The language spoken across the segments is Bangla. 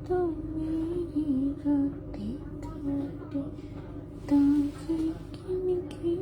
तो मेरी रोटी रोटी ताज़ी किनकी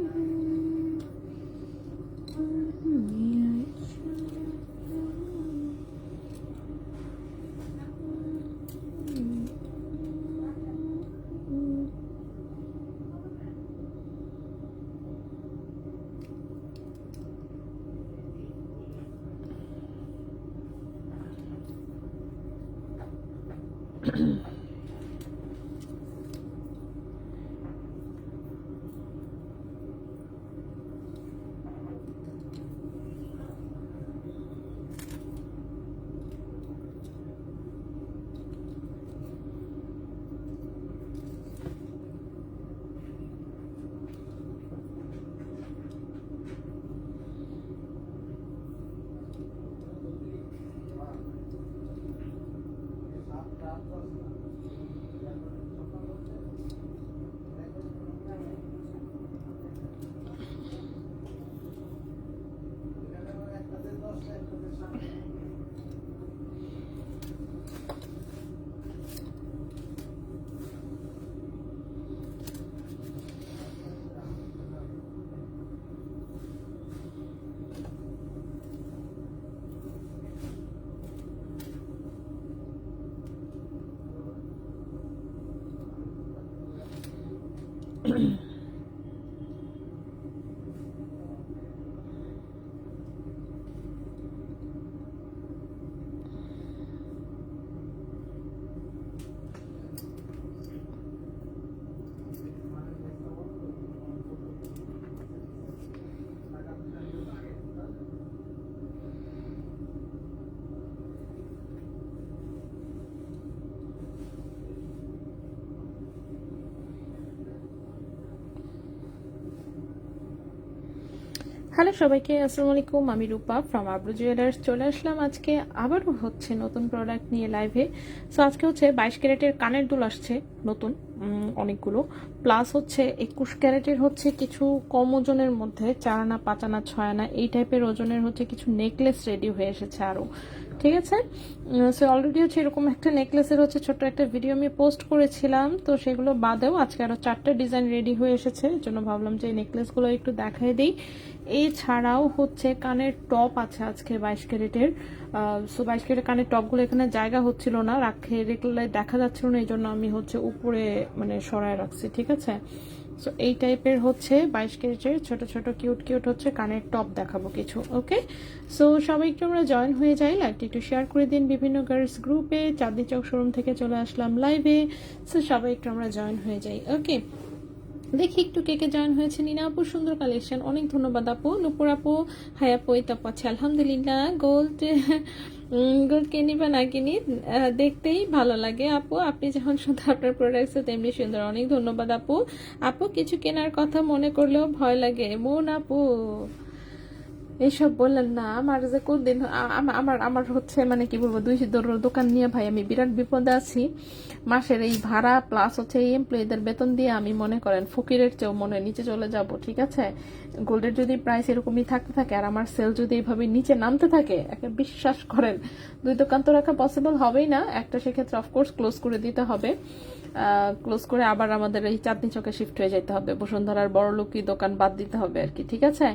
হ্যালো সবাইকে, আসসালামু আলাইকুম। আমি রূপা ফ্রম আব্রু জুয়েলার্স চলে আসলাম আজকে আবারও হচ্ছে নতুন প্রোডাক্ট নিয়ে লাইভে। সো আজকে হচ্ছে 22 ক্যারেটের কানের দুল আসছে নতুন অনেকগুলো, প্লাস হচ্ছে 21 ক্যারেটের হচ্ছে কিছু কম ওজনের মধ্যে 4 আনা 5 আনা 6 আনা এই টাইপের ওজনের হচ্ছে কিছু নেকলেস রেডি হয়ে এসেছে আরও, ঠিক আছে। সো অলরেডি হচ্ছে এরকম একটা নেকলেসের হচ্ছে ছোট্ট একটা ভিডিও আমি পোস্ট করেছিলাম, তো সেগুলো বাদেও আজকে আরও 4টা ডিজাইন রেডি হয়ে এসেছে, এর জন্য ভাবলাম যে এই নেকলেসগুলো একটু দেখাই দিই। এছাড়াও হচ্ছে কানের টপ আছে আজকে 22 ক্যারেটের। সো 22 ক্যারেটের কানের টপগুলো এখানে জায়গা হচ্ছিল না, রেখে দেখা যাচ্ছিল না, এই জন্য আমি হচ্ছে উপরে মানে সরায় রাখছি, ঠিক আছে। সো এই টাইপের হচ্ছে 22 ক্যারেটের ছোট ছোট কিউট কিউট হচ্ছে কানের টপ দেখাবো কিছু, ওকে। সো সবাই একটু আমরা জয়েন হয়ে যাই, লাইভটি একটু শেয়ার করে দিন বিভিন্ন গার্লস গ্রুপে। চাঁদনি চক শোরুম থেকে চলে আসলাম লাইভে, সো সবাই একটু আমরা জয়েন হয়ে যাই, ওকে। দেখি একটু কে কে জয়েন হয়েছে। নিনা আপু সুন্দর কালেকশন, অনেক ধন্যবাদ আপু। নুপুর আপু হাই আপু, এই তো আছে আলহামদুলিল্লাহ। গোল্ড গোল্ড কিনি বা না কিনি দেখতেই ভালো লাগে আপু, আপনি যখন সুন্দর আপনার প্রোডাক্টস তেমনি সুন্দর, অনেক ধন্যবাদ আপু। আপু কিছু কেনার কথা মনে করলেও ভয় লাগে মন আপু, এইসব বললেন না। আমার যে কোনদিন আমার আমার হচ্ছে মানে কি বলবো, দুই দোকান নিয়ে ভাই আমি বিরাট বিপদে আছি। মাসের এই ভাড়া প্লাস হচ্ছে এই এমপ্লয়ীদের বেতন দিয়ে আমি মনে করেন ফকিরের চেয়েও মনে নিচে চলে যাব, ঠিক আছে। গোল্ডের যদি প্রাইস এরকমই থাকতে থাকে আর আমার সেল যদি এইভাবে নিচে নামতে থাকে, একটা বিশ্বাস করেন দুই দোকান তো রাখা পসিবল হবেই না, একটা সেক্ষেত্রে অফকোর্স ক্লোজ করে দিতে হবে। ক্লোজ করে আবার আমাদের এই চাঁদনি চকে শিফট হয়ে যেতে হবে, বসুন্ধরার বড় লোকি দোকান বাদ দিতে হবে আর কি, ঠিক আছে।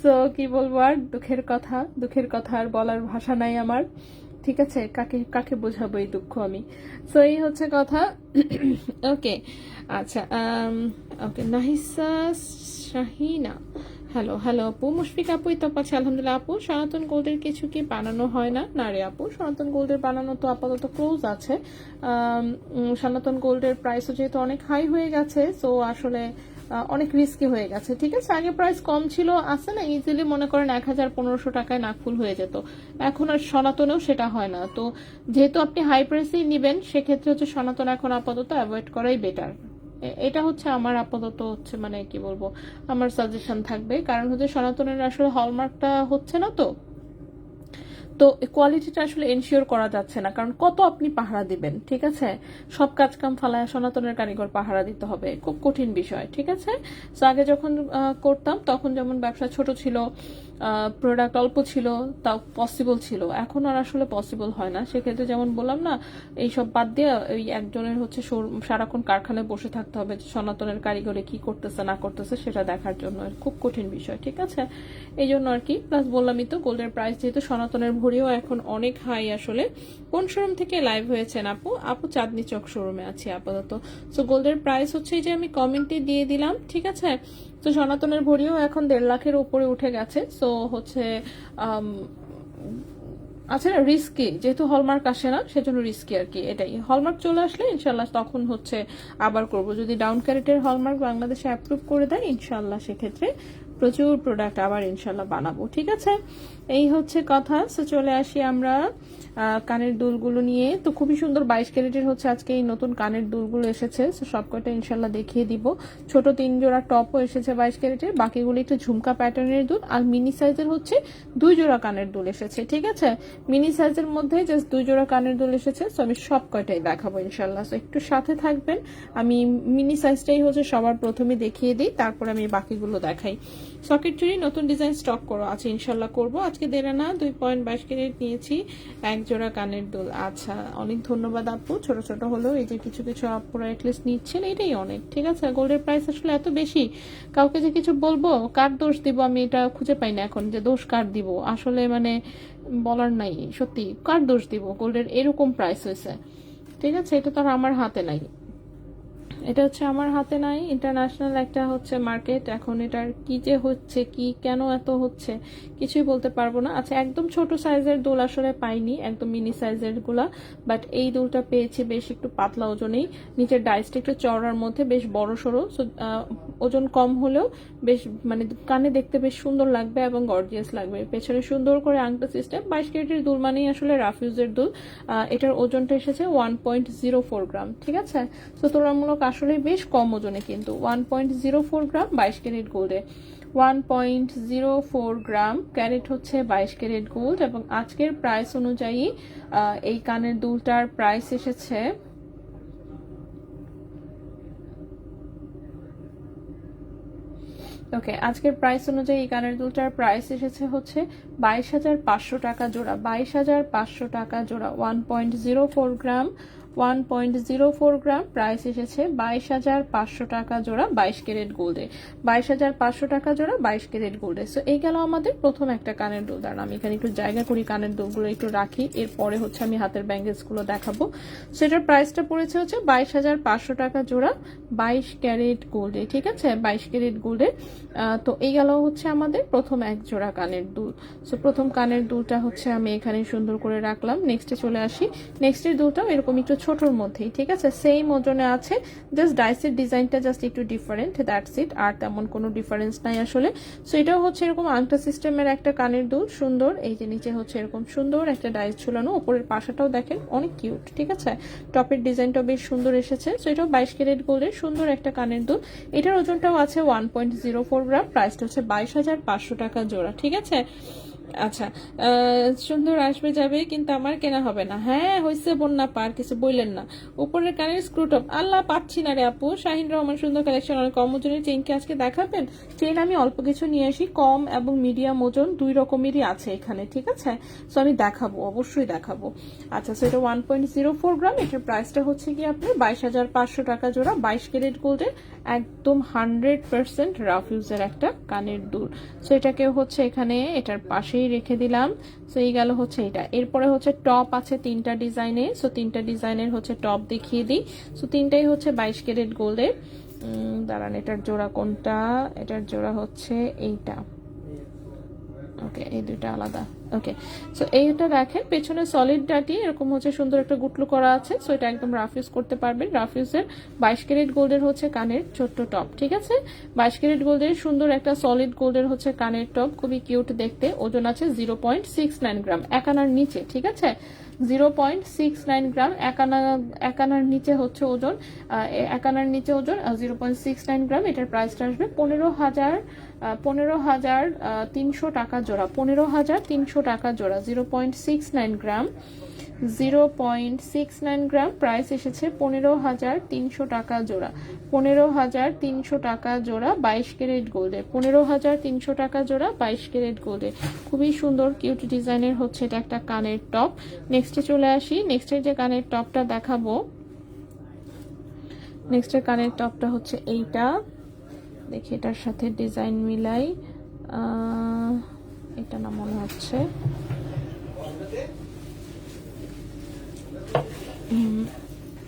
সো কি বলবো আর, দুঃখের কথা আর বলার ভাষা নাই আমার, ঠিক আছে। কাকে কাকে বোঝাবো এই দুঃখ আমি। সো এই হচ্ছে কথা, ওকে। আচ্ছা ওকে, নাহিসা শাহিনা হ্যালো হ্যালো আপু। মুশফিক আপু তো পাচ্ছে আলহামদুলিল্লাহ আপু। সনাতন গোল্ডের কিছু কি বানানো হয় না? না রে আপু, সনাতন গোল্ডের বানানো তো আপাতত ক্লোজ আছে। সনাতন গোল্ডের প্রাইসও যেহেতু অনেক হাই হয়ে গেছে, সো আসলে অনেক রিস্কি হয়ে গেছে, ঠিক আছে। আগে প্রাইস কম ছিল, আছে না, ইজিলি মনে করেন 1000-1500 টাকায় নাকফুল হয়ে যেত, এখন আর সনাতনেও সেটা হয় না। তো যেহেতু আপনি হাই প্রাইসেই নেবেন, সেক্ষেত্রে হচ্ছে সনাতন এখন আপাতত অ্যাভয়েড করাই বেটার। এটা হচ্ছে আমার আপাতত হচ্ছে মানে কি বলবো, আমার সাজেশন থাকবে, কারণ হচ্ছে সনাতনের আসলে হলমার্কটা হচ্ছে না, তো তো কোয়ালিটিটা আসলে এনশিওর করা যাচ্ছে না, কারণ কত আপনি পাহারা দিবেন, ঠিক আছে? সব কাজ কাম ফালায় সনাতনের কারিগর পাহারা দিতে হবে, খুব কঠিন বিষয়, ঠিক আছে? তো আগে যখন করতাম তখন যেমন ব্যবসা ছোট ছিল, প্রোডাক্ট অল্প ছিল, তাও পসিবল ছিল। এখন আর আসলে পসিবল হয় না। সেক্ষেত্রে যেমন বললাম না, এইসব বাদ দিয়ে ওই একজনের হচ্ছে সারাক্ষণ কারখানায় বসে থাকতে হবে যে সনাতনের কারিগরে কি করতেছে না করতেছে সেটা দেখার জন্য, খুব কঠিন বিষয়, ঠিক আছে? এই জন্য আর কি। প্লাস বললামই তো, গোল্ডের প্রাইস যেহেতু সনাতনের ভরিও এখন অনেক হাই আসলে। কোন শোরুম থেকে লাইভ হয়েছেন আপু? আপু চাঁদনি চক শোরুমে আছি আপাতত। সো গোল্ডের প্রাইস হচ্ছে যে আমি কমেন্টে দিয়ে দিলাম, ঠিক আছে? তো সনাতনের ভরিও এখন 1.5 লাখের উপরে উঠে গেছে। সো হচ্ছে আচ্ছা, রিস্কি, যেহেতু হলমার্ক আসে না সেজন্য রিস্কি আর কি, এটাই। হলমার্ক চলে আসলে ইনশাল্লাহ তখন হচ্ছে আবার করব, যদি ডাউন ক্যারেটের হলমার্ক বাংলাদেশে অ্যাপ্রুভ করে দেয় ইনশাল্লাহ সেক্ষেত্রে প্রচুর প্রোডাক্ট আবার ইনশাল্লাহ বানাবো, ঠিক আছে? এই হচ্ছে কথা। সো চলে আসি আমরা কানের দুলগুলো নিয়ে। তো খুবই সুন্দর 22 ক্যারেটের হচ্ছে আজকে এই নতুন কানের দুলগুলো এসেছে। সো সবকটা ইনশাল্লাহ দেখিয়ে দিব। ছোট 3 জোড়া টপও এসেছে 22 ক্যারেটের, বাকিগুলো একটু ঝুমকা প্যাটার্নের দুল, আর মিনি সাইজের হচ্ছে 2 জোড়া কানের দুল এসেছে, ঠিক আছে? মিনি সাইজের মধ্যে জাস্ট 2 জোড়া কানের দুল এসেছে। সো আমি সব কয়টাই দেখাবো ইনশাল্লাহ। সো একটু সাথে থাকবেন। আমি মিনি সাইজটাই হচ্ছে সবার প্রথমে দেখিয়ে দিই, তারপর আমি বাকিগুলো দেখাই। সকেট চুড়ি নতুন ডিজাইন স্টক করো আছে, ইনশাল্লাহ করবো। আজকে দেড় আনা 2.22 ক্যারেট নিয়েছি, 1 জোড়া কানের দুল। আচ্ছা, অনেক ধন্যবাদ আপু। ছোট ছোট হলেও এই যে কিছু কিছু আপুরা এটলিস্ট নিচ্ছেন, এটাই অনেক, ঠিক আছে? গোল্ডের প্রাইস আসলে এত বেশি, কাউকে যে কিছু বলবো, কার দোষ দিব আমি এটা খুঁজে পাই না এখন, যে দোষ কার দিব আসলে, মানে বলার নাই সত্যি, কার দোষ দিব? গোল্ডের এরকম প্রাইস হয়েছে, ঠিক আছে? এটা তো আর আমার হাতে নাই, এটা হচ্ছে আমার হাতে নাই। ইন্টারন্যাশনাল একটা হচ্ছে মার্কেট, এখন এটার কি যে হচ্ছে, কি কেন এত হচ্ছে কিছুই বলতে পারবো না। আচ্ছা, একদম ছোট সাইজের দুল আসলে পাইনি, একদম মিনি সাইজের গুলা, বাট এই দুলটা পেয়েছি বেশ একটু পাতলা ওজনেই, নিচের ডাইসটা একটু চওড়ার মধ্যে, বেশ বড় সড়ো। ওজন কম হলেও বেশ মানে কানে দেখতে বেশ সুন্দর লাগবে এবং গর্জিয়াস লাগবে। পেছনে সুন্দর করে আংটা সিস্টেম। 22 ক্যারেটের দুল মানেই আসলে রাফিউজের দুল। এটার ওজনটা এসেছে 1.04 গ্রাম, ঠিক আছে? তো তুলনামূলক আসলে বেশ কম ওজনে, কিন্তু 1.04 গ্রাম 22 ক্যারেট গোল্ডে, 1.04 গ্রাম ক্যারেট হচ্ছে 22 ক্যারেট গোল্ড। এবং আজকের প্রাইস অনুযায়ী এই কানের দুলটার প্রাইস এসেছে ওকে, আজকের প্রাইস অনুযায়ী এই কানের দুলটার প্রাইস এসেছে হচ্ছে 22,500 টাকা জোড়া, 22,500 টাকা জোড়া। 1.04 গ্রাম, 1.04 গ্রাম প্রাইস এসেছে 22,500 টাকা জোড়া 22 ক্যারেট গোল্ডে, 22,500 টাকা জোড়া 22 ক্যারেট গোল্ডে। সো এই গেল আমাদের প্রথম একটা কানের দুল। দাঁড়ান আমি এখানে একটু জায়গা করি, কানের দুলগুলো একটু রাখি, এরপরে হচ্ছে আমি হাতের ব্যাঙ্গেলস গুলো দেখাবো। সেটার প্রাইসটা পড়েছে হচ্ছে 22,500 টাকা জোড়া 22 ক্যারেট গোল্ডে, ঠিক আছে? 22 ক্যারেট গোল্ডে। তো এই গেল হচ্ছে আমাদের প্রথম এক জোড়া কানের দুল। সো প্রথম কানের দুলটা হচ্ছে আমি এখানে সুন্দর করে রাখলাম। নেক্সটে চলে আসি। নেক্সটের দুলটাও এরকম একটু ছোটর মধ্যেই, ঠিক আছে? সেম ওজনে আছে, জাস্ট ডাইসের ডিজাইনটা জাস্ট একটু ডিফারেন্ট, দ্যাটস ইট। আর তেমন কোনো ডিফারেন্স নাই আসলে। সো এটাও হচ্ছে এরকম আংটা সিস্টেমের একটা কানের দুল, সুন্দর। এই যে নিচে হচ্ছে এরকম সুন্দর একটা ডাইস ঝুলানো, উপরের পাশাটাও দেখেন অনেক কিউট, ঠিক আছে? টপের ডিজাইনটাও বেশ সুন্দর এসেছে। সো এটাও 22 ক্যারেট গোল্ডের সুন্দর একটা কানের দুল। এটার ওজনটাও আছে 1.04 গ্রাম, প্রাইসটা হচ্ছে 22,500 টাকা জোড়া, ঠিক আছে? আচ্ছা, সুন্দর আসবে যাবে, কিন্তু আমার কেনা হবে না। হ্যাঁ হয়েছে বন্যা পার, কিছু বললেন না। উপরের কানের স্ক্রুটপ আল্লাহ পাচ্ছি না রে আপু। শাহিন রহমান সুন্দর কালেকশন, অনেক কম ওজনের চেইন কি আজকে দেখাবেন? চেইন আমি অল্প কিছু নিয়ে আসি, কম এবং মিডিয়াম ওজন দুই রকমেরই আছে এখানে, ঠিক আছে? সো আমি দেখাবো, অবশ্যই দেখাবো। আচ্ছা, সো এটা 1.04 গ্রাম, এটার প্রাইসটা হচ্ছে কি আপনার 22,500 টাকা জোড়া, 22 ক্যারেট গোল্ডের একদম 100% রাফ ইউজের একটা কানের দুল। সো এটাকেও হচ্ছে এখানে এটার পাশেই রেখে দিলাম। সো এই গেল হচ্ছে এটা। এরপরে হচ্ছে টপ আছে 3টা ডিজাইনে। সো 3টা ডিজাইনের হচ্ছে টপ দেখিয়ে দিই। সো 3টাই হচ্ছে 22 ক্যারেট গোল্ডের। দাঁড়ান, এটার জোড়া কোনটা? এটার জোড়া হচ্ছে এইটা। ওকে, এই দুইটা আলাদা। ওকে, সো এইটা দেখেন পেছনে সলিড ডাটি এরকম হচ্ছে সুন্দর একটা গুটলু করা আছে। সো এটা একদম রাফ ইউজ করতে পারবেন। রাফ ইউজের 22 ক্যারেট গোল্ডের হচ্ছে কানের ছোট্ট টপ, ঠিক আছে? 22 ক্যারেট গোল্ডের সুন্দর একটা সলিড গোল্ডের হচ্ছে কানের টপ, খুবই কিউট দেখতে। ওজন আছে 0.69 গ্রাম, এক আনার নিচে, ঠিক আছে? 0.69 গ্রাম, এক আনার নিচে হচ্ছে ওজন, এক আনার নিচে ওজন 0.69 গ্রাম। এটার প্রাইসটা আসবে 15,300 টাকা জোড়া, 15,300 টাকা জোড়া, 0.69 গ্রাম, 0.69 গ্রাম, প্রাইস এসেছে 15,300 টাকা জোড়া, 15,300 টাকা জোড়া 22 ক্যারেট গোল্ডের, 15,300 টাকা জোড়া 22 ক্যারেট গোল্ডের। খুবই সুন্দর কিউট ডিজাইনের হচ্ছে এটা একটা কানের টপ। নেক্সটে চলে আসি, নেক্সটের যে কানের টপটা দেখাবো, নেক্সটের কানের টপটা হচ্ছে এইটা, দেখি এটার সাথে ডিজাইন মিলাই, এটা না মনে হচ্ছে,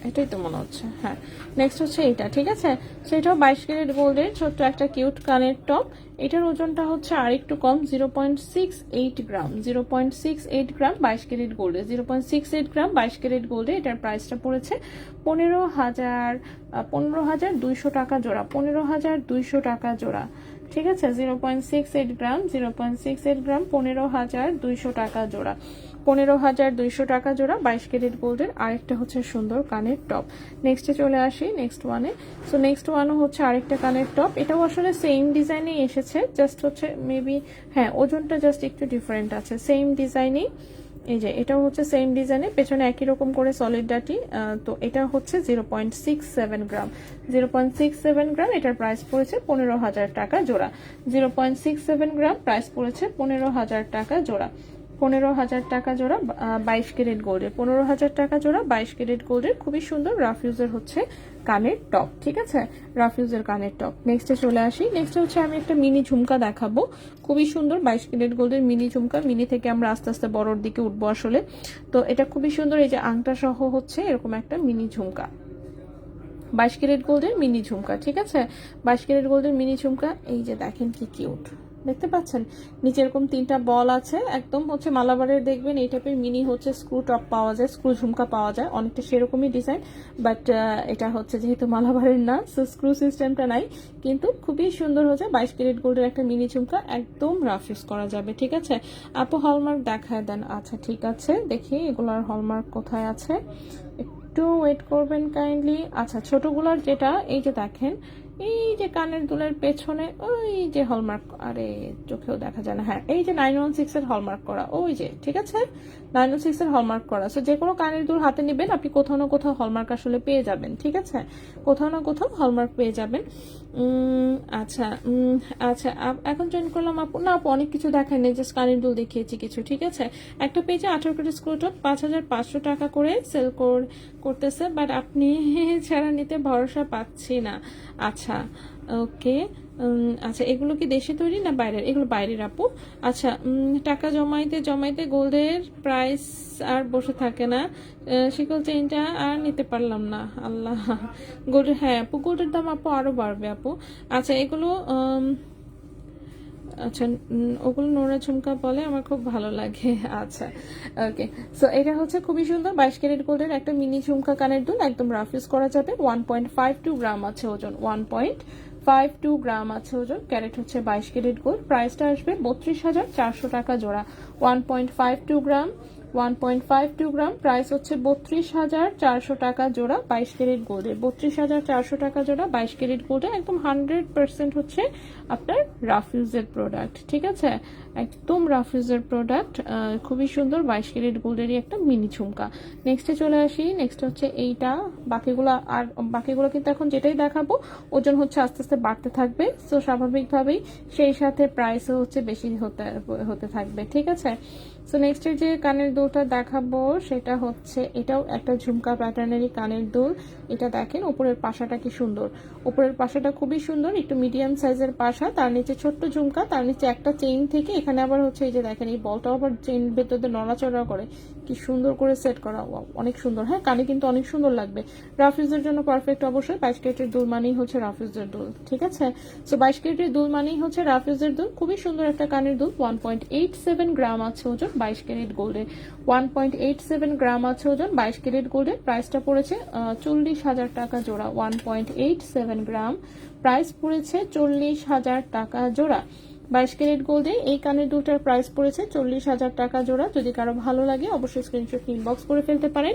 এটাই তো মনে হচ্ছে, হ্যাঁ নেক্সট হচ্ছে এইটা, ঠিক আছে। সেটাও 22 ক্যারেট গোল্ডের ছোট্ট একটা কিউট কানের টপ। এটার ওজনটা হচ্ছে আর একটু কম, 0.68 গ্রাম, 0.68 গ্রাম 22 ক্যারেট গোল্ডে, 0.68 গ্রাম 22 ক্যারেট গোল্ডে। এটার প্রাইসটা পড়েছে 15,200 টাকা জোড়া, 15,200 টাকা জোড়া, ঠিক আছে। 0.68 গ্রাম, 0.68 গ্রাম, 15,200 টাকা জোড়া, 15,200 টাকা জোড়া 22 ক্যারেট গোল্ডের আরেকটা হচ্ছে সুন্দর কানের টপ। নেক্সটে চলে আসি নেক্সট ওয়ানে। সো নেক্সট ওয়ানও হচ্ছে আরেকটা কানের টপ, এটাও আসলে সেম ডিজাইনেই এসেছে, জাস্ট হচ্ছে মেবি হ্যাঁ ওজনটা জাস্ট একটু ডিফারেন্ট আছে, সেম ডিজাইনেই। এই যে এটাও হচ্ছে সেম ডিজাইনে, পেছনে একই রকম করে সলিড ডাটি। তো এটা হচ্ছে 0.67 গ্রাম, 0.67 গ্রাম, এটার প্রাইস পড়েছে 15,000 টাকা জোড়া, 0.67 গ্রাম, প্রাইস পড়েছে 15,000 টাকা জোড়া, 15,000 টাকা জোড়া 22 ক্যারেট গোল্ডের, 15,000 টাকা জোড়া 22 ক্যারেট গোল্ডের। খুবই সুন্দর রাফ ইউজের হচ্ছে কানের টপ, ঠিক আছে, রাফ ইউজের কানের টপ। নেক্সটে চলে আসি, নেক্সটে হচ্ছে আমি একটা মিনি ঝুমকা দেখাবো, খুবই সুন্দর 22 ক্যারেট গোল্ডের মিনি ঝুমকা। মিনি থেকে আমরা আস্তে আস্তে বড়র দিকে উঠবো আসলে। তো এটা খুবই সুন্দর, এই যে আংটা সহ হচ্ছে এরকম একটা মিনি ঝুমকা, 22 ক্যারেট গোল্ডের মিনি ঝুমকা, ঠিক আছে, 22 ক্যারেট গোল্ডের মিনি ঝুমকা। এই যে দেখেন কি কিউট, দেখতে পাচ্ছেন নিচে এরকম 3টা বল আছে, একদম হচ্ছে মালাবারের দেখবেন এই টাইপের মিনি হচ্ছে স্ক্রু টপ পাওয়া যায়, স্ক্রু ঝুমকা পাওয়া যায়, অনেকটা সেরকমই ডিজাইন, বাট এটা হচ্ছে যেহেতু মালাবারের না, সো স্ক্রু সিস্টেমটা নাই, কিন্তু খুবই সুন্দর হচ্ছে 22 ক্যারেট গোল্ডের একটা মিনি ঝুমকা, একদম রাফ ইউজ করা যাবে, ঠিক আছে। আপু হলমার্ক দেখায় দেন, আচ্ছা ঠিক আছে, দেখি এগুলার হলমার্ক কোথায় আছে, একটু ওয়েট করবেন কাইন্ডলি। আচ্ছা ছোটগুলার যেটা, এই যে দেখেন এই যে কানের দুলের পেছনে ওই যে হলমার্ক, আরে চোখেও দেখা যায় না, হ্যাঁ এই যে 916 এর হলমার্ক করা, ওই যে ঠিক আছে 916 এর হলমার্ক করা। সো যে কোনো কানের দুল হাতে নেবেন আপনি কোথাও না কোথাও হলমার্ক আসলে পেয়ে যাবেন, ঠিক আছে, কোথাও না কোথাও হলমার্ক পেয়ে যাবেন। আচ্ছা আচ্ছা এখন জয়েন করলাম আপু, না আপু অনেক কিছু দেখায় নেই, জাস্ট কানের দুল দেখিয়েছি কিছু, ঠিক আছে। একটা পেজে 18 ক্যারেট স্ক্রু টপ 5,500 টাকা করে সেল করতেছে, বাট আপনি ছাড়া নিতে ভরসা পাচ্ছি না। আচ্ছা ওকে, আচ্ছা এগুলো কি দেশে তৈরি না বাইরের? এগুলো বাইরের আপু। আচ্ছা টাকা জমাইতে জমাইতে গোল্ডের প্রাইস আর বসে থাকে না, শিকল চেইনটা আর নিতে পারলাম না, আল্লাহ। গোল্ডের, হ্যাঁ আপু গোল্ডের দাম আপু আরো বাড়বে আপু। আচ্ছা এগুলো আচ্ছা ওগুলো নোরা ঝুমকা বলে, আমার খুব ভালো লাগে। আচ্ছা ওকে, সো এটা হচ্ছে খুবই সুন্দর 22 ক্যারেট গোল্ডের একটা মিনি ঝুমকা কানের দুল, একদম রাফ ইউজ করা যাবে। 1.52 গ্রাম আছে ওজন, 1.52 গ্রাম আছে ওজন, ক্যারেট হচ্ছে 22 ক্যারেট গোল্ড, প্রাইসটা আসবে 32,400 টাকা জোড়া। 1.52 গ্রাম, 1.52 গ্রাম, প্রাইস হচ্ছে 32,400 টাকা জোড়া 22 ক্যারেট গোল্ডের, 32,400 টাকা জোড়া 22 ক্যারেট গোল্ডের, একদম 100% হচ্ছে আপনার রাফ ইউজের প্রোডাক্ট, ঠিক আছে, একদম রাফ ইউজের প্রোডাক্ট। খুবই সুন্দর 22 ক্যারেট গোল্ডেরই একটা মিনি ঝুমকা। নেক্সটে চলে আসি, নেক্সট হচ্ছে এইটা, বাকিগুলো কিন্তু এখন যেটাই দেখাবো ওজন হচ্ছে আস্তে আস্তে বাড়তে থাকবে, তো স্বাভাবিকভাবেই সেই সাথে প্রাইসও হচ্ছে বেশি হতে থাকবে, ঠিক আছে। সো নেক্সটের যে কানের দুলটা দেখাবো সেটা হচ্ছে, এটাও একটা ঝুমকা প্যাটার্নেরই কানের দুল। এটা দেখেন উপরের পাশাটা কি সুন্দর, উপরের পাশাটা খুবই সুন্দর, একটু মিডিয়াম সাইজের পাশা, তার নিচে ছোট্ট ঝুমকা, তার নিচে একটা চেইন থেকে এখানে আবার হচ্ছে এই যে দেখেন এই বলটাও আবার চেইন ভেতরে নড়াচড়া করে, কি সুন্দর করে সেট করা, অনেক সুন্দর, হ্যাঁ কানে কিন্তু অনেক সুন্দর লাগবে, রাফ ইউজের জন্য পারফেক্ট অবশ্যই। 22 ক্যারেটের দুল মানেই হচ্ছে রাফ ইউজের দুল, ঠিক আছে। সো 22 ক্যারেটের দুল মানেই হচ্ছে রাফ ইউজের দুল, খুবই সুন্দর একটা কানের দুল। 1.87 গ্রাম আছে ওজন 22 ক্যারেট গোল্ডে, 1.87 গ্রাম আছে ওজন 22 ক্যারেট গোল্ডে, প্রাইসটা পড়েছে 40,000 টাকা জোড়া। 1.87 গ্রাম, প্রাইস পড়েছে 40,000 টাকা জোড়া। 22 ক্যারেট গোল্ডে এই কানের দুলটার প্রাইস পড়েছে 40,000 টাকা জোড়া। যদি কারো ভালো লাগে অবশ্যই স্ক্রিনশট ইনবক্স করে ফেলতে পারেন,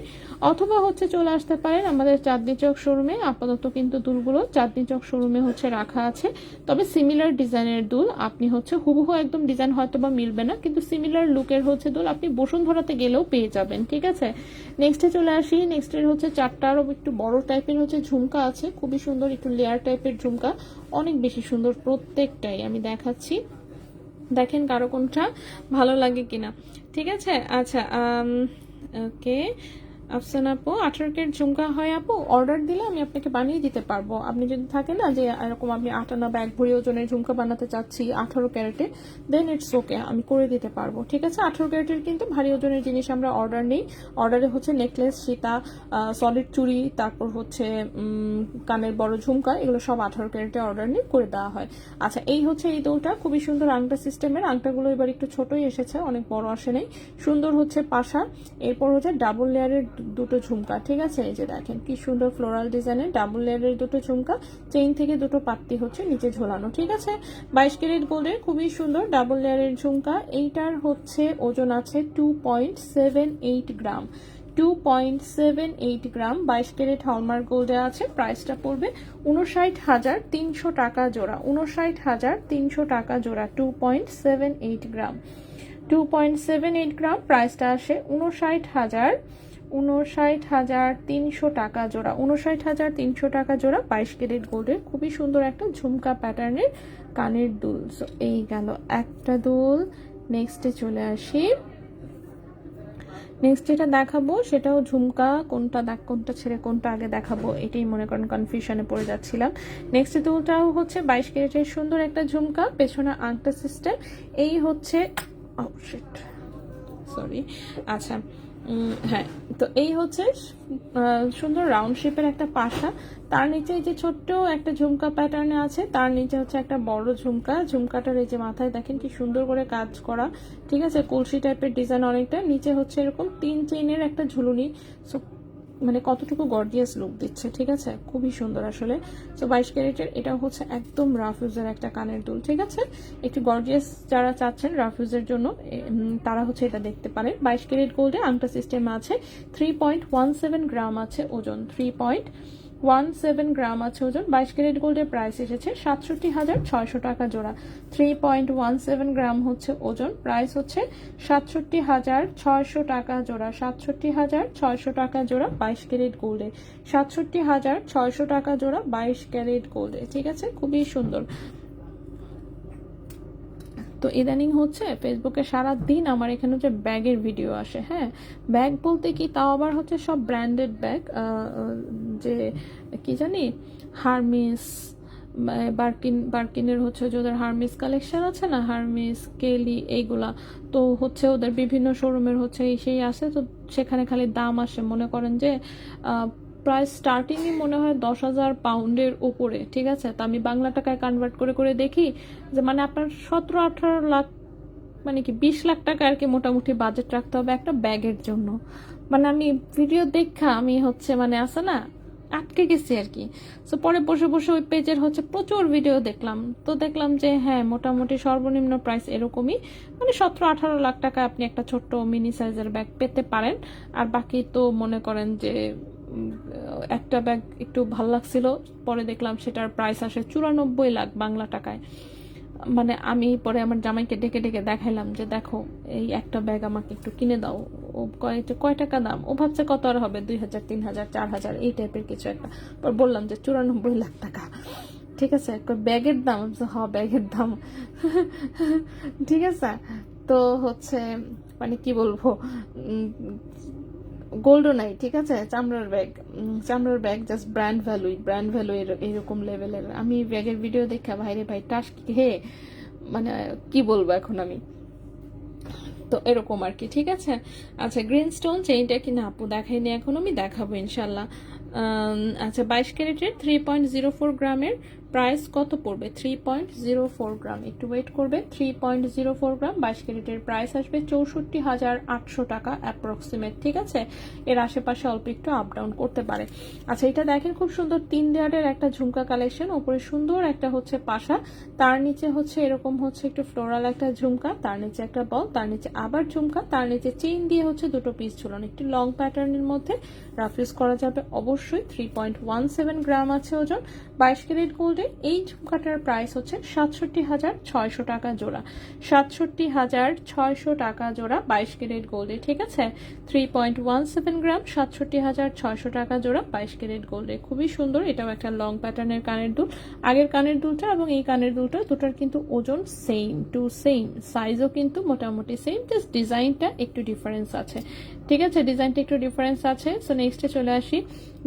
অথবা হচ্ছে চলে আসতে পারেন আমাদের চাঁদনী চক শোরুমে। আপাতত কিন্তু দুলগুলো চাঁদনী চক শোরুমে হচ্ছে রাখা আছে, তবে সিমিলার ডিজাইনের দুল আপনি হচ্ছে হুবহু একদম ডিজাইন হয়তো বা মিলবে না, কিন্তু সিমিলার লুকের হচ্ছে দুল আপনি বসুন্ধরাতে গেলেও পেয়ে যাবেন। ঠিক আছে, নেক্সটে চলে আসি। নেক্সটের হচ্ছে চারটা আরো একটু বড় টাইপের হচ্ছে ঝুমকা আছে, খুবই সুন্দর, একটু লেয়ার টাইপের ঝুমকা, অনেক বেশি সুন্দর প্রত্যেকটাই। আমি দেখাচ্ছি, দেখেন কারো কোনটা ভালো লাগে কিনা। ঠিক আছে, আচ্ছা ওকে আফসানা আপু, 18 ক্যারেট ঝুমকা হয় আপু? অর্ডার দিলে আমি আপনাকে বানিয়ে দিতে পারবো। আপনি যদি থাকে না যে এরকম আমি 8 ব্যাগ ভরি ওজনের ঝুমকা বানাতে চাচ্ছি 18 ক্যারেটে, দেন ইটস ওকে, আমি করে দিতে পারবো। ঠিক আছে, 18 ক্যারেটের কিন্তু ভারী ওজনের জিনিস আমরা অর্ডার নেই। অর্ডারে হচ্ছে নেকলেস, সীতা, সলিড চুড়ি, তারপর হচ্ছে কানের বড় ঝুমকা, এগুলো সব 18 ক্যারেটে অর্ডার নিয়ে করে দেওয়া হয়। আচ্ছা, এই হচ্ছে এই দোলটা, খুবই সুন্দর আংটা সিস্টেমের। আংটাগুলো এবার একটু ছোটই এসেছে, অনেক বড় আসে নাই। সুন্দর হচ্ছে পাশা, এরপর হচ্ছে ডাবল লেয়ারের দুটো ঝুমকা। ঠিক আছে, এই যে দেখেন কি সুন্দর ফ্লোরাল ডিজাইনের ডাবল লেয়ারের দুটো ঝুমকা, চেইন থেকে দুটো পাত্তি হচ্ছে নিচে ঝোলানো। ঠিক আছে, 22 ক্যারেট গোল্ডের খুবই সুন্দর ডাবল লেয়ারের ঝুমকা। এইটার হচ্ছে ওজন আছে 2.78 গ্রাম। 2.78 গ্রাম 22 ক্যারেট হলমার্ক গোল্ডে আছে। প্রাইসটা পড়বে 59,300 টাকা জোড়া। 59,300 টাকা জোড়া, 2.78 গ্রাম। 2.78 গ্রাম প্রাইসটা আসে 59,300 টাকা জোড়া। 59,300 টাকা জোড়া 22 ক্যারেট গোল্ডের খুবই সুন্দর একটা ঝুমকা প্যাটার্নের কানের দুল। সো এই গেল একটা দুল। নেক্সটে চলে আসি। নেক্সট যেটা দেখাবো সেটাও ঝুমকা, কোনটা ছেড়ে কোনটা আগে দেখাবো এটাই মনে করেন কনফিউশনে পড়ে যাচ্ছিলাম। নেক্সট দুলটাও হচ্ছে 22 ক্যারেটের সুন্দর একটা ঝুমকা, পেছনে আংটা সিস্টেম। এই হচ্ছে সরি, আচ্ছা হ্যাঁ, তো এই হচ্ছে সুন্দর রাউন্ড শেপের একটা পাশা, তার নিচে এই যে ছোট্ট একটা ঝুমকা প্যাটার্নে আছে, তার নিচে হচ্ছে একটা বড় ঝুমকা। ঝুমকাটার এই যে মাথায় দেখেন কি সুন্দর করে কাজ করা। ঠিক আছে, কলসি টাইপের ডিজাইন অনেকটা, নিচে হচ্ছে এরকম 3 চেইনের একটা ঝুলুনি। সো মানে কতটুকু গর্জিয়াস লুক দিচ্ছে। ঠিক আছে, খুবই সুন্দর আসলে। সো 22 ক্যারেটের এটা হচ্ছে একদম রাফ ইউজের একটা কানের দুল। ঠিক আছে, একটু গর্জিয়াস যারা চাচ্ছেন রাফ ইউজের জন্য তারা হচ্ছে এটা দেখতে পারেন। 22 ক্যারেট গোল্ডে আংটা সিস্টেম আছে, 3.17 গ্রাম আছে ওজন, 3.17 গ্রাম আছে ওজন। 22 ক্যারেট গোল্ডের প্রাইস এসেছে 67,600 টাকা জোড়া। 3.17 গ্রাম হচ্ছে ওজন, প্রাইস হচ্ছে 67,600 টাকা জোড়া। 67,600 টাকা জোড়া 22 ক্যারেট গোল্ডে। 67,600 টাকা জোড়া 22 ক্যারেট গোল্ডে। ঠিক আছে, খুবই সুন্দর। তো ইদানিং হচ্ছে ফেসবুকে সারা দিন আমার এখানে হচ্ছে ব্যাগের ভিডিও আসে। হ্যাঁ, ব্যাগ বলতে কি, তাও আবার হচ্ছে সব ব্র্যান্ডেড ব্যাগ, যে কি জানি হারমিস, বার্কিনের হচ্ছে যে ওদের হারমিস কালেকশন আছে না, হারমিস, কেলি, এইগুলা। তো হচ্ছে ওদের বিভিন্ন শোরুমের হচ্ছে সেই আসে, তো সেখানে খালি দাম আসে মনে করেন যে প্রাইস স্টার্টিংই মনে হয় 10,000 পাউন্ডের উপরে। ঠিক আছে, তো আমি বাংলা টাকায় কনভার্ট করে করে দেখি যে মানে আপনার 17-18 লাখ, মানে কি 20 লাখ টাকা আর কি মোটামুটি বাজেট রাখতে হবে একটা ব্যাগের জন্য। মানে আমি ভিডিও দেখা আমি হচ্ছে মানে আছে না আটকে গেছি আর কি। সো পরে বসে বসে ওই পেজের হচ্ছে প্রচুর ভিডিও দেখলাম, তো দেখলাম যে হ্যাঁ মোটামুটি সর্বনিম্ন প্রাইস এরকমই, মানে 17-18 লাখ টাকা আপনি একটা ছোট্ট মিনি সাইজের ব্যাগ পেতে পারেন। আর বাকি তো মনে করেন যে একটা ব্যাগ একটু ভালো লাগছিল, পরে দেখলাম সেটার প্রাইস আসে 94 লাখ বাংলা টাকায়। মানে আমি পরে আমার জামাইকে ডেকে ডেকে দেখাইলাম যে দেখো এই একটা ব্যাগ আমাকে একটু কিনে দাও। ও কয় টাকা দাম, ও ভাবছে কত আর হবে, 2,000, 3,000, 4,000 এই টাইপের কিছু একটা। পর বললাম যে 94 লাখ টাকা। ঠিক আছে, ব্যাগের দাম, হ্যাঁ ব্যাগের দাম। ঠিক আছে, তো হচ্ছে মানে কি বলবো, গোল্ডও নাই। ঠিক আছে, চামড়ার ব্যাগ জাস্ট ব্র্যান্ড ভ্যালু এরকম লেভেলের। আমি ব্যাগের ভিডিও দেখা ভাইরে ভাই টাস হে, মানে কি বলবো এখন আমি, তো এরকম আর কি। ঠিক আছে, আচ্ছা গ্রিন স্টোন চেইনটা কি না আপু দেখাইনি এখন, আমি দেখাবো ইনশাল্লাহ। আচ্ছা 22 ক্যারেটের 3.04 গ্রামের প্রাইস কত পড়বে? 3.04 গ্রাম, একটু ওয়েট করবে। 3.04 গ্রাম 22 ক্যারেটের প্রাইস আসবে 64,800 টাকা অ্যাপ্রক্সিমেট, ঠিক আছে? এর আশেপাশে অল্প একটু আপ ডাউন করতে পারে। আচ্ছা এটা দেখেন খুব সুন্দর 3 লেয়ারের একটা ঝুমকা কালেকশন, উপরে সুন্দর একটা হচ্ছে পাশা, তার নিচে হচ্ছে এরকম হচ্ছে একটু ফ্লোরাল একটা ঝুমকা, তার নিচে একটা বল, তার নিচে আবার ঝুমকা, তার নিচে চেইন দিয়ে হচ্ছে দুটো পিস ঝুলানো, একটি লং প্যাটার্নের মধ্যে রাফ ইউজ করা যাবে অবশ্যই। 3.17 গ্রাম আছে ওজন। 22 ক্যারেট গোল্ডে এই ঝুমকাটার প্রাইস হচ্ছে 67,600 টাকা জোড়া। 67,600 টাকা জোড়া 22 ক্যারেট গোল্ডে, ঠিক আছে? 3.17 গ্রাম 67,600 টাকা জোড়া 22 ক্যারেট গোল্ডে, খুবই সুন্দর। এটাও একটা লং প্যাটার্নের কানের দুল। আগের কানের দুলটা এবং এই কানের দুলটা দুটার কিন্তু ওজন সেম টু সেম, সাইজও কিন্তু মোটামুটি সেম, জাস্ট ডিজাইনটা একটু ডিফারেন্স আছে, ঠিক আছে? ডিজাইনটা একটু ডিফারেন্স আছে। সো নেক্সটে চলে আসি।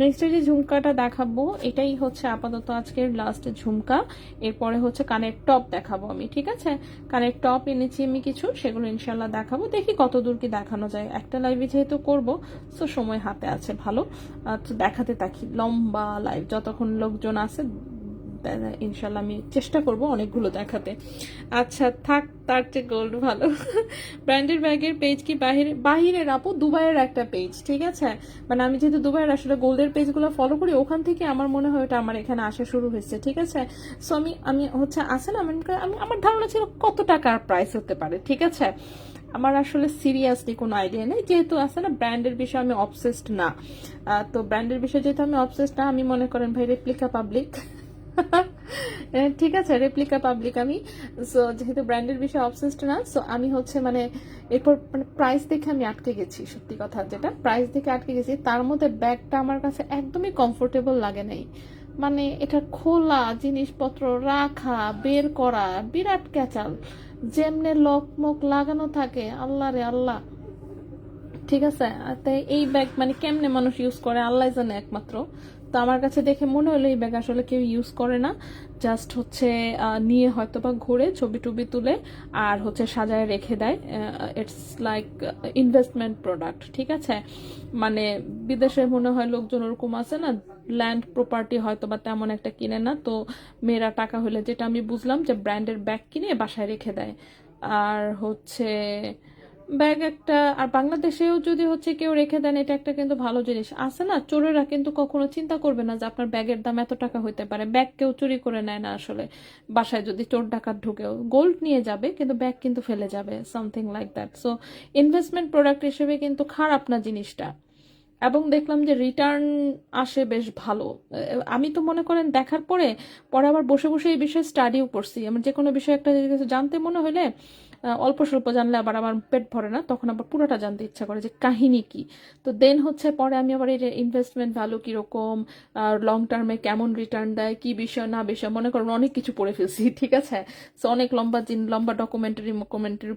নেক্সটে যে ঝুমকাটা দেখাবো এটাই হচ্ছে আপাতত আজকের লাস্ট ঝুমকা। এরপরে হচ্ছে কানের টপ দেখাবো আমি, ঠিক আছে? কানের টপ এনেছি আমি কিছু, সেগুলো ইনশাল্লাহ দেখাবো। দেখি কত দূর কি দেখানো যায়, একটা লাইভে যেহেতু করবো সো সময় হাতে আছে ভালো, তো দেখাতে থাকি লম্বা লাইভ, যতক্ষণ লোকজন আছে ইনশাল্লাহ আমি চেষ্টা করব অনেকগুলো দেখাতে। আচ্ছা থাক, তার চেয়ে গোল্ড ভালো। ব্র্যান্ডের ব্যাগের পেজ কি বাহিরের আপু? দুবাইয়ের একটা পেজ, ঠিক আছে? মানে আমি যেহেতু দুবাইয়ের আসলে গোল্ডের পেজগুলো ফলো করি, ওখান থেকে আমার মনে হয় ওটা আমার এখানে আসা শুরু হয়েছে, ঠিক আছে? সো আমি হচ্ছে আসে না, আমি আমার ধারণা ছিল কত টাকার প্রাইস হতে পারে, ঠিক আছে? আমার আসলে সিরিয়াসলি কোনো আইডিয়া নেই, যেহেতু আছে না ব্র্যান্ডের বিষয়ে আমি অবসেসড না। তো ব্র্যান্ডের বিষয়ে যেহেতু আমি অবসেসড না, আমি মনে করেন ভাই রেপ্লিকা পাবলিক। ঠিক আছে, রেপ্লিকা পাবলিক আমি। সো যেহেতু ব্র্যান্ডের বিষয়ে অবসেসড না, সো আমি হচ্ছে মানে এরপর মানে প্রাইস দেখে আমি আটকে গেছি, সত্যি কথা যেটা, প্রাইস দেখে আটকে গেছি। তার মধ্যে ব্যাগটা আমার কাছে একদমই কমফোর্টেবল লাগে নাই, মানে এটা খোলা জিনিসপত্র রাখা বের করা বিরাট ক্যাচাল, যেমনে লক মক লাগানো থাকে, আল্লাহ রে আল্লাহ, ঠিক আছে? তাই এই ব্যাগ মানে কেমনে মানুষ ইউজ করে আল্লাহ জানে একমাত্র। তো আমার কাছে দেখে মনে হলো এই ব্যাগ আসলে কেউ ইউজ করে না, জাস্ট হচ্ছে নিয়ে হয়তো বা ঘুরে ছবি টুবি তুলে আর হচ্ছে সাজায় রেখে দেয়। ইটস লাইক ইনভেস্টমেন্ট প্রোডাক্ট, ঠিক আছে? মানে বিদেশে মনে হয় লোকজন ওরকম আছে না, ল্যান্ড প্রপার্টি হয়তো বা তেমন একটা কিনে না, তো মেয়েরা টাকা হলে, যেটা আমি বুঝলাম, যে ব্র্যান্ডের ব্যাগ কিনে বাসায় রেখে দেয়। আর হচ্ছে ব্যাগ একটা, আর বাংলাদেশেও যদি হচ্ছে কেউ রেখে দেন, এটা একটা কিন্তু ভালো জিনিস আছে না, চোরেরা কিন্তু কখনো চিন্তা করবে না যে আপনার ব্যাগের দাম এত টাকা হইতে পারে। ব্যাগ কেউ চুরি করে নেয় না আসলে, বাসায় যদি চোর ডাকাত ঢুকেও গোল্ড নিয়ে যাবে কিন্তু ব্যাগ কিন্তু ফেলে যাবে, something like that. So investment product হিসেবে কিন্তু খারাপ না জিনিসটা, এবং দেখলাম যে রিটার্ন আসে বেশ ভালো। আমি তো মনে করেন দেখার পরে পরে আবার বসে বসে এই বিষয়ে স্টাডিও করছি। আমার যে কোনো বিষয়ে একটা কিছু জানতে মনে হলে অল্প স্বল্প জানলে আবার আমার পেট ভরে না, তখন আবার পুরোটা জানতে ইচ্ছা করে যে কাহিনী কি। তো দেন হচ্ছে পরে আমি আবার এই ইনভেস্টমেন্ট ভ্যালু কিরকম, লং টার্মে কেমন রিটার্ন দেয়, কি বিষয় না বিষয়, মনে করেন অনেক কিছু পড়ে ফেলছি, ঠিক আছে? সো অনেক লম্বা ডকুমেন্টারি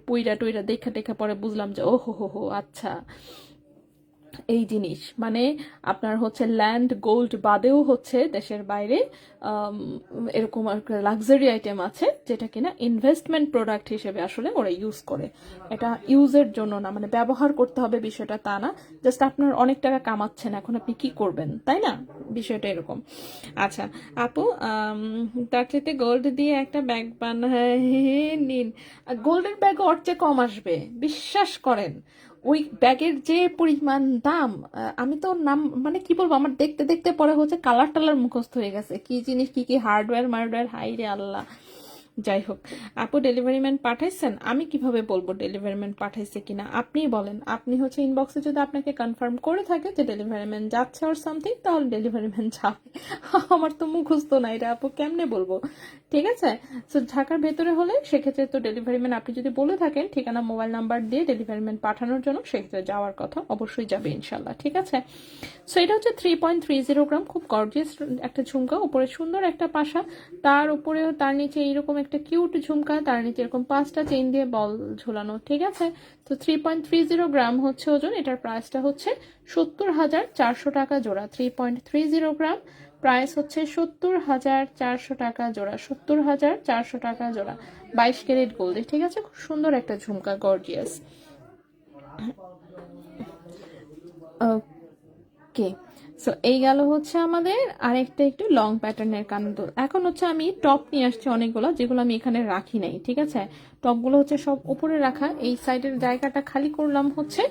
পুইরা টুইরা দেখা টেখা পরে বুঝলাম যে ও হো আচ্ছা এই জিনিস মানে আপনার হচ্ছে ল্যান্ড গোল্ড বাদেও হচ্ছে দেশের বাইরে এরকম লাক্সারি আইটেম আছে যেটা কিনা ইনভেস্টমেন্ট প্রোডাক্ট হিসেবে আসলে ওরা ইউজ করে। এটা ইউজের জন্য না, মানে ব্যবহার করতে হবে বিষয়টা তা না, জাস্ট আপনার অনেক টাকা কামাচ্ছেন, এখন আপনি কি করবেন, তাই না? বিষয়টা এরকম। আচ্ছা আপু, তার চাইতে গোল্ড দিয়ে একটা ব্যাগ বানায় নিন, গোল্ডের ব্যাগ ওর চেয়ে কম আসবে, বিশ্বাস করেন। ওই ব্যাগের যে পরিমাণ দাম, আমি তো নাম মানে কি বলবো, আমার দেখতে দেখতে পরে হচ্ছে কালার টালার মুখস্থ হয়ে গেছে, কি জিনিস কি কি হার্ডওয়্যার হাই রে আল্লাহ। যাই হোক, আপু ডেলিভারি ম্যান পাঠাইছেন? আমি কিভাবে বলবো ডেলিভারি ম্যান পাঠাইছে কিনা, আপনিই বলেন। আপনি হচ্ছে ইনবক্সে যদি আপনাকে কনফার্ম করে থাকে যে ডেলিভারি ম্যান যাচ্ছে অর সামথিং, তাহলে ডেলিভারি ম্যান যাবে। আমার তো মুখস্থ নাই এটা আপু, কেমনে বলবো? ঠিক আছে? সো ঢাকার ভেতরে হলে সেক্ষেত্রে তো ডেলিভারি ম্যান, আপনি যদি বলে থাকেন ঠিকানা মোবাইল নাম্বার দিয়ে ডেলিভারি ম্যান পাঠানোর জন্য, সেক্ষেত্রে যাওয়ার কথা অবশ্যই যাবে ইনশাল্লাহ, ঠিক আছে? সো এটা হচ্ছে 3.30 গ্রাম, খুব গর্জিয়াস একটা ঝুমকা, উপরে সুন্দর একটা পাশা, তার উপরেও তার নিচে এইরকম একটা কিউট ঝুমকা, তার নিচে এরকম 5টা চেইন দিয়ে বল ঝুলানো, ঠিক আছে? তো 3.30 গ্রাম হচ্ছে ওজন, এটার প্রাইসটা হচ্ছে 70,400 টাকা জোড়া। 3.30 গ্রাম প্রাইস হচ্ছে 70,400 টাকা জোড়া, 70,400 টাকা জোড়া 22 ক্যারেট গোল্ডে, ঠিক আছে? খুব সুন্দর একটা ঝুমকা, গর্জিয়াস। ওকে, সো এই গেল হচ্ছে আমাদের আরেকটা একটু লং প্যাটার্নের কানের দুল। এখন হচ্ছে আমি টপ নিয়ে আসছি অনেকগুলো, যেগুলো আমি এখানে রাখি নাই, ঠিক আছে। টপগুলো হচ্ছে সব উপরে রাখা, এই সাইডের জায়গাটা খালি করলাম হচ্ছে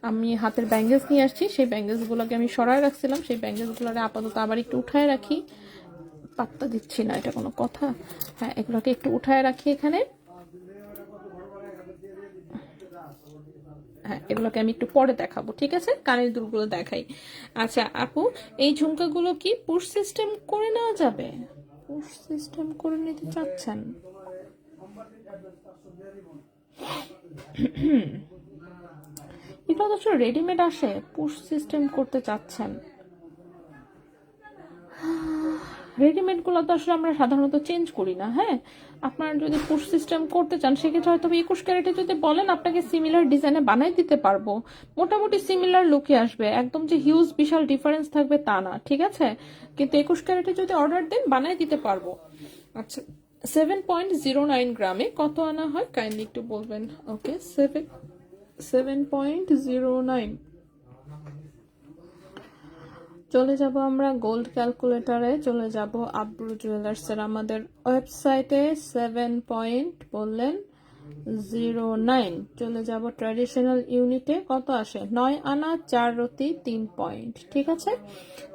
আমি হাতের ব্যাঙ্গেলস নিয়ে আসছি, সেই ব্যাঙ্গেলসগুলোকে আমি সরায় রাখছিলাম, সেই ব্যাঙ্গেলসগুলোরে আপাতত আবার একটু উঠায় রাখি। পাত্তা দিচ্ছি না, এটা কোনো কথা? হ্যাঁ, এগুলোকে একটু উঠায় রাখি এখানে। হ্যাঁ, এগুলোকে আমি একটু পরে দেখাবো, ঠিক আছে। কানের দুলগুলো দেখাই। আচ্ছা আপু, এই ঝুমকাগুলো কি পুশ সিস্টেম করে নেওয়া যাবে? পুশ সিস্টেম করে নিতে চাচ্ছেন? এগুলো তো রেডিমেড আসে, পুশ সিস্টেম করতে চাচ্ছেন? রেডিমেডগুলো তো আসলে আমরা সাধারণত চেঞ্জ করি না। হ্যাঁ, আপনারা যদি পুশ সিস্টেম করতে চান সেক্ষেত্রে হয়তো 21 ক্যারেটে যদি বলেন আপনাকে সিমিলার ডিজাইনে বানাই দিতে পারবো, মোটামুটি সিমিলার লুকে আসবে, একদম যে হিউজ বিশাল ডিফারেন্স থাকবে তা না, ঠিক আছে। কিন্তু 21 ক্যারেটে যদি অর্ডার দেন বানাই দিতে পারবো। আচ্ছা, 7.09 গ্রামে কত আনা হয় কাইন্ডলি একটু বলবেন? ওকে, 7.09। চলে যাব আমরা গোল্ড ক্যালকুলেটরে, চলে যাব আব্রু জুয়েলার্সের আমাদের ওয়েবসাইটে। 7.09 চলে যাব ট্র্যাডিশনাল ইউনিটে, কত আসে? 9 আনা 4 রতি 3 পয়েন্ট, ঠিক আছে।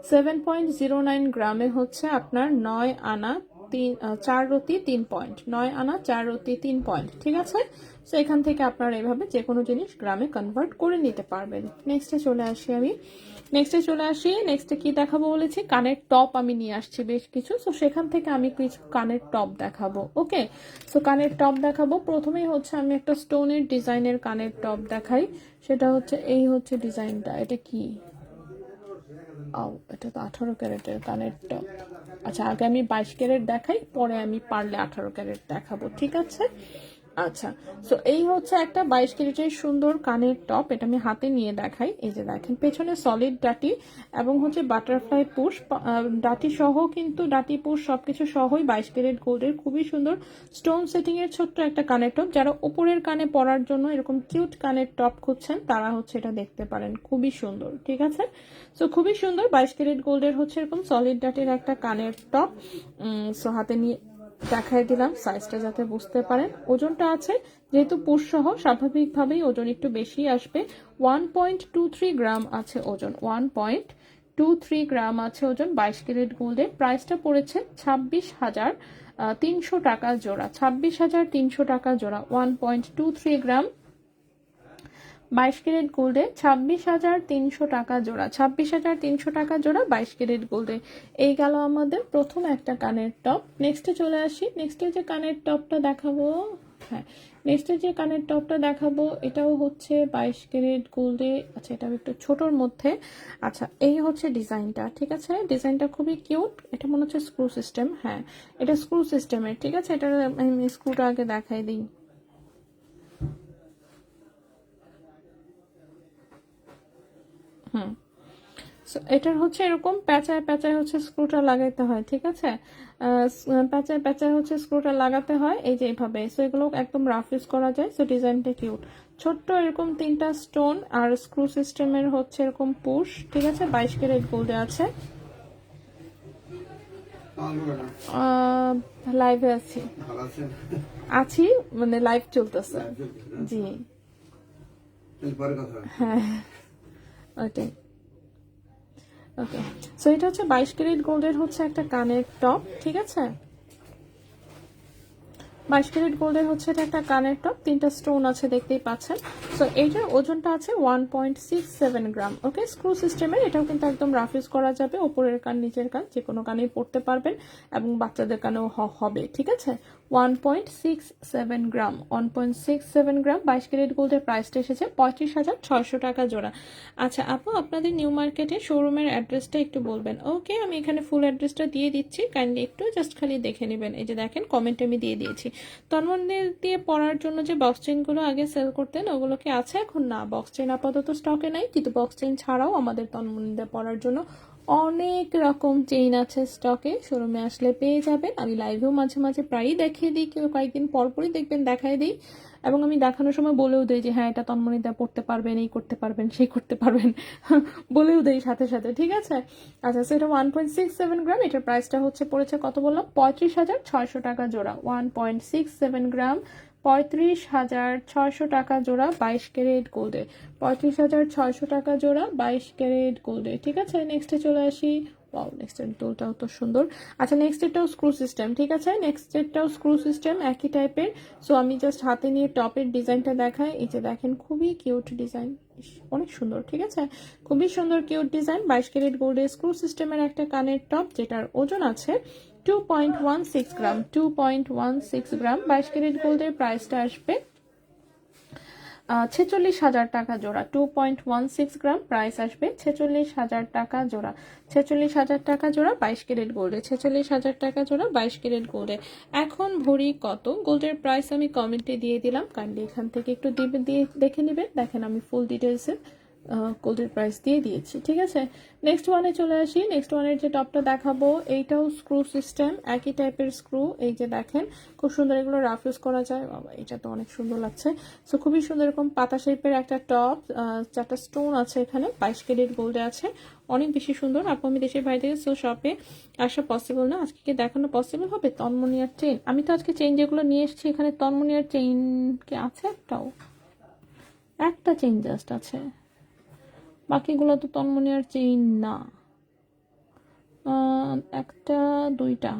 7.09 গ্রামে হচ্ছে আপনার 9 আনা 4 রতি 3 পয়েন্ট, 9 আনা 4 রতি 3 পয়েন্ট, ঠিক আছে। সো এখান থেকে আপনারা এভাবে যে কোনো জিনিস গ্রামে কনভার্ট করে নিতে পারবেন। নেক্সটে চলে আসি। নেক্সটে কি দেখাবো বলেছি? কানের টপ আমি নিয়ে আসছি বেশ কিছু, সো সেখান থেকে আমি কিছু কানের টপ দেখাবো। ওকে, সো কানের টপ দেখাবো। প্রথমেই হচ্ছে আমি একটা স্টোনের ডিজাইনের কানের টপ দেখাই, সেটা হচ্ছে এই হচ্ছে ডিজাইনটা। এটা কি? এটা তো 18 ক্যারেটের কানের টপ। আচ্ছা, আগে আমি 22 ক্যারেট দেখাই, পরে আমি পারলে 18 ক্যারেট দেখাবো, ঠিক আছে। আচ্ছা, সো এই হচ্ছে একটা 22 ক্যারেটের সুন্দর কানের টপ, এটা আমি হাতে নিয়ে দেখাই। এই যে দেখেন, পেছনে সলিড ডাটি এবং হচ্ছে বাটারফ্লাই পুশ, ডাটি সহ, কিন্তু ডাটি পুশ সবকিছু সহই 22 ক্যারেট গোল্ডের খুবই সুন্দর স্টোন সেটিং এর ছোট্ট একটা কানের টপ। যারা উপরের কানে পরার জন্য এরকম কিউট কানের টপ খুঁজছেন তারা হচ্ছে এটা দেখতে পারেন, খুবই সুন্দর, ঠিক আছে। সো খুবই সুন্দর 22 ক্যারেট গোল্ডের হচ্ছে এরকম সলিড ডাটির একটা কানের টপ। সো হাতে নিয়ে দেখাই দিলাম সাইজটা যাতে বুঝতে পারেন। ওজনটা আছে যেহেতু পুশ সহ, স্বাভাবিকভাবেই ওজন একটু বেশি আসবে। 1.23 গ্রাম আছে ওজন, 1.23 গ্রাম আছে ওজন 22 ক্যারেট গোল্ডের। প্রাইসটা পড়েছে 26,300 টাকা জোড়া, 26,300 টাকা জোড়া। 1.23 গ্রাম 22 ক্যারেট গোল্ডে 26,300 টাকা জোড়া, 26,300 টাকা জোড়া 22 ক্যারেট গোল্ডে। এই গেল আমাদের প্রথম একটা কানের টপ। নেক্সটে চলে আসি। নেক্সটে যে কানের টপটা দেখাবো, হ্যাঁ, নেক্সটে যে কানের টপটা দেখাবো এটাও হচ্ছে 22 ক্যারেট গোল্ডে। আচ্ছা, এটা একটু ছোটোর মধ্যে। আচ্ছা, এই হচ্ছে ডিজাইনটা, ঠিক আছে। ডিজাইনটা খুবই কিউট। এটা মনে হচ্ছে স্ক্রু সিস্টেম, হ্যাঁ এটা স্ক্রু সিস্টেমের, ঠিক আছে। এটা আমি স্ক্রুটা আগে দেখাই দিই। সো এটার হচ্ছে এরকম প্যাঁচায় প্যাঁচায় হচ্ছে স্ক্রুটা লাগাইতে হয়, ঠিক আছে। প্যাঁচায় প্যাঁচায় হচ্ছে স্ক্রুটা লাগাতে হয়, এই যে এইভাবে। সো এগুলো একদম রাফ ইউজ করা যায়। সো ডিজাইনটা কিউট, ছোট্ট এরকম 3টা স্টোন আর স্ক্রু সিস্টেমের হচ্ছে এরকম পুশ, ঠিক আছে। 22 ক্যারেট গোল্ডে আছে। লাইভে আছি মানে লাইভ চলতেছে, জি হ্যাঁ ওইটাই। ওকে, সো এটা হচ্ছে 22 ক্যারেট গোল্ডের হচ্ছে একটা কানের টপ, ঠিক আছে। 22 ক্যারেট গোল্ডের হচ্ছে এটা একটা কানের টপ, 3টা স্টোন আছে দেখতেই পাচ্ছেন। সো এইটার ওজনটা আছে 1.67 গ্রাম। ওকে, স্ক্রু সিস্টেমের। এটাও কিন্তু একদম রাফ ইউজ করা যাবে, ওপরের কান নিচের কান যে কোনো কানেই পড়তে পারবেন এবং বাচ্চাদের কানেও হবে, ঠিক আছে। 1.67 গ্রাম, 1.67 গ্রাম 22 ক্যারেট গোল্ডের প্রাইসটা এসেছে 35,600 টাকা জোড়া। আচ্ছা আপু, আপনাদের নিউ মার্কেটে শোরুমের অ্যাড্রেসটা একটু বলবেন? ওকে, আমি এখানে ফুল অ্যাড্রেসটা দিয়ে দিচ্ছি, কাইন্ডলি একটু জাস্ট খালি দেখে নেবেন। এই যে দেখেন, কমেন্টে আমি দিয়ে দিয়েছি। তন্মনের দিয়ে পড়ার জন্য যে বক্স চেনগুলো আগে সেল করতেন ওগুলো কি আছে এখন? না, বক্স চেন আপাতত স্টকে নাই, কিন্তু বক্স চেন ছাড়াও আমাদের তন্মনীদের পড়ার জন্য অনেক রকম চেইন আছে স্টকে, শোরুমে আসলে পেয়ে যাবেন। আমি লাইভেও মাঝে মাঝে প্রায়ই দেখিয়ে দিই, কেউ কয়েকদিন পরপরই দেখবেন দেখাই দিই। এবং আমি দেখানোর সময় বলেও দেই যে হ্যাঁ এটা তন্মনীদা পড়তে পারবেন, এই করতে পারবেন, সেই করতে পারবেন, বলেও দেই সাথে সাথে, ঠিক আছে। আচ্ছা, সো এটা 1.67 গ্রাম, এটার প্রাইসটা হচ্ছে পড়েছে কত বললাম, 35,600 টাকা জোড়া। 1.67 গ্রাম, 35,600 টাকা জোড়া 22 ক্যারেট গোল্ডে, 35,600 টাকা জোড়া 22 ক্যারেট গোল্ডে, ঠিক আছে। নেক্সটে চলে আসি। ওয়াও, নেক্সটের দুলটাও তো সুন্দর। আচ্ছা, নেক্সটেরটাও স্ক্রু সিস্টেম, ঠিক আছে, নেক্সটেরটাও স্ক্রু সিস্টেম একই টাইপের। সো আমি জাস্ট হাতে নিয়ে টপের ডিজাইনটা দেখাই। এই যে দেখেন, খুবই কিউট ডিজাইন, অনেক সুন্দর, ঠিক আছে, খুবই সুন্দর কিউট ডিজাইন। 22 ক্যারেট গোল্ডের স্ক্রু সিস্টেমের একটা কানের টপ, যেটার ওজন আছে 2.16 গ্রাম, 2.16 গ্রাম। 22 ক্যারেট গোল্ডের প্রাইসটা আসবে 46,000 টাকা জোড়া। 2.16 গ্রাম, প্রাইস আসবে 46,000 টাকা জোড়া। 46,000 টাকা জোড়া 22 ক্যারেট গোল্ডে, 46,000 টাকা জোড়া 22 ক্যারেট গোল্ডে। এখন ভরি কত, গোল্ডের প্রাইস আমি কমেন্টে দিয়ে দিলাম, কাইন্ডলি এখান থেকে একটু দিয়ে দেখে নেবেন। দেখেন, আমি ফুল ডিটেলসে গোল্ডের প্রাইস দিয়ে দিয়েছি, ঠিক আছে। নেক্সট ওয়ানে চলে আসি। নেক্সট ওয়ানের যে টপটা দেখাবো, এইটাও স্ক্রু সিস্টেম, একই টাইপের স্ক্রু। এই যে দেখেন, খুব সুন্দর, এগুলো রাফ ইউজ করা যায়। বাবা, এটা তো অনেক সুন্দর লাগছে। সো খুবই সুন্দর এরকম পাতা শেপের একটা টপ, 4টা স্টোন আছে এখানে, 22 ক্যারেট গোল্ডে আছে, অনেক বেশি সুন্দর। আপু আমি দেশের বাইরে, সো শপে আসা পসিবল না, আজকে কি দেখানো পসিবল হবে? তন্মনীয়ার চেইন, আমি তো আজকে চেইন যেগুলো নিয়ে এসেছি, এখানে তন্মনীয়ার চেইন কি আছে? একটা চেইন জাস্ট আছে, বাকিগুলো তো তন্মনীয়ার চেইন না। একটা, দুইটা,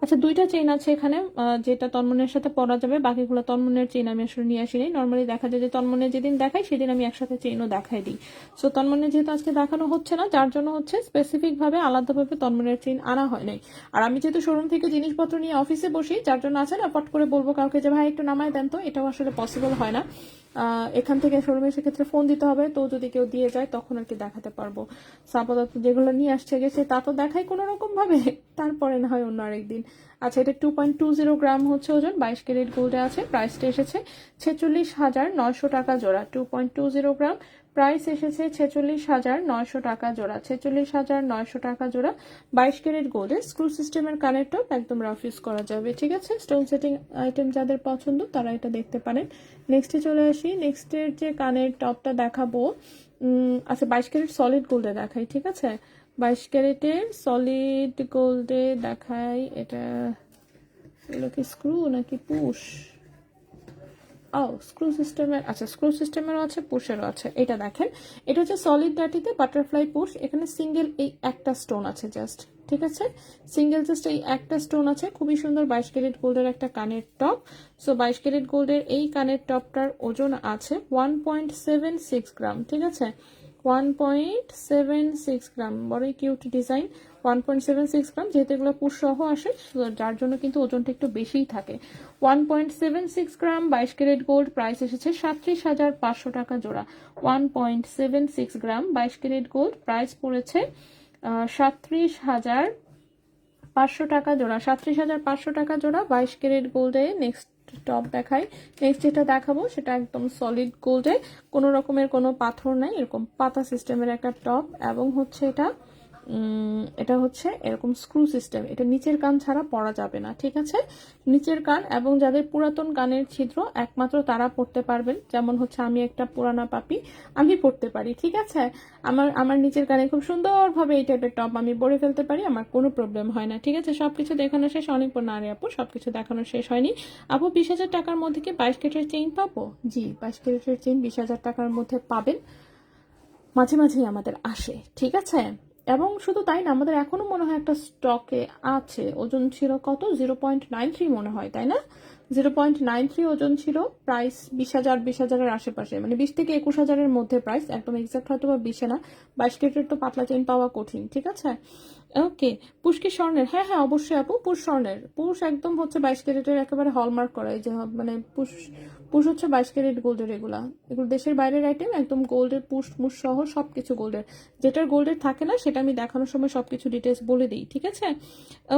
আচ্ছা দুইটা চেইন আছে এখানে, যেটা তন্মনের সাথে পরা যাবে, বাকিগুলো তন্মনের চেইন আমি আসলে নিয়ে আসিনি। নর্মালি দেখা যায় যে তন্মনের যেদিন দেখাই সেদিন আমি একসাথে চেইনও দেখাই দিই। সো তন্মনের যেহেতু আজকে দেখানো হচ্ছে না, যার জন্য হচ্ছে স্পেসিফিক ভাবে আলাদাভাবে তন্মনের চেইন আনা হয় নাই। আর আমি যেহেতু শোরুম থেকে জিনিসপত্র নিয়ে অফিসে বসি, যার জন্য আছে না, পট করে বলবো কাউকে যে ভাই একটু নামায় দেন, তো এটাও আসলে পসিবল হয় না। এখান থেকে শোরুমে সেক্ষেত্রে ফোন দিতে হবে, তো যদি কেউ দিয়ে যায় তখন আর কি দেখাতে পারবো। আপাতত যেগুলো নিয়ে আসছে গেছে তা তো দেখাই কোনো রকম ভাবে, তারপরে না হয় অন্য আরেকদিন। আচ্ছা, এটা 2.20 গ্রাম হচ্ছে ওজন, 22 ক্যারেট গোল্ডে আছে, প্রাইসটা এসেছে 46,900 টাকা জোড়া। 2.20 গ্রাম, প্রাইস এসেছে 46,900 টাকা জোড়া, 46,900 টাকা জোড়া 22 ক্যারেট গোল্ডে। স্ক্রু সিস্টেমের কানের টপ, একদম রাফ ইউজ করা যাবে, ঠিক আছে। স্টোন সেটিং আইটেম যাদের পছন্দ তারা এটা দেখতে পারেন। নেক্সটে চলে আসি। নেক্সটের যে কানের টপটা দেখাবো, আচ্ছা 22 ক্যারেট সলিড গোল্ডে দেখাই, ঠিক আছে, 22 ক্যারেটের সলিড গোল্ডে দেখাই। এটা এগুলো কি স্ক্রু নাকি পুশ? স্ক্রু সিস্টেমের, আচ্ছা স্ক্রু সিস্টেমেরও আছে, পুশেরও আছে। এটা দেখেন, এটা হচ্ছে সলিড ডাটিতে বাটারফ্লাই পুশ। এখানে সিঙ্গেল এই একটা স্টোন আছে জাস্ট, ঠিক আছে, সিঙ্গেল জাস্ট এই একটা স্টোন আছে। খুবই সুন্দর 22 ক্যারেট গোল্ডের একটা কানের টপ। সো 22 ক্যারেট গোল্ডের এই কানের টপটার ওজন আছে 1.76 গ্রাম, ঠিক আছে, 1.76 গ্রাম, বড়ই কিউট ডিজাইন। 1.76 গ্রাম, যেহেতু এগুলো পুশ সহ আসে, যার জন্য কিন্তু ওজনটা একটু বেশিই থাকে। 1.76 গ্রাম, 22 ক্যারেট গোল্ড, প্রাইস এসেছে 37,500 টাকা জোড়া। 1.76 গ্রাম, 22 ক্যারেট গোল্ড, প্রাইস পড়েছে 37,500 টাকা জোড়া, 37,500 টাকা জোড়া 22 ক্যারেট গোল্ডে। নেক্সট টপ দেখাই। নেক্সট যেটা দেখাবো সেটা একদম সলিড গোল্ডে, কোনো রকমের কোনো পাথর নাই, এরকম পাতা সিস্টেমের একটা টপ, এবং হচ্ছে এটা হচ্ছে এরকম স্ক্রু সিস্টেম। এটা নিচের কান ছাড়া পরা যাবে না, ঠিক আছে, নিচের কান, এবং যাদের পুরাতন কানের ছিদ্র একমাত্র তারা পড়তে পারবেন, যেমন হচ্ছে আমি একটা পুরানা পাপি, আমি পড়তে পারি, ঠিক আছে। আমার নিচের কানে খুব সুন্দরভাবে এই টাইপের টপ আমি পরে ফেলতে পারি, আমার কোনো প্রবলেম হয় না, ঠিক আছে। সবকিছু দেখানো শেষ, অনেক পর না রে আপু, সবকিছু দেখানো শেষ হয়নি। আপু 20,000 টাকার মধ্যে কি 22 ক্যারেটের চেইন পাবো? জি, 22 ক্যারেটের চেইন 20,000 টাকার মধ্যে পাবেন, মাঝে মাঝেই আমাদের আসে, ঠিক আছে। এবং শুধু তাই না, আমাদের এখনো মনে হয় একটা স্টকে আছে। ওজন ছিল কত, 0.93 মনে হয়, তাই না? 0.93 ওজন ছিল, প্রাইস 20,000-20,000-এর আশেপাশে, মানে 20 থেকে 21,000-এর মধ্যে প্রাইস, একদম এক্সাক্ট হয়তো বা 20 না। 22 ক্যারেটের তো পাতলা চেইন পাওয়া কঠিন, ঠিক আছে। ওকে, পুশ কি স্বর্ণের? হ্যাঁ হ্যাঁ, অবশ্যই আপু, পুশ স্বর্ণের। পুশ একদম হচ্ছে 22 ক্যারেটের একেবারে হলমার্ক করা, এই যে মানে পুশ পুশ হচ্ছে 22 ক্যারেট গোল্ডের। এগুলো দেশের বাইরের আইটেম, একদম গোল্ডের পুশ মুশ সহ সবকিছু গোল্ডের। যেটার গোল্ডের থাকে না সেটা আমি দেখানোর সময় সবকিছু ডিটেলস বলে দিই, ঠিক আছে।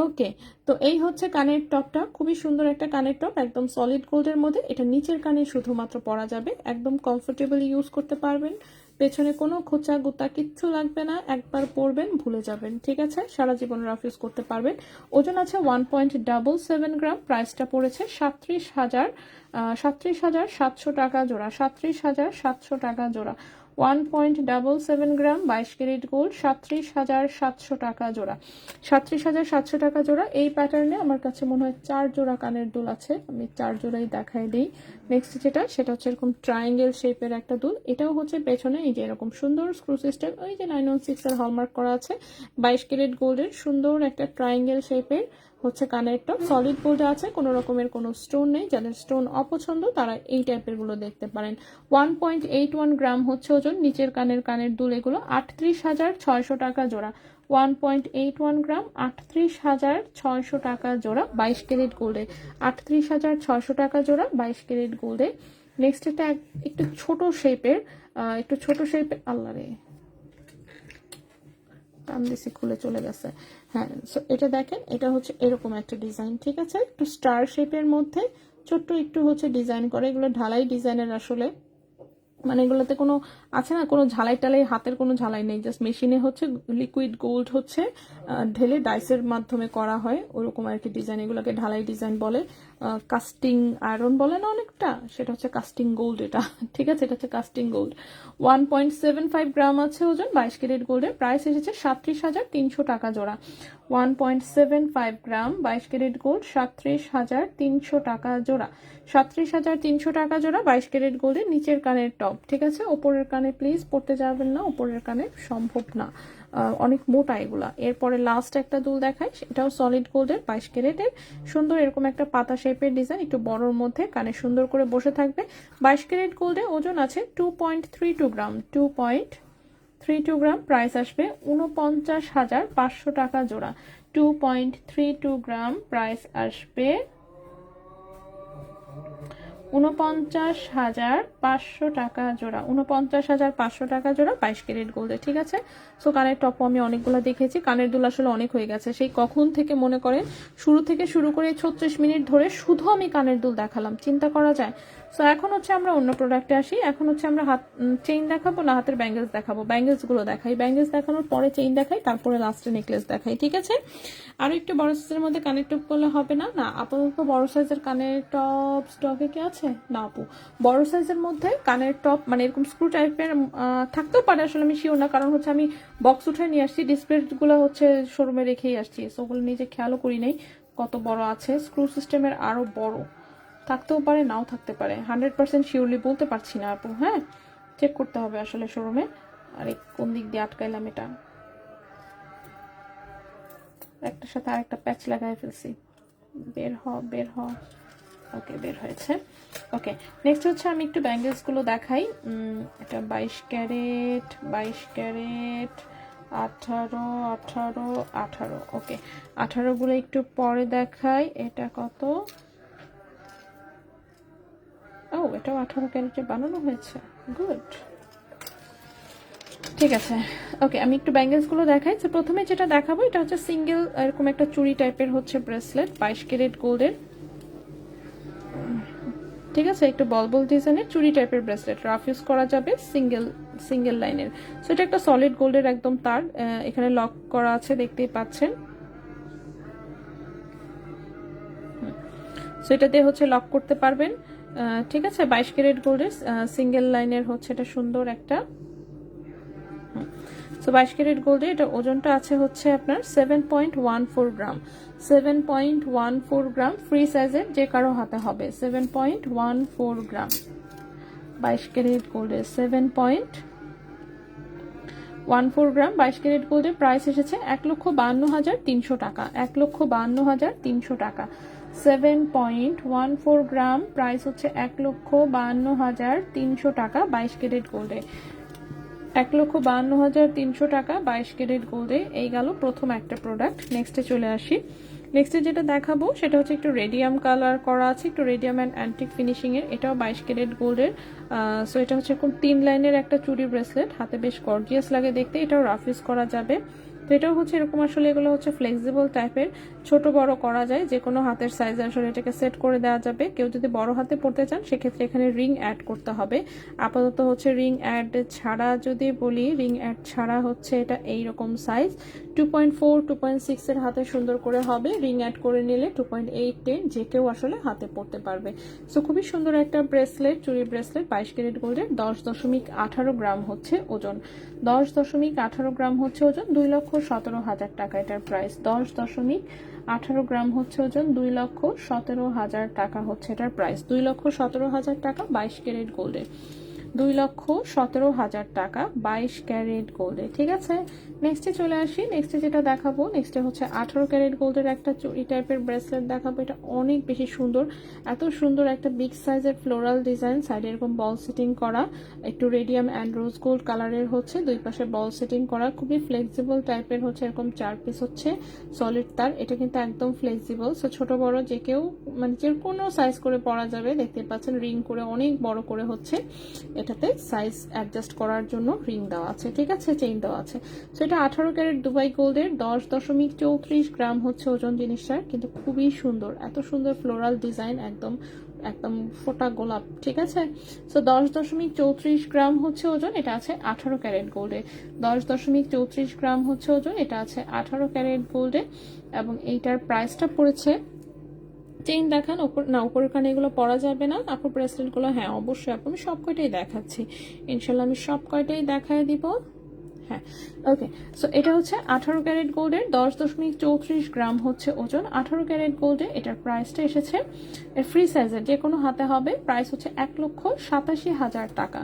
ওকে, তো এই হচ্ছে কানের টপটা, খুবই সুন্দর একটা কানের টপ, একদম সলিড গোল্ডের মধ্যে। এটা নিচের কানে শুধুমাত্র পরা যাবে, একদম কমফোর্টেবলি ইউজ করতে পারবেন, পেছনে কোনো খোঁচা গুতা কিচ্ছু লাগবে না, একবার পরবেন ভুলে যাবেন, ঠিক আছে? সারা জীবন রাফ ইউজ করতে পারবেন। ওজন আছে 1.77 গ্রাম। প্রাইসটা পড়েছে 37,700 টাকা জোড়া, 37,700 টাকা জোড়া। 1.77 গ্রাম 22 ক্যারেট গোল্ড, 37,700 টাকা জোড়া, 37,700 টাকা জোড়া। এই প্যাটার্নে আমার কাছে মনে হয় 4 জোড়া কানের দুল আছে, আমি 4 জোড়াই দেখাই দিই। নেক্সট সেটা হচ্ছে এরকম ট্রায়াঙ্গেল শেপের একটা দুল। এটাও হচ্ছে পেছনে এই যে এরকম সুন্দর স্ক্রু সিস্টেম, ওই যে 916 এর হলমার্ক করা আছে। 22 ক্যারেট গোল্ডের সুন্দর একটা ট্রায়াঙ্গেল শেপের হচ্ছে কানের টপ, সলিড গোল্ড আছে, কোনো রকমের কোনো স্টোন নেই। যাদের স্টোন অপছন্দ তারা এই টাইপের গুলো দেখতে পারেন। 1.81 গ্রাম হচ্ছে ওজন। নিচের কানের দুল এগুলো 38,600 টাকা জোড়া। 1.81 গ্রাম, 38,600 টাকা জোড়া, 22 ক্যারেট গোল্ডে। 38,600 টাকা জোড়া, 22 ক্যারেট গোল্ডে। নেক্সট এটা একটু ছোট শেপের, আল্লাহ রে টান দিছি খুলে চলে গেছে। হ্যাঁ, সো এটা দেখেন, এটা হচ্ছে এরকম একটা ডিজাইন, ঠিক আছে? একটু স্টার শেপের মধ্যে ছোট্ট একটু হচ্ছে ডিজাইন করে, এগুলো ঢালাই ডিজাইনের আসলে, মানে এগুলোতে কোনো আছে না কোনো ঝালাই টালাই, হাতের কোনো ঝালাই নেই, জাস্ট মেশিনে হচ্ছে লিকুইড গোল্ড হচ্ছে ঢেলে ডাইসের মাধ্যমে করা হয় ওরকম আর কি ডিজাইন। এগুলোকে ঢালাই ডিজাইন বলে, কাস্টিং আয়রন বলে না অনেকটা, সেটা হচ্ছে কাস্টিং গোল্ড এটা, ঠিক আছে? এটা হচ্ছে কাস্টিং গোল্ড। 1.75 গ্রাম আছে ওজন, 22 ক্যারেট গোল্ডের। প্রাইস এসেছে 37,300 টাকা জোড়া। 1.75 গ্রাম 22 ক্যারেট গোল্ড, 37,300 টাকা জোড়া, 37,300 টাকা জোড়া 22 ক্যারেট গোল্ডের। নিচের কানের টপ, ঠিক আছে? ওপরের কানে প্লিজ পড়তে যাবেন না, ওপরের কানে সম্ভব না, অনেক মোটা এগুলা। এরপরে লাস্ট একটা দুল দেখাই, এটাও সলিড গোল্ডের, 22 ক্যারেটের, সুন্দর এরকম একটা পাতা শেপের ডিজাইন, একটু বড়র মধ্যে, কানে সুন্দর করে বসে থাকবে। 22 ক্যারেট গোল্ডে, ওজন আছে 2.32 গ্রাম, 2.32 গ্রাম। প্রাইস আসবে 49,500 টাকা জোড়া। 2.32 গ্রাম, প্রাইস আসবে 49,500 টাকা জোড়া, 49,500 টাকা জোড়া 22 ক্যারেট গোল্ডে, ঠিক আছে? সো কানের টপও আমি অনেকগুলো দেখেছি, কানের দুল আসলে অনেক হয়ে গেছে। সেই কখন থেকে মনে করেন শুরু থেকে শুরু করে 36 মিনিট ধরে শুধু আমি কানের দুল দেখালাম, চিন্তা করা যায়? সো এখন হচ্ছে আমরা অন্য প্রোডাক্টে আসি। এখন হচ্ছে আমরা চেইন দেখাবো না হাতের ব্যাঙ্গেলস দেখাবো? ব্যাঙ্গেলস গুলো দেখাই, ব্যাঙ্গেলস দেখানোর পরে চেইন দেখাই, তারপরে লাস্টে নেকলেস দেখাই, ঠিক আছে? আরো একটু বড় সাইজের মধ্যে কানের টপ করলে হবে না? না, আপাতত বড় সাইজের কানের টপ স্টকে কি আছে? না আপু, বড় সাইজের মধ্যে কানের টপ মানে এরকম স্ক্রু টাইপের থাকতেও পারে, আসলে আমি শিওর না, কারণ হচ্ছে আমি বক্স উঠে নিয়ে আসছি, ডিসপ্লে গুলো হচ্ছে শোরুমে রেখেই আসছি, সো ওগুলো নিজে খেয়ালও করি নাই কত বড় আছে। স্ক্রু সিস্টেমের আরো বড় থাকতেও পারে, নাও থাকতে পারে, 100% শিওরলি বলতে পারছি না আপু। হ্যাঁ, চেক করতে হবে আসলে শোরুমে। আরে কোন দিক দিয়ে আটকাইলাম এটা, একটার সাথে আরেকটা প্যাচ লাগাই ফেলছি, বের হ। ওকে, বের হয়েছে। ওকে, নেক্সট হচ্ছে আমি একটু ব্যাঙ্গেলস গুলো দেখাই। এটা 22 ক্যারেট, 18। ওকে, 18 গুলো একটু পরে দেখাই। এটা কত? ও, এটাও 18 ক্যারেটে বানানো হয়েছে, গুড, ঠিক আছে। ওকে, আমি একটু ব্যাঙ্গেলস গুলো দেখাই। তো প্রথমে যেটা দেখাবো এটা হচ্ছে সিঙ্গেল এরকম একটা চুড়ি টাইপের হচ্ছে ব্রেসলেট, 22 ক্যারেট গোল্ডের, ঠিক আছে? একটু বল ডিজাইনের চুড়ি টাইপের ব্রেসলেট, রাফ ইউজ করা যাবে, সিঙ্গেল লাইনের। সো এটা একটা সলিড গোল্ডের একদম তার, এখানে লক করা আছে, দেখতেই পাচ্ছেন। সো এটা দিয়ে হচ্ছে লক করতে পারবেন, ঠিক আছে? 22 ক্যারেট গোল্ডের সিঙ্গেল লাইনের হচ্ছে এটা সুন্দর একটা। সো 22 ক্যারেট গোল্ডে এটা ওজনটা আছে হচ্ছে আপনার 7.14 গ্রাম, 7.14 গ্রাম। ফ্রি সাইজের যে কারো হাতে হবে, 7.14 গ্রাম 22 ক্যারেট গোল্ডে, 7.14 গ্রাম 22 ক্যারেট গোল্ডের। প্রাইস এসেছে 1,52,300 টাকা, 1,52,300 টাকা। 7.14 গ্রাম, প্রাইস হচ্ছে 1,52,300 টাকা 22 ক্যারেট গোল্ডে, 1,52,300 টাকা 22 ক্যারেট গোল্ডে। এই গেল প্রথম একটা প্রোডাক্ট। নেক্সটে চলে আসি। নেক্সটে যেটা দেখাবো সেটা হচ্ছে একটু রেডিয়াম কালার করা আছে, একটু রেডিয়াম অ্যান্ড অ্যান্টিক ফিনিশিং এর, এটাও 22 ক্যারেট গোল্ডের। সো এটা হচ্ছে এরকম 3 লাইনের একটা চুড়ি ব্রেসলেট, হাতে বেশ গর্জিয়াস লাগে দেখতে, এটাও রাফ ইউজ করা যাবে। তো এটাও হচ্ছে এরকম, আসলে এগুলো হচ্ছে ফ্লেক্সিবল টাইপের, ছোট বড় করা যায়, যে কোনো হাতের সাইজে আসলে এটাকে সেট করে দেওয়া যাবে। কেউ যদি বড় হাতে পড়তে চান সেক্ষেত্রে এখানে রিং অ্যাড করতে হবে। আপাতত হচ্ছে রিং অ্যাড ছাড়া যদি বলি, রিং অ্যাড ছাড়া হচ্ছে এটা এইরকম সাইজ 2.4 2.6 এর হাতে সুন্দর করে হবে। রিং অ্যাড করে নিলে 2.8 10 যে কেউ আসলে হাতে পড়তে পারবে। সো খুবই সুন্দর একটা ব্রেসলেট, চুরি ব্রেসলেট, 22 ক্যারেট গোল্ডের, 10.18 গ্রাম হচ্ছে ওজন, 10.18 গ্রাম হচ্ছে ওজন, 2,17,000 টাকা এটার প্রাইস। 10.18 গ্রাম হচ্ছে ওজন, 2,17,000 টাকা হচ্ছে এটার প্রাইস। 2,17,000 টাকা 22 ক্যারেট গোল্ডে, 2,17,000 টাকা 22 ক্যারেট গোল্ডে। ঠিক আছে, নেক্সটে চলে আসি। নেক্সটে যেটা দেখাবো, নেক্সটে হচ্ছে 18 ক্যারেট গোল্ডের একটা চুড়ি টাইপের ব্রেসলেট দেখাবো। এটা অনেক বেশি সুন্দর, এত সুন্দর একটা বিগ সাইজের ফ্লোরাল ডিজাইন, সাইডে এরকম বল সেটিং করা, একটু রেডিয়াম অ্যান্ড রোজ গোল্ড কালারের হচ্ছে, দুই পাশে বল সেটিং করা, খুবই ফ্লেক্সিবল টাইপের হচ্ছে, এরকম 4 পিস হচ্ছে সলিড তার। এটা কিন্তু একদম ফ্লেক্সিবল, সো ছোট বড় যে কেউ মানে যে কোনো সাইজ করে পরা যাবে। দেখতে পাচ্ছেন রিং করে অনেক বড় করে হচ্ছে, এটাতে সাইজ অ্যাডজাস্ট করার জন্য রিং দেওয়া আছে। ঠিক আছে, চেইন দেওয়া আছে। সো এটা 18 ক্যারেট দুবাই গোল্ডের, 10.34 গ্রাম হচ্ছে ওজন জিনিসটার, কিন্তু খুবই সুন্দর, এত সুন্দর ফ্লোরাল ডিজাইন, একদম একদম ফোটা গোলাপ। ঠিক আছে, সো 10.34 গ্রাম হচ্ছে ওজন, এটা আছে 18 ক্যারেট গোল্ডে। 10.34 গ্রাম হচ্ছে ওজন, এটা আছে 18 ক্যারেট গোল্ডে, এবং এইটার প্রাইসটা পড়েছে, চেইন দেখান উপর না, উপরের কানে এগুলো পরা যাবে না আপু, ব্রেসলেট গুলো হ্যাঁ অবশ্যই আপু, আমি সব কয়টাই দেখাচ্ছি ইনশাল্লাহ, আমি সব কয়টাই দেখায় দিব। হ্যাঁ, ওকে। সো এটা হচ্ছে 18 ক্যারেট গোল্ডের, 10.34 গ্রাম হচ্ছে ওজন, 18 ক্যারেট গোল্ডে। এটার প্রাইসটা এসেছে, ফ্রি সাইজের যে কোনো হাতে হবে, প্রাইস হচ্ছে 1,87,000 টাকা,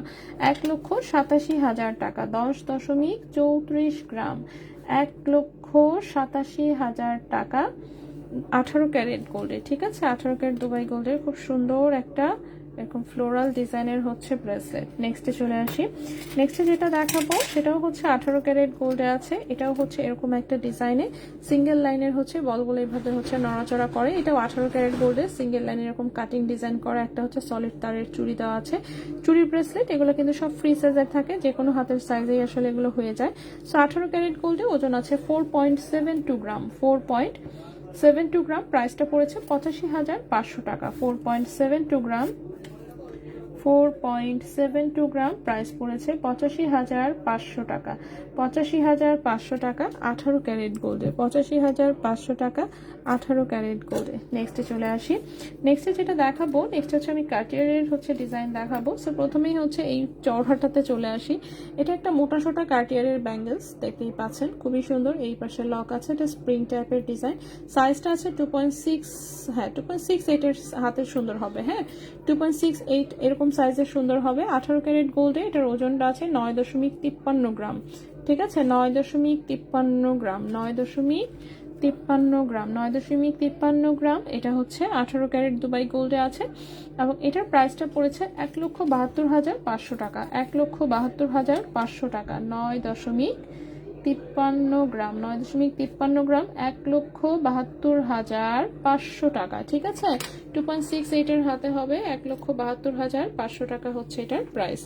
1,87,000 টাকা, 10.34 গ্রাম, 1,87,000 টাকা, 18 ক্যারেট গোল্ডে। ঠিক আছে, 18 ক্যারেট দুবাই গোল্ডের, খুব সুন্দর একটা এরকম ফ্লোরাল ডিজাইনের হচ্ছে ব্রেসলেট। নেক্সটে চলে আসি। নেক্সটে যেটা দেখাবো সেটাও হচ্ছে 18 ক্যারেট গোল্ডে আছে, এটাও হচ্ছে এরকম একটা ডিজাইনে, সিঙ্গেল লাইনের হচ্ছে বলগুলো এইভাবে হচ্ছে নড়াচড়া করে। এটাও 18 ক্যারেট গোল্ডে, সিঙ্গেল লাইনের এরকম কাটিং ডিজাইন করা, একটা হচ্ছে সলিড তারের চুড়ি দেওয়া আছে, চুড়ির ব্রেসলেট। এগুলো কিন্তু সব ফ্রি সাইজের থাকে, যে কোনো হাতের সাইজেই আসলে এগুলো হয়ে যায়। সো 18 ক্যারেট গোল্ডে ওজন আছে 4.72 গ্রাম, 4.72 গ্রাম, প্রাইসটা পড়েছে 85,500 টাকা। 4.72 গ্রাম, 4.72 গ্রাম, প্রাইস পড়েছে 85,500 টাকা, 85,500 টাকা 18 ক্যারেট গোল্ডে, 85,500 টাকা 18 ক্যারেট গোল্ডে। নেক্সটে চলে আসি। নেক্সটে যেটা দেখাবো, নেক্সট হচ্ছে আমি কার্টিয়ারের হচ্ছে ডিজাইন দেখাবো। সো প্রথমেই হচ্ছে এই চড়হাটাতে চলে আসি। এটা একটা মোটা সোটা কার্টিয়ারের ব্যাঙ্গেলস, দেখতেই পাচ্ছেন খুবই সুন্দর, এই পাশে লক আছে, এটা স্প্রিং টাইপের ডিজাইন, সাইজটা আছে 2.6, হ্যাঁ 2.68 এর হাতে সুন্দর হবে, হ্যাঁ 2.68 এরকম সাইজের সুন্দর হবে। 18 ক্যারেট গোল্ডে এটার ওজনটা আছে 9.53 গ্রাম। ঠিক আছে, 9.53 গ্রাম, 9.53 গ্রাম, 9.53 গ্রাম। এটা হচ্ছে 18 ক্যারেট দুবাই গোল্ডে আছে, এবং এটার প্রাইসটা পড়েছে 1,72,500 টাকা, 1,72,500 টাকা, 9.53 গ্রাম, 9.53 গ্রাম, 1,72,500 টাকা। ঠিক আছে, 2.68 এর হাতে হবে, 1,72,500 টাকা হচ্ছে এটার প্রাইস।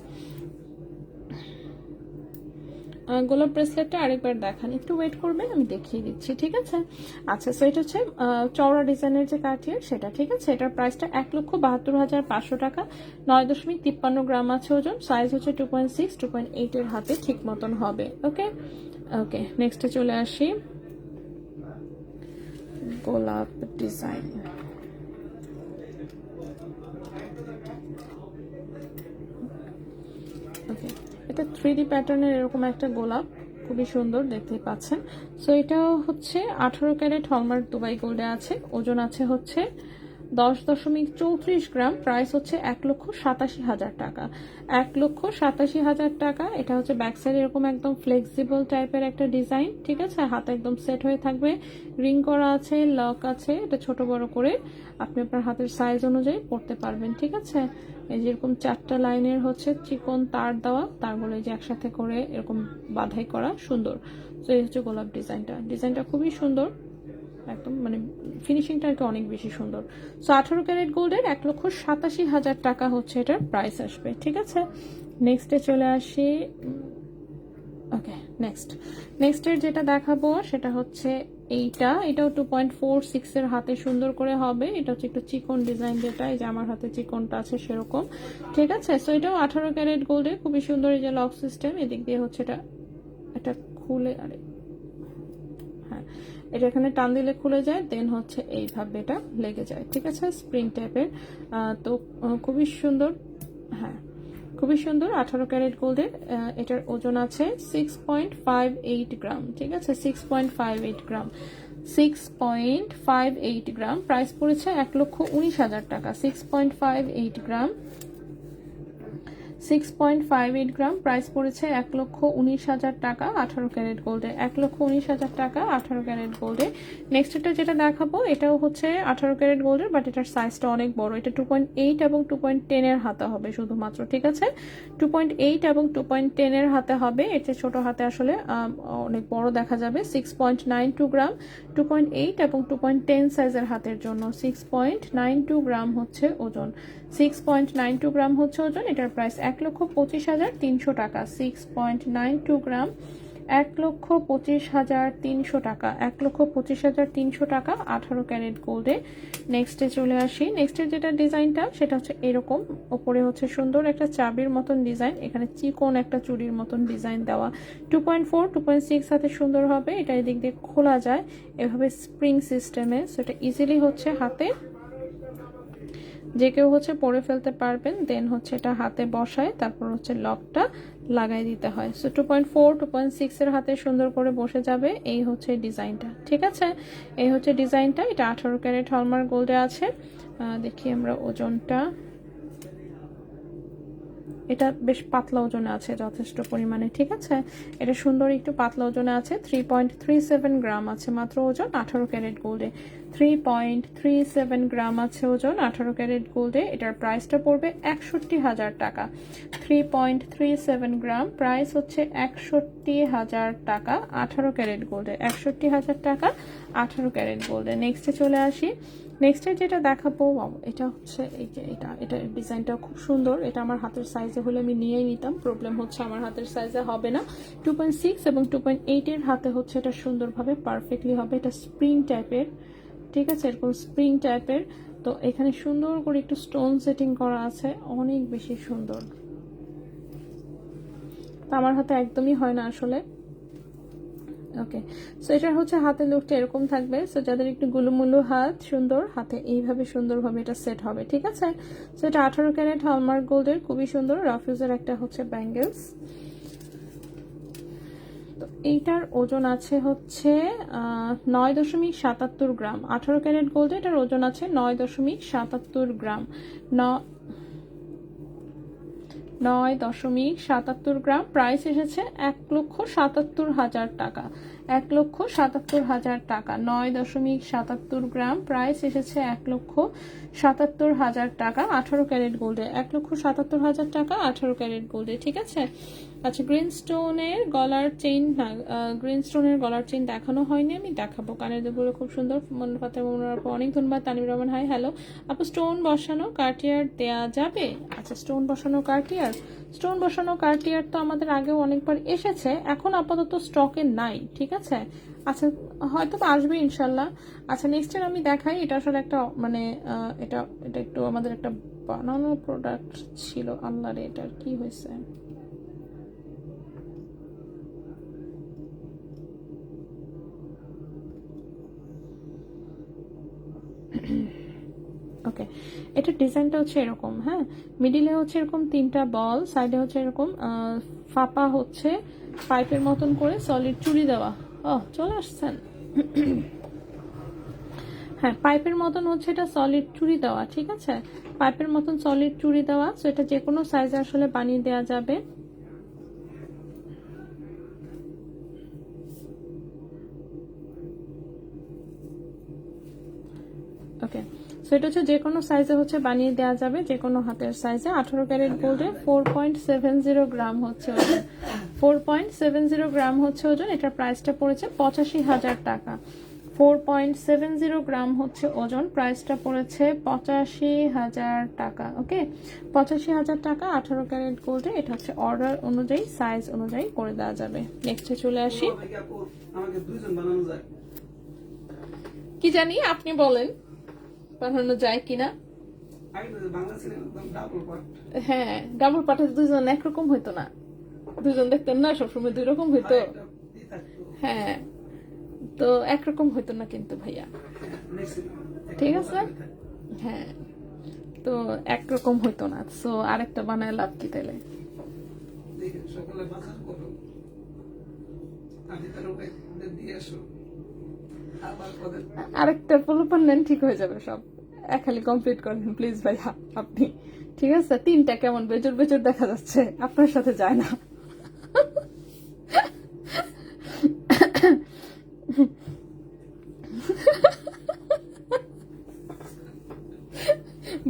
গোলাপ ব্রেসলেটটা আরেকবার দেখান, একটু ওয়েট করবেন, আমি দেখিয়ে দিচ্ছি। ঠিক আছে, আচ্ছা, সো এটা হচ্ছে চওড়া ডিজাইনের যে কাটিয়ার সেটা। ঠিক আছে, এটার প্রাইসটা 1,72,500 টাকা, 9.53 গ্রাম আছে ওজন, সাইজ হচ্ছে 2.6 2.8 এর হাতে ঠিক মতন হবে। ওকে ওকে, নেক্সটে চলে আসি। গোলাপ ডিজাইন, ওকে, এটা 3D প্যাটার্নের এরকম একটা গোলাপ, খুবই সুন্দর, দেখতেই পাচ্ছেন। সো এটাও হচ্ছে 18 ক্যারেট হলমার্ক দুবাই গোল্ডে আছে, ওজন আছে হচ্ছে 10.34 গ্রাম, প্রাইস হচ্ছে 1,87,000 টাকা, 1,87,000 টাকা। এটা হচ্ছে ব্যাক সাইড এরকম একদম ফ্লেক্সিবল টাইপের একটা ডিজাইন। ঠিক আছে, হাতে একদম সেট হয়ে থাকবে, রিং করা আছে, লক আছে, এটা ছোট বড় করে আপনি আপনার হাতের সাইজ অনুযায়ী পরতে পারবেন। ঠিক আছে, এই যেরকম 4টা লাইনের হচ্ছে চিকন তার দেওয়া, তারগুলো যে একসাথে করে এরকম বাঁধাই করা, সুন্দর। তো এই হচ্ছে গোলাপ ডিজাইনটা, ডিজাইনটা খুবই সুন্দর, একদম মানে ফিনিশিংটা আর কি অনেক বেশি সুন্দর। সো 18 ক্যারেট গোল্ডের 1,87,000 টাকা হচ্ছে এটার প্রাইস আসবে। ঠিক আছে, নেক্সটে চলে আসি। ওকে, ওকে, নেক্সটের যেটা দেখাবো সেটা হচ্ছে এটাও 2.46 এর হাতে সুন্দর করে হবে। এটা হচ্ছে একটু চিকন ডিজাইন, যেটা এই যে আমার হাতে চিকনটা আছে সেরকম, ঠিক আছে। সো এটাও 18 ক্যারেট গোল্ডে, খুবই সুন্দর এই যে লক সিস্টেম, এদিক দিয়ে হচ্ছে এটা খুলে, আরে হ্যাঁ, এটা এখানে টান দিলে খুলে যায়, দেন হচ্ছে এইভাবে এটা লেগে যায়, ঠিক আছে, স্প্রিং টাইপের। তো খুবই সুন্দর, হ্যাঁ খুবই সুন্দর 18 ক্যারেট গোল্ডের। এটার ওজন আছে 6.58 গ্রাম, ঠিক আছে, 6.58 গ্রাম, 6.58 গ্রাম। প্রাইস পড়েছে 1,19,000 টাকা। 6.58 গ্রাম, 6.58 গ্রাম, প্রাইস পড়েছে 1,19,000 টাকা 18 ক্যারেট গোল্ডে, 1,19,000 টাকা 18 ক্যারেট গোল্ডে। নেক্সটটা যেটা দেখাবো এটাও হচ্ছে 18 ক্যারেট গোল্ডের, বাট এটার সাইজটা অনেক বড়। এটা 2.8 এবং 2.10 এর হাতে হবে শুধুমাত্র, ঠিক আছে, 2.8 এবং 2.10 এর হাতে হবে। এটা ছোট হাতে আসলে অনেক বড় দেখা যাবে। 6.92 গ্রাম, 2.8 এবং 2.10 সাইজের হাতের জন্য 6.92 গ্রাম হচ্ছে ওজন, 6.92 গ্রাম হচ্ছে ওজন। এটার প্রাইস 1,25,300 টাকা। 6.92 গ্রাম, 1,25,300 টাকা, 1,25,300 টাকা 18 ক্যারেট গোল্ডে। নেক্সটে চলে আসি। নেক্সটের যেটা ডিজাইনটা সেটা হচ্ছে এরকম, ওপরে হচ্ছে সুন্দর একটা চাবির মতন ডিজাইন, এখানে চিকন একটা চুড়ির মতন ডিজাইন দেওয়া। 2.4, 2.6 হাতে সুন্দর হবে। এটা এদিক দিয়ে খোলা যায় এভাবে স্প্রিং সিস্টেমে, সেটা ইজিলি হচ্ছে হাতে যে কেউ হচ্ছে পরে ফেলতে পারবেন। দেন হচ্ছে এটা হাতে বসায় তারপর হচ্ছে লকটা লাগাই দিতে হয়। সো 2.4, 2.6 এর হাতে সুন্দর করে বসে যাবে। এই হচ্ছে ডিজাইনটা, ঠিক আছে, এই হচ্ছে ডিজাইনটা। এটা 18 ক্যারেট হলমার্ক গোল্ডে আছে। দেখি আমরা ওজনটা, এটা বেশ পাতলা ওজনে আছে যথেষ্ট পরিমাণে, ঠিক আছে, এটা সুন্দর একটু পাতলা ওজনে আছে। 3.37 গ্রাম আছে মাত্র ওজন 18 ক্যারেট গোল্ডে, 3.37 গ্রাম আছে ওজন 18 ক্যারেট গোল্ডে। এটার প্রাইসটা পড়বে 61,000 টাকা। 3.37 গ্রাম, প্রাইস হচ্ছে 61,000 টাকা 18 ক্যারেট গোল্ডে, 61,000 টাকা 18 ক্যারেট গোল্ডে। নেক্সটে চলে আসি। নেক্সটে যেটা দেখাবো এটা হচ্ছে এই যে এটা ডিজাইনটা খুব সুন্দর। এটা আমার হাতের সাইজে হলে আমি নিয়েই নিতাম, প্রবলেম হচ্ছে আমার হাতের সাইজে হবে না। 2.6 এবং 2.8 এর হাতে হচ্ছে এটা সুন্দরভাবে পারফেক্টলি হবে। এটা স্প্রিং টাইপের, ঠিক আছে, এরকম স্প্রিং টাইপের। তো এখানে সুন্দর করে একটু স্টোন সেটিং করা আছে, অনেক বেশি সুন্দর। আমার হাতে একদমই হয় না আসলে। ওকে, সো এটা হচ্ছে হাতের লুকটা এরকম থাকবে। সো যাদের একটু গুলুমুলু হাত, সুন্দর হাতে এইভাবে সুন্দরভাবে এটা সেট হবে, ঠিক আছে। সো এটা 18 ক্যারেট হলমার্ক গোল্ডের, খুবই সুন্দর রাফিউজের একটা হচ্ছে ব্যাঙ্গেলস। তো এইটার ওজন আছে হচ্ছে 9.77 গ্রাম। 18 ক্যারেট গোল্ডে এটার ওজন আছে 9.77 গ্রাম, 9.77 গ্রাম। প্রাইস এসেছে 1,77,000 টাকা, 1,77,000 টাকা। 9.77 গ্রাম, প্রাইস এসেছে 1,77,000 টাকা 18 ক্যারেট গোল্ডে, 1,77,000 টাকা 18 ক্যারেট গোল্ডে, ঠিক আছে। আচ্ছা, গ্রিন স্টোনের গলার চেইন, না গ্রিন স্টোনের গলার চেইন দেখানো হয়নি, আমি দেখাবো। কানের দুগুলো খুব সুন্দর, মনোপাতের অনেক ধন্যবাদ। তানিম রহমান, হাই, হ্যালো আপু। স্টোন বসানো কার্টিয়ার দেয়া যাবে? আচ্ছা, স্টোন বসানো কার্টিয়ার তো আমাদের আগেও অনেকবার এসেছে, এখন আপাতত স্টকে নাই, ঠিক আছে। আচ্ছা, হয়তো আসবে ইনশাল্লাহ। আচ্ছা, নেক্সট আমি দেখাই। এটা আসলে একটা মানে এটা এটা একটু আমাদের একটা বানানো প্রোডাক্ট ছিল, আল্লাহরে এটার কি হয়েছে। ওকে, এটার ডিজাইনটা হচ্ছে এরকম, হ্যাঁ, মিডিলে হচ্ছে এরকম 3টা বল, সাইডে হচ্ছে এরকম ফাঁপা হচ্ছে পাইপের মতন করে সলিড চুড়ি দেওয়া। চলে আসছেন, হ্যাঁ, পাইপের মতন হচ্ছে এটা সলিড চুড়ি দেওয়া, ঠিক আছে, পাইপের মতন সলিড চুড়ি দেওয়া। সো এটা যে কোনো সাইজে আসলে বানিয়ে দেওয়া যাবে। ওকে, সো এটা হচ্ছে যে কোনো সাইজে হচ্ছে বানিয়ে দেওয়া যাবে, যে কোনো হাতের সাইজে। 18 ক্যারেট গোল্ডে 4.70 গ্রাম হচ্ছে ওজন, 4.70 গ্রাম হচ্ছে ওজন। এটার প্রাইসটা পড়েছে 85,000 টাকা, 4.70 গ্রাম হচ্ছে ওজন, প্রাইসটা পড়েছে 85,000 টাকা। ওকে, 85,000 টাকা 18 ক্যারেট গোল্ডে। এটা হচ্ছে অর্ডার অনুযায়ী সাইজ অনুযায়ী করে দেওয়া যাবে। নেক্সটে চলে আসি। কি জানি আপনি বলেন বানানো যায় কিনা। হ্যাঁ, ডাবল পাটে দুইজন একরকম হইতো না, দুইজন দেখতেন না সবসময় দুই রকম হইতো। হ্যাঁ, তো একরকম হইতো না কিন্তু ভাইয়া, ঠিক আছে। হ্যাঁ, তো একরকম হইতো না, সো আরেকটা বানায় লাভ কি তাইলে। আরেকটা পোলোপান নেন, ঠিক হয়ে যাবে সব। খালি কমপ্লিট করেন প্লিজ ভাইয়া আপনি, ঠিক আছে। তিনটা কেমন বেজর বেজর দেখা যাচ্ছে, আপনার সাথে যায় না।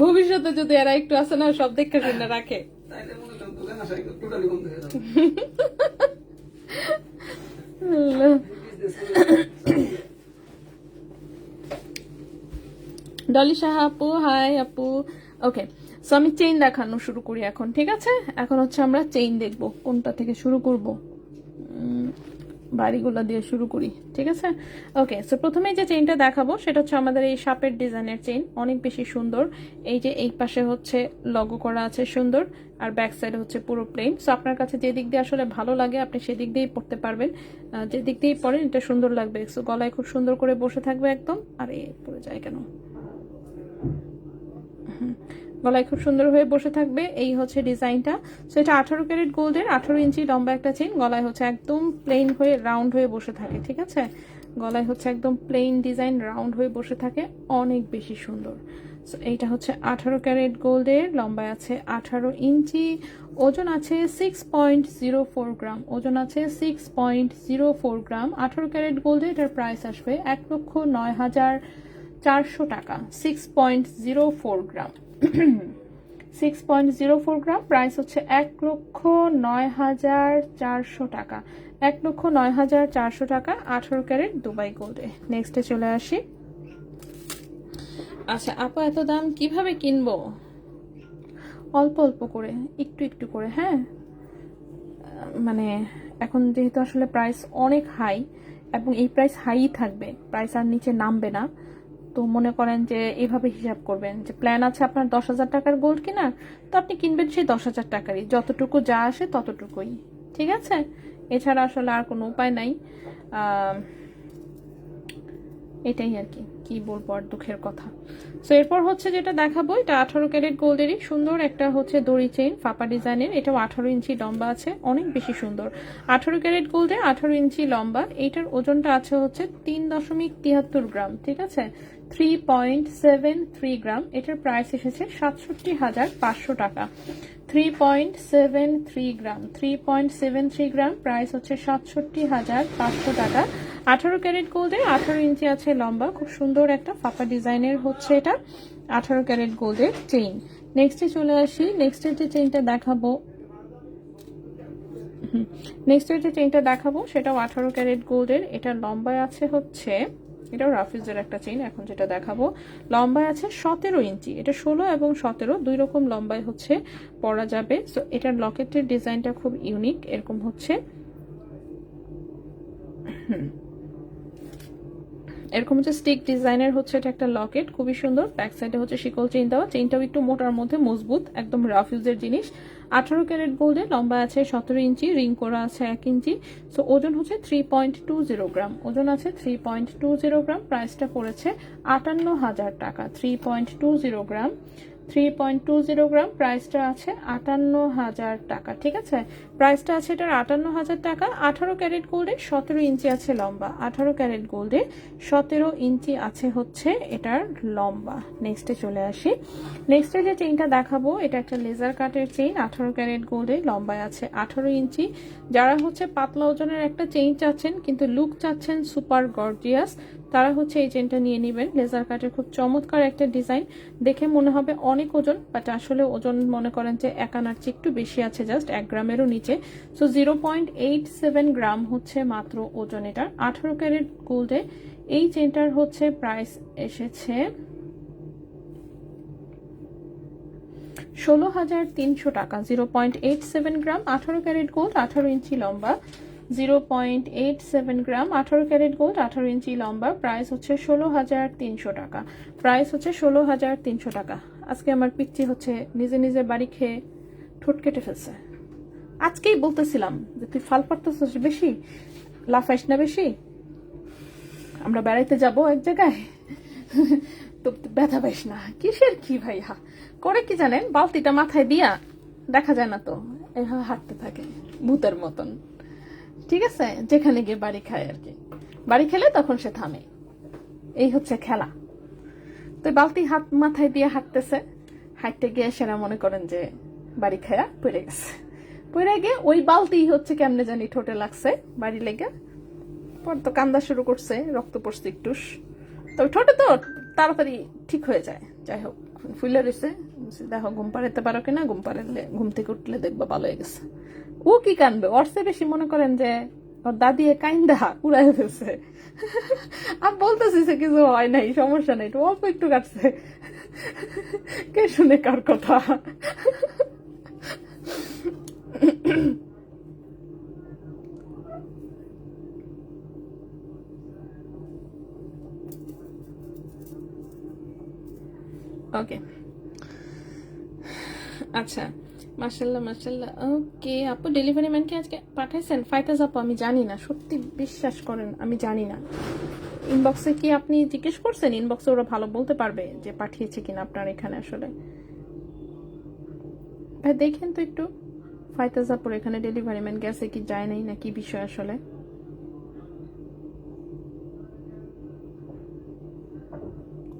ভবিষ্যতে যদি এরা একটু আসে না, সব দেখে শুনে রাখে। ডলি সাহা আপু, হাই আপু। ওকে, সো আমি চেইন দেখানো শুরু করি এখন, ঠিক আছে। এখন হচ্ছে আমরা চেইন দেখব, কোনটা থেকে শুরু করব, বাড়িগুলো দিয়ে শুরু করি, ঠিক আছে। ওকে, সো প্রথমে যে চেইনটা দেখাবো সেটা হচ্ছে আমাদের এই সাপের ডিজাইনের চেইন, অনেক বেশি সুন্দর। এই যে এই পাশে হচ্ছে লগো করা আছে সুন্দর, আর ব্যাক সাইডে হচ্ছে পুরো প্লেন। সো আপনার কাছে যে দিক দিয়ে আসলে ভালো লাগে আপনি সেদিক দিয়েই পড়তে পারবেন, যে দিক দিয়েই পরেন এটা সুন্দর লাগবে। সো গলায় খুব সুন্দর করে বসে থাকবে একদম। আর এই পড়ে যায় কেন, গলায় খুব সুন্দর হয়ে বসে থাকবে। এই হচ্ছে ডিজাইনটা। সো এটা 18 ক্যারেট গোল্ডের, 18 ইঞ্চি লম্বা একটা চেইন। গলায় হচ্ছে একদম প্লেন হয়ে রাউন্ড হয়ে বসে থাকে, ঠিক আছে। গলায় হচ্ছে একদম প্লেন ডিজাইন রাউন্ড হয়ে বসে থাকে, অনেক বেশি সুন্দর। সো এইটা হচ্ছে 18 ক্যারেট গোল্ডের, লম্বায় আছে 18 ইঞ্চি, ওজন আছে 6.04 গ্রাম, ওজন আছে 6.04 গ্রাম। 18 ক্যারেট গোল্ডে এটার প্রাইস আসবে 1,09,400 টাকা। 6.04 গ্রাম, 6.04 গ্রাম, প্রাইস হচ্ছে 1,09,400 টাকা। 1,09,400 টাকা 18 ক্যারেট দুবাই গোল্ডে। নেক্সটে চলে আসি। আচ্ছা আপু, এত দাম কিভাবে কিনবো? অল্প অল্প করে, একটু একটু করে। হ্যাঁ, মানে এখন যেহেতু আসলে প্রাইস অনেক হাই, এবং এই প্রাইস হাই থাকবে, প্রাইস আর নিচে নামবে না। তো মনে করেন যে এইভাবে হিসাব করবেন যে প্ল্যান আছে আপনার 10,000 টাকার গোল্ড কেনার, তো আপনি কিনবেন সেই 10,000 টাকারই, যতটুকু যা আসে ততটুকুই, ঠিক আছে। এছাড়া আসলে আর কোনো উপায় নাই। এটাই আর কি বলবো, আর দুঃখের কথা। সো এরপর হচ্ছে যেটা দেখাবো, এটা 18 ক্যারেট গোল্ডেরই সুন্দর একটা হচ্ছে দড়ি চেইন, ফাপা ডিজাইনের। এটাও 18 ইঞ্চি লম্বা আছে, অনেক বেশি সুন্দর। 18 ক্যারেট গোল্ডে 18 ইঞ্চি লম্বা। এইটার ওজনটা আছে হচ্ছে 3.73 গ্রাম, ঠিক আছে। 3.73 গ্রাম। এটার প্রাইস এসেছে 67,500 টাকা। 3.73 গ্রাম, 3.73 গ্রাম, প্রাইস হচ্ছে 67,500 টাকা। 18 ক্যারেট গোল্ডের, 18 ইঞ্চি আছে লম্বা, খুব সুন্দর একটা ফাঁপা ডিজাইনের হচ্ছে এটা 18 ক্যারেট গোল্ডের চেইন। নেক্সটে চলে আসি। নেক্সটের যে চেইনটা দেখাবো সেটাও 18 ক্যারেট গোল্ডের। এটা লম্বায় আছে হচ্ছে, এটাও রাফিজের একটা চেইন। এখন যেটা দেখাবো লম্বায় আছে 17 ইঞ্চি। এটা 16 এবং 17 দুই রকম লম্বায় হচ্ছে পরা যাবে। সো এটার লকেটের ডিজাইনটা খুব ইউনিক, এরকম হচ্ছে এরকম হচ্ছে স্টিক ডিজাইনের হচ্ছে এটা একটা লকেট, খুবই সুন্দর। ব্যাক সাইডে হচ্ছে শিকল চেইন দেওয়া, চেইনটাও একটু মোটার মধ্যে মজবুত, একদম রাফ ইউজের জিনিস। 18 ক্যারেট গোল্ডে, লম্বা আছে 17 ইঞ্চি, রিং করা আছে 1 ইঞ্চি। সো ওজন হচ্ছে 3.20 গ্রাম, ওজন আছে 3.20 গ্রাম। প্রাইসটা পড়েছে 58,000 টাকা। 3.20 গ্রাম, 3.20 গ্রাম, প্রাইসটা আছে 58,000 টাকা, ঠিক আছে। প্রাইসটা আছে এটার 58,000 টাকা। 18 ক্যারেট গোল্ডে 17 ইঞ্চি আছে লম্বা, 18 ক্যারেট গোল্ডে 17 ইঞ্চি আছে হচ্ছে এটার লম্বা। নেক্সটে চলে আসি। নেক্সটে যে চেইনটা দেখাবো এটা একটা লেজার কাটের চেইন, 18 ক্যারেট গোল্ডে, লম্বায় আছে 18 ইঞ্চি। যারা হচ্ছে পাতলা ওজনের একটা চেইন চাচ্ছেন কিন্তু লুক চাচ্ছেন সুপার গর্জিয়াস, তারা হচ্ছে এই চেইনটা নিয়ে নেবেন। লেজার কাটের খুব চমৎকার একটা ডিজাইন, দেখে মনে হবে অনেক ওজন, বাট আসলে ওজন মনে করেন যে 1 আনার চেয়ে একটু বেশি আছে, জাস্ট 1 গ্রামেরও নিচে। সো 0.87 গ্রাম হচ্ছে মাত্র ওজন এটার। 18 ক্যারেট গোল্ডে এই চেনটার হচ্ছে প্রাইস এসেছে 16,300 টাকা। 0.87 গ্রাম, 18 ক্যারেট গোল্ড, 18 ইঞ্চি লম্বা। 0.87 গ্রাম, 18 ক্যারেট গোল্ড, 18 ইঞ্চি লম্বা। প্রাইস হচ্ছে 16,300 টাকা। প্রাইস হচ্ছে 16,300 টাকা। আজকে আমার পিচ্চি হচ্ছে নিজে নিজে বাড়ি খেয়ে ঠোঁট কেটে ফেলছে। আজকেই বলতেছিলাম যে তুই ফাল পারতেছিস বেশি, লাফাইস না বেশি, আমরা বেড়াইতে যাব এক জায়গায়, তো ব্যথা পাইস না। কিসের কি ভাইয়া করে কি জানেন, বালতিটা মাথায় দিয়া, দেখা যায় না তো, এভাবে হাঁটতে থাকে ভূতের মতন। ঠিক আছে, যেখানে গিয়ে বাড়ি খায় আর কি, বাড়ি খেলে তখন সে থামে। এই হচ্ছে খেলা। তো বালতি হাত মাথায় দিয়ে হাঁটতেছে, হাঁটতে গিয়ে সেরা মনে করেন যে বাড়ি খায়া পড়ে গেছে। পড়ে গিয়ে ওই বালতি হচ্ছে কেমনে জানি ঠোঁটে লাগছে, বাড়ি লেগে পর তো কান্দা শুরু করছে, রক্ত পড়ছে একটু। তবে ঠোঁটে তো তাড়াতাড়ি ঠিক হয়ে যায়। যাই হোক, ফুলে রয়েছে, দেখো ঘুম পাড়াতে পারো কিনা, ঘুম পাড়ালে, ঘুম থেকে উঠলে দেখবা ভালো হয়ে গেছে। ও কি কানবে, ওর চেয়ে বেশি মনে করেন যে ওর দাদি কাইন্দা উড়াই ফেলছে। আমি বলতেছি যে কিছু হয় নাই, সমস্যা নেই, অল্প একটু কাটছে, কে শুনে কার কথা। ওকে, আচ্ছা, মাশাল্লাহ মাশাল্লাহ। ওকে আপু, ডেলিভারি ম্যানকে আজকে পাঠাইছেন? ফাইতাজ আপু আমি জানি না, সত্যি বিশ্বাস করেন আমি জানি না। ইনবক্সে কি আপনি জিজ্ঞেস করছেন? ইনবক্সে ওরা ভালো বলতে পারবে যে পাঠিয়েছে কিনা আপনার এখানে। আসলে ভাই দেখেন তো একটু, ফাইতাজ আপুর এখানে ডেলিভারি ম্যান গেছে কি যায় নাই, না কি বিষয় আসলে।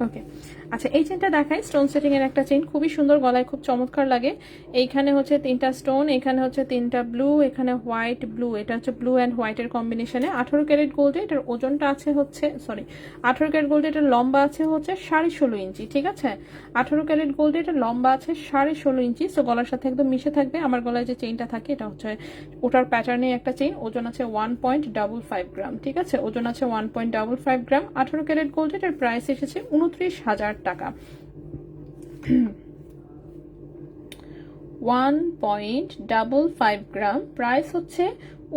ওকে, আচ্ছা এই চেনটা দেখাই, স্টোন সেটিং এর একটা চেন, খুবই সুন্দর, গলায় খুব চমৎকার লাগে। এইখানে হচ্ছে 3টা স্টোন, এখানে হচ্ছে 3টা ব্লু, এখানে হোয়াইট ব্লু, এটা হচ্ছে ব্লু অ্যান্ড হোয়াইটের কম্বিনেশনে। 18 ক্যারেট গোল্ডে এটার ওজনটা আছে হচ্ছে, সরি 18 ক্যারেট গোল্ডে এটার লম্বা আছে হচ্ছে 16.5 ইঞ্চি। ঠিক আছে, 18 ক্যারেট গোল্ডে এটার লম্বা আছে 16.5 ইঞ্চি। সো গলার সাথে একদম মিশে থাকবে। আমার গলায় যে চেইনটা থাকে এটা হচ্ছে ওটার প্যাটার্নে একটা চেইন, ওজন আছে 1.55 গ্রাম। ঠিক আছে, ওজন আছে 1.55 গ্রাম। 18 ক্যারেট গোল্ড, এটার প্রাইস এসেছে 29,000 টাকা। 1.55 গ্রাম, প্রাইস হচ্ছে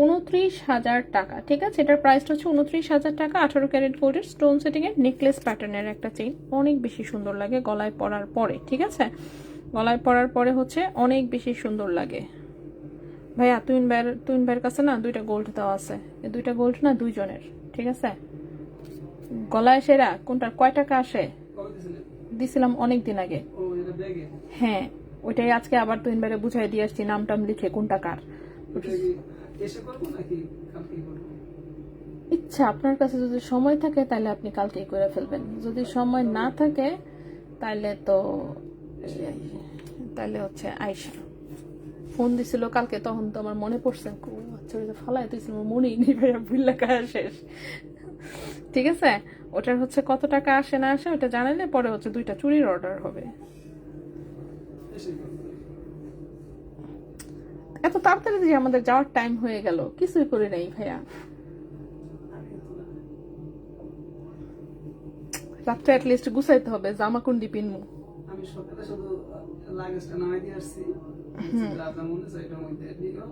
29,000 টাকা। ঠিক আছে, এটার প্রাইসটা হচ্ছে 29,000 টাকা। 18 ক্যারেট গোল্ডের স্টোন সেটিং এর নেকলেস প্যাটার্নের একটা চেইন, অনেক বেশি সুন্দর লাগে গলায় পরার পরে। ঠিক আছে, গলায় পরার পরে হচ্ছে অনেক বেশি সুন্দর লাগে। ভাইয়া তুইন ভাইয়ের কাছে না 2টা গোল্ড দেওয়া আছে, এই 2টা গোল্ড না 2 জনের। ঠিক আছে, গলায় সেরা কোনটার কয় টাকা আসে দিছিলাম অনেক দিন আগে। হ্যাঁ, ওইটাই আজকে আবার তুইন ভাইরে বুঝাই দিয়ে আসছি, নাম টাম লিখে কোনটা কার। ইচ্ছা আপনার কাছে যদি সময় থাকে তাহলে আপনি কালকেই করে ফেলবেন, যদি সময় না থাকে তাহলে হচ্ছে আয়শা ফোন দিছিল কালকে, তখন তো আমার মনে পড়ছে, আচ্ছা ওই যে ফালাই দিয়েছিল, মনেই নেই ভাইয়া, ভুল্লা খাওয়া শেষ। ঠিক আছে, ওটার হচ্ছে কত টাকা আসে না আসে ওটা জানালে পরে হচ্ছে 2টা চুড়ির অর্ডার হবে। এত তাড়াতাড়ি যে আমাদের যাওয়ার টাইম হয়ে গেল, কিছুই করে নাই ভাইয়া। রাত্রে অ্যাটলিস্ট গুছাইতে হবে, জামা কুন্ডি পিনমু। আমি সকালে শুধু লাগেজটা নামাই দিয়ে আসছি, আপনার মনে চাই এটার মধ্যে দিও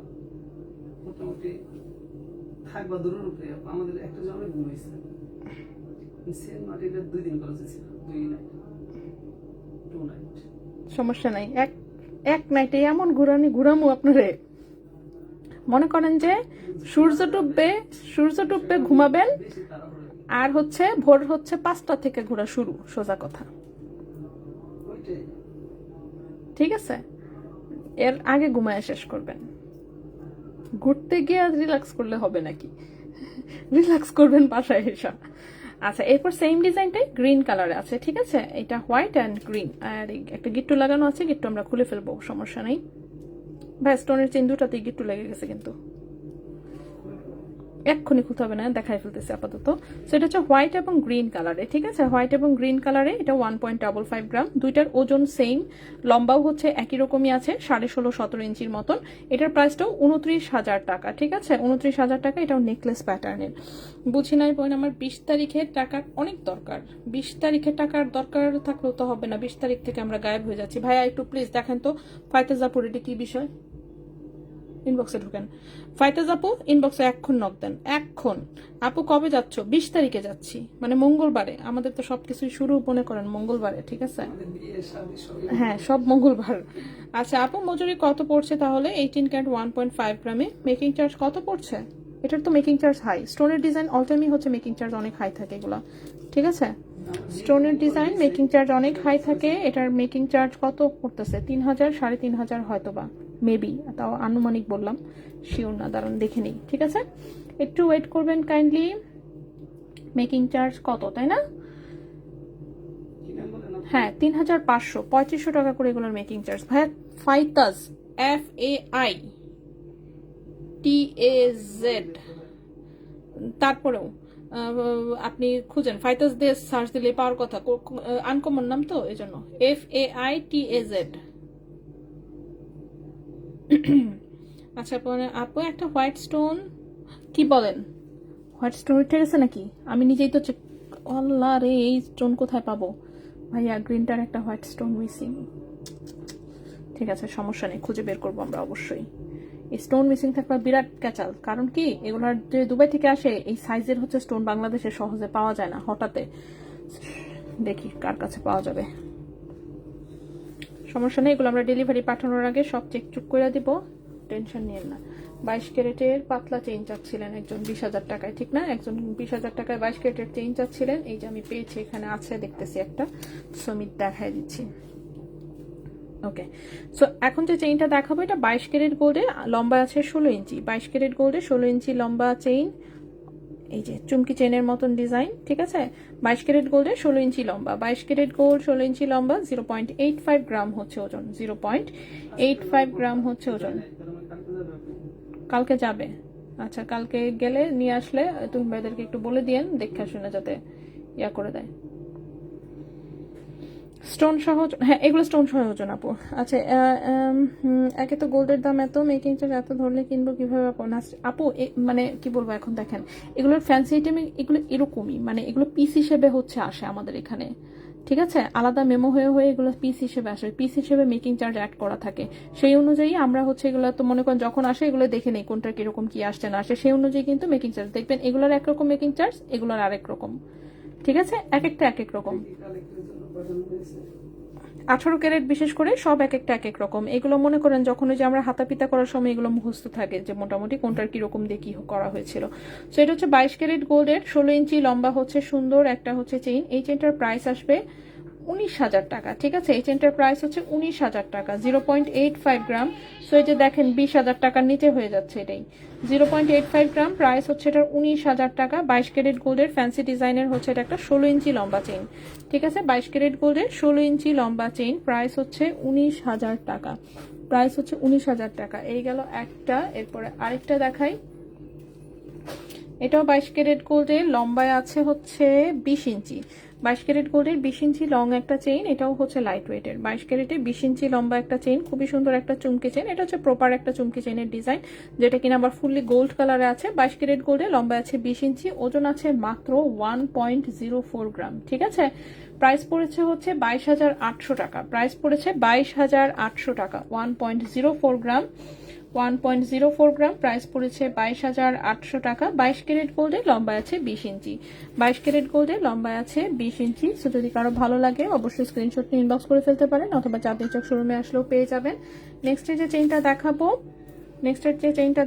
মোটামুটি থাকবা দূরের উপরে। আমাদের একটা জমে ঘুমাইছে সেন মাটিটা 2 দিন কলেজে ছিল, 2 নাইট 2 নাইট। সমস্যা নাই, এক নাইটে এমন ঘুরামু আপনারে, মনে করেন যে সূর্য ডুববে ঘুমাবেন, আর হচ্ছে ভোর হচ্ছে 5টা থেকে ঘোরা শুরু, সোজা কথা। ঠিক আছে, এর আগে ঘুমায় শেষ করবেন। ঘুরতে গিয়ে রিল্যাক্স করলে হবে নাকি, রিল্যাক্স করবেন বাসায় এসে। আচ্ছা, এরপর সেম ডিজাইনটাই গ্রিন কালারে আছে। ঠিক আছে, এটা হোয়াইট অ্যান্ড গ্রিন, আর একটা গিট্টু লাগানো আছে, গিট্টু আমরা খুলে ফেলবো, সমস্যা নেই। ভাই স্টোনের চেন 2টাতেই গিট্টু লেগে গেছে কিন্তু। এক্ষুনি খুলতে হবে না, দেখাই ফেলতেছি আপাতত। সো এটা হচ্ছে হোয়াইট এবং গ্রিন কালারে, ঠিক আছে, হোয়াইট এবং গ্রিন কালারে। এটা 1.55 গ্রাম, দুইটার ওজন সেম, লম্বাও হচ্ছে একই রকমই আছে, 16.5-17 ইঞ্চির মতন। এটার প্রাইসটাও 29,000 টাকা, ঠিক আছে, 29,000 টাকা। এটাও নেকলেস প্যাটার্নের। বুঝি নাই বোন, আমার 20 তারিখের টাকার অনেক দরকার। 20 তারিখের টাকার দরকার থাকলেও তো হবে না, 20 তারিখ থেকে আমরা গায়েব হয়ে যাচ্ছি। ভাইয়া একটু প্লিজ দেখেন তো ফাইতেজ আপুর এটা কি বিষয়, ইনবক্সে ঢুকেন। ফাইতেজ আপু ইনবক্সে এখন নক দেন, এখন। আপু কবে যাচ্ছ? 20 তারিখে যাচ্ছি, মানে মঙ্গলবারে। আমাদের তো সবকিছুই শুরু মনে করেন মঙ্গলবারে, ঠিক আছে, আমাদের বিয়ে শাদী সবই হ্যাঁ সব মঙ্গলবার। আচ্ছা আপু মজুরি কত পড়ছে তাহলে? 18 ক্যারেট 1.5 গ্রামে মেকিং চার্জ কত পড়ছে? এটার তো মেকিং চার্জ হাই, স্টোনের ডিজাইন অল টাইমই হচ্ছে মেকিং চার্জ অনেক হাই থাকে এগুলো, ঠিক আছে। স্টোনের ডিজাইন মেকিং চার্জ অনেক হাই থাকে। এটার মেকিং চার্জ কত পড়তেছে? 3,000 3,500 হয়তো বা, মেবি, তাও আনুমানিক বললাম, শিওর না, দাঁড়ান দেখে নিই, ঠিক আছে, একটু ওয়েট করবেন কাইন্ডলি। মেকিং চার্জ কত, তাই না? হ্যাঁ 3,500, 3500 টাকা করে এগুলোর মেকিং চার্জ। ভাইয়া ফাইতাজ, FAITAZ, তারপরেও আপনি খুঁজেন ফাইতাজ দিয়ে সার্চ দিলে পাওয়ার কথা, আনকমন নাম তো এই জন্য। FAITAZ। আচ্ছা আপু একটা হোয়াইট স্টোন, কি বলেন, হোয়াইট স্টোন উঠে গেছে নাকি? আমি নিজেই তো চেক, আল্লাহ রে এই স্টোন কোথায় পাবো? ভাইয়া গ্রিনটার একটা হোয়াইট স্টোন মিসিং। ঠিক আছে সমস্যা নেই, খুঁজে বের করবো আমরা অবশ্যই। এই স্টোন মিসিং থাকলে বিরাট ক্যাচাল, কারণ কি এগুলার যে দুবাই থেকে আসে এই সাইজের হচ্ছে স্টোন বাংলাদেশে সহজে পাওয়া যায় না, হঠাৎ। দেখি কার কাছে পাওয়া যাবে, সমস্যা নেই, এগুলো আমরা ডেলিভারি পাঠানোর আগে সব চেক চুক করে দিব, টেনশন নিয়েন না। 22 ক্যারেটের পাতলা চেইন চাচ্ছিলেন একজন 20,000 টাকায়, ঠিক না? একজন 20,000 টাকায় 22 ক্যারেটের চেইন চাচ্ছিলেন, এই যে আমি পেয়েছি, এখানে আছে দেখতেছি একটা, সমিত দেখাই দিচ্ছি। ওকে, সো এখন যে চেইনটা দেখাবো এটা 22 ক্যারেট গোল্ডে, লম্বা আছে 16 ইঞ্চি, 22 ক্যারেট গোল্ডে 16 ইঞ্চি লম্বা চেইন, এই যে চুমকি চেনের মতন ডিজাইন, ঠিক আছে। 22 ক্যারেট গোল্ডে 16 ইঞ্চি লম্বা, 22 ক্যারেট গোল্ড 16 ইঞ্চি লম্বা, 0.85 গ্রাম হচ্ছে ওজন, 0.85 গ্রাম হচ্ছে ওজন। কালকে যাবে? আচ্ছা কালকে গেলে নিয়ে আসলে তুমি ভাইদেরকে একটু বলে দিয়েন, দেখে শুনে যাতে ইয়া করে দেয়। স্টোন সহ, হ্যাঁ এগুলো স্টোন সহ ওজন আপু। আচ্ছা একে তো গোল্ডের দাম এত, মেকিং চার্জ এত, ধরলে কিনবো কিভাবে আপু? মানে কি বলবো, এখন দেখেন এগুলোর ফ্যান্সি আইটেম এগুলো এরকমই, মানে এগুলো পিস হিসেবে হচ্ছে আসে আমাদের এখানে, ঠিক আছে, আলাদা মেমো হয়ে হয়ে এগুলো পিস হিসেবে আসে, পিস হিসেবে মেকিং চার্জ অ্যাড করা থাকে, সেই অনুযায়ী আমরা হচ্ছে এগুলো তো মনে করেন যখন আসে এগুলো দেখে নেই কোনটা কিরকম কি আসছে না আসে, সেই অনুযায়ী কিন্তু মেকিং চার্জ দেখবেন, এগুলোর একরকম মেকিং চার্জ, এগুলোর আরেক রকম, ঠিক আছে, এক একটা এক এক রকম। 18 ক্যারেট বিশেষ করে সব এক একটা এক এক রকম। এগুলো মনে করেন যখন ওই যে আমরা হাতা পিতা করার সময় এগুলো মুখস্থ থাকে যে মোটামুটি কোনটার কিরকম দিয়ে কি করা হয়েছিল। সো এটা হচ্ছে 22 ক্যারেট গোল্ডের, 16 ইঞ্চি লম্বা হচ্ছে সুন্দর একটা হচ্ছে চেইন। এই চেইনটার প্রাইস আসবে 19,000 টাকা, ঠিক আছে, এই চেইনটার প্রাইস হচ্ছে 19,000 টাকা, 0.85 গ্রাম। সো এই যে দেখেন 20,000 টাকার নিচে হয়ে যাচ্ছে, এটাই 0.85 গ্রাম, প্রাইস হচ্ছে এটার 19,000 টাকা। 22 ক্যারেট গোল্ডের ফ্যান্সি ডিজাইনের হচ্ছে এটা একটা 16 ইঞ্চি লম্বা চেইন, ঠিক আছে, 22 ক্যারেট গোল্ডের 16 ইঞ্চি লম্বা চেইন, প্রাইস হচ্ছে 19,000 টাকা, প্রাইস হচ্ছে 19,000 টাকা। এই গেল একটা, এরপরে আরেকটা দেখাই। এটাও 22 ক্যারেট গোল্ডের, লম্বায় আছে হচ্ছে 20 ইঞ্চি, 22 ক্যারেট গোল্ডের 20 ইঞ্চি লং একটা চেইন, এটাও হচ্ছে লাইট ওয়েটের, 22 ক্যারেটে 20 ইঞ্চি লম্বা একটা চেইন, খুবই সুন্দর একটা চুমকি চেইন। এটা হচ্ছে প্রপার একটা চুমকি চেইনের ডিজাইন, যেটা কিনা আবার ফুললি গোল্ড কালারে আছে। 22 ক্যারেট গোল্ডে লম্বা আছে 20 ইঞ্চি, ওজন আছে মাত্র 1.04 গ্রাম, ঠিক আছে। প্রাইস পড়েছে হচ্ছে 22,800 টাকা, প্রাইস পড়েছে 22,800 টাকা, 1.04 গ্রাম, 1.04 গ্রাম, প্রাইস পড়েছে 22,800 টাকা। 22 ক্যারেট গোল্ডে লম্বায় আছে 20 ইঞ্চি, 22 ক্যারেট গোল্ডে লম্বায় আছে 20 ইঞ্চি। সো যদি কারো ভালো লাগে অবশ্যই স্ক্রিনশট নিয়ে ইনবক্স করে ফেলতে পারেন, অথবা চাঁদনি চক শোরুমে আসলেও পেয়ে যাবেন। নেক্সট যে চেইনটা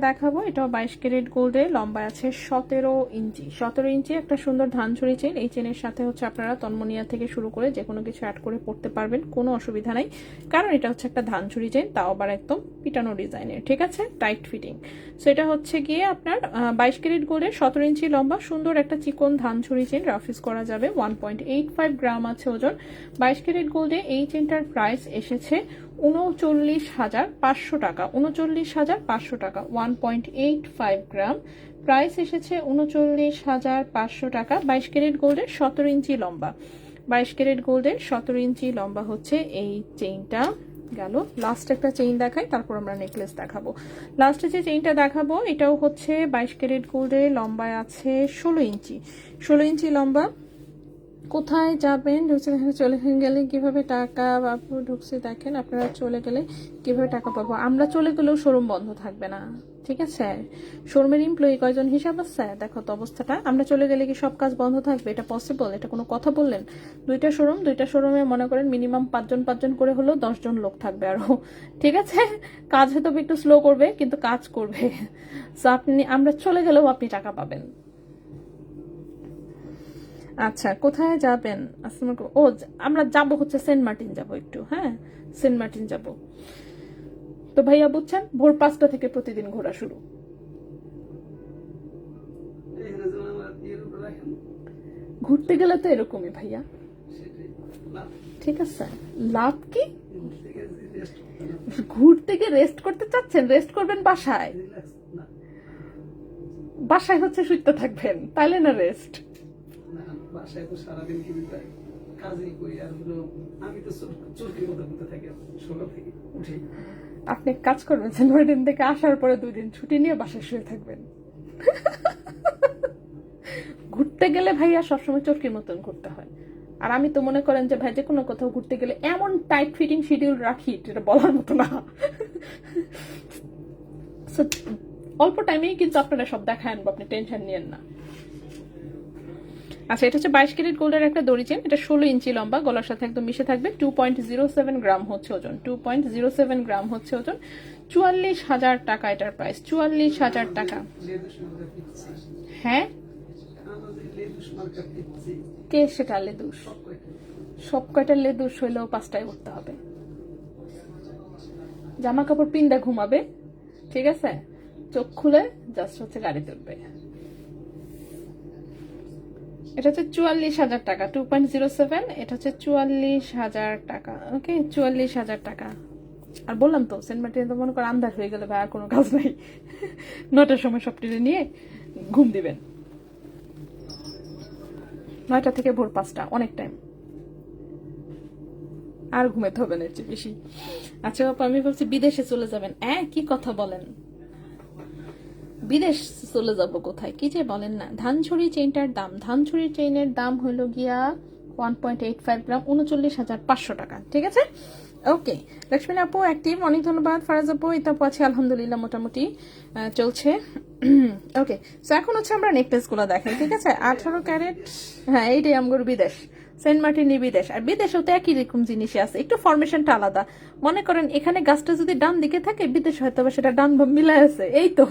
দেখাবো, এটাও 22 ক্যারেট গোল্ডে, লম্বা আছে 17 ইঞ্চি, 17 ইঞ্চি একটা সুন্দর ধানছড়ি চেইন। এই চেইনের সাথে হচ্ছে আপনারা তন্মনিয়া থেকে শুরু করে যে কোনো কিছু অ্যাড করে পড়তে পারবেন, কোনো অসুবিধা নাই, কারণ এটা হচ্ছে একটা ধানছড়ি চেইন, তাও আবার একদম পিটানো ডিজাইনের, ঠিক আছে, টাইট ফিটিং। সো এটা হচ্ছে গিয়ে আপনার 22 ক্যারেট গোল্ডের 17 ইঞ্চি লম্বা সুন্দর একটা চিকন ধানছড়ি চেইন, রাফিস করা যাবে, 1.85 গ্রাম আছে ওজন। 22 ক্যারেট গোল্ডে এই চেইনটার প্রাইস এসেছে 39,500 টাকা, 39,500 টাকা, 1.85 গ্রাম, প্রাইস এসেছে ৩৯,৫০০ টাকা। 22 ক্যারেট গোল্ডের 17 ইঞ্চি লম্বা, 22 ক্যারেট গোল্ডের 17 ইঞ্চি লম্বা হচ্ছে এই চেইনটা। গেল লাস্ট একটা চেইন দেখাই, তারপর আমরা নেকলেস দেখাবো। লাস্টে যে চেইনটা দেখাবো এটাও হচ্ছে 22 ক্যারেট গোল্ডের, লম্বায় আছে 16 ইঞ্চি, 16 ইঞ্চি লম্বা। কোথায় যাবেন, ঢুকছে চলে গেলে কিভাবে টাকা পাবো, ঢুকছে দেখেন আপনারা চলে গেলে কিভাবে টাকা পাবো। আমরা চলে গেলেও শোরুম বন্ধ থাকবে না, ঠিক আছে? শোরুমের এমপ্লয়ি কয়জন হিসাব আছে দেখো তো অবস্থাটা। আমরা চলে গেলে কি সব কাজ বন্ধ থাকবে? এটা পসিবল? এটা কোনো কথা বললেন? দুইটা শোরুমে মনে করেন মিনিমাম 5জন করে হলেও 10 জন লোক থাকবে আরো, ঠিক আছে? কাজ হয়তো একটু স্লো করবে কিন্তু কাজ করবে। সো আমরা চলে গেলেও আপনি টাকা পাবেন। আচ্ছা, কোথায় যাবেন? ও আমরা যাবো হচ্ছে সেন্ট মার্টিন যাবো একটু, হ্যাঁ সেন্ট মার্টিন যাব। তো ভাইয়া বুঝছেন, ভোর 5টা থেকে প্রতিদিন ঘোরা শুরু। এখানে যেমন আমরা ইয়ের উপরে রাখেন, ঘুরতে গেলে তো এরকমই ভাইয়া, সেটাই লাভ। ঠিক আছে? লাভ কি? ঘুরতে গেলে রেস্ট করতে না, ঘুরতে গিয়ে রেস্ট করতে চাচ্ছেন? রেস্ট করবেন বাসায়, রিল্যাক্স না। বাসায় হচ্ছে শুইতে থাকবেন, তাইলে না রেস্ট। না, বাসায় তো সারাদিন কিন্তু কাজই করি, আর হলো আমি তো চুরকির মতো ঘুরতে থাকি সকাল থেকে উঠে। আপনি এক কাজ করবেন, সেন্ট মার্টিন থেকে আসার পরে 2 দিন ছুটি নিয়ে বাসায় শুয়ে থাকবেন। ঘুরতে গেলে ভাইয়া সবসময় চরকির মতন ঘুরতে হয়। আর আমি তো মনে করেন যে ভাই যে কোনো কোথাও ঘুরতে গেলে এমন টাইট ফিটিং শিডিউল রাখি যেটা বলার মতো না। So, অল্প টাইমেই কিন্তু আপনারা সব দেখায় আনবো, আপনি টেনশন নিয়েন না। আচ্ছা, এটা হচ্ছে 22 ক্যারেট গোল্ডের একটা দড়ি চেন, এটা 16 ইঞ্চি লম্বা, গলার সাথে একদম মিশে থাকবে। 2.07 গ্রাম হচ্ছে ওজন, 2.07 গ্রাম হচ্ছে ওজন। 44,000 টাকা এটার প্রাইস, 44,000 টাকা। হ্যাঁ, কে সেটা লেদুস? সব কয়টা লেদুস হইলেও 5টায় উঠতে হবে। জামা কাপড় পিন্ডা ঘুমাবে, ঠিক আছে? চোখ খুলে জাস্ট হচ্ছে গাড়িতে উঠবে। এটা হচ্ছে 44,000 টাকা, 2.07। এটা হচ্ছে 44,000 টাকা। ওকে, 44,000 টাকা। আর বললাম তো সেন্ট মার্টিনে তো মনে করো আন্ধার হয়ে গেলে ভাই আর কোনো কাজ নাই, 9টার সময় সব টেনে নিয়ে ঘুম দিবেন। 9টা থেকে ভোর 5টা, অনেক টাইম। আর ঘুমাতে হবে না এর চেয়ে বেশি। আচ্ছা বাবা, আমি ভাবছি বিদেশে চলে যাবেন। কি কথা বলেন? বিদেশ চলে যাব কোথায়, কি যে বলেন না। ধানছড়ি চেইনটার দাম, ধানছড়ির চেইনের দাম হলো গিয়া 1.85 গ্রাম, 39,500 টাকা, ঠিক আছে? ওকে, লক্ষ্মী আপু অ্যাক্টিভ, অনেক ধন্যবাদ। ফারাজ আপু, এটা আপু আছে আলহামদুলিল্লাহ, মোটামুটি চলছে। ওকে, সো এখন হচ্ছে আমরা নেকলেস গুলো দেখাই, ঠিক আছে? 18 ক্যারেট, হ্যাঁ এইটাই আমগর বিদেশ, সেন্ট মার্টিনই বিদেশ। আর বিদেশেও তো একই রকম জিনিসই আছে, একটু ফরমেশনটা আলাদা। মনে করেন এখানে গাছটা যদি ডান দিকে থাকে, বিদেশ হয়তো বা সেটা ডান বাম মিলায় আছে, এই তো।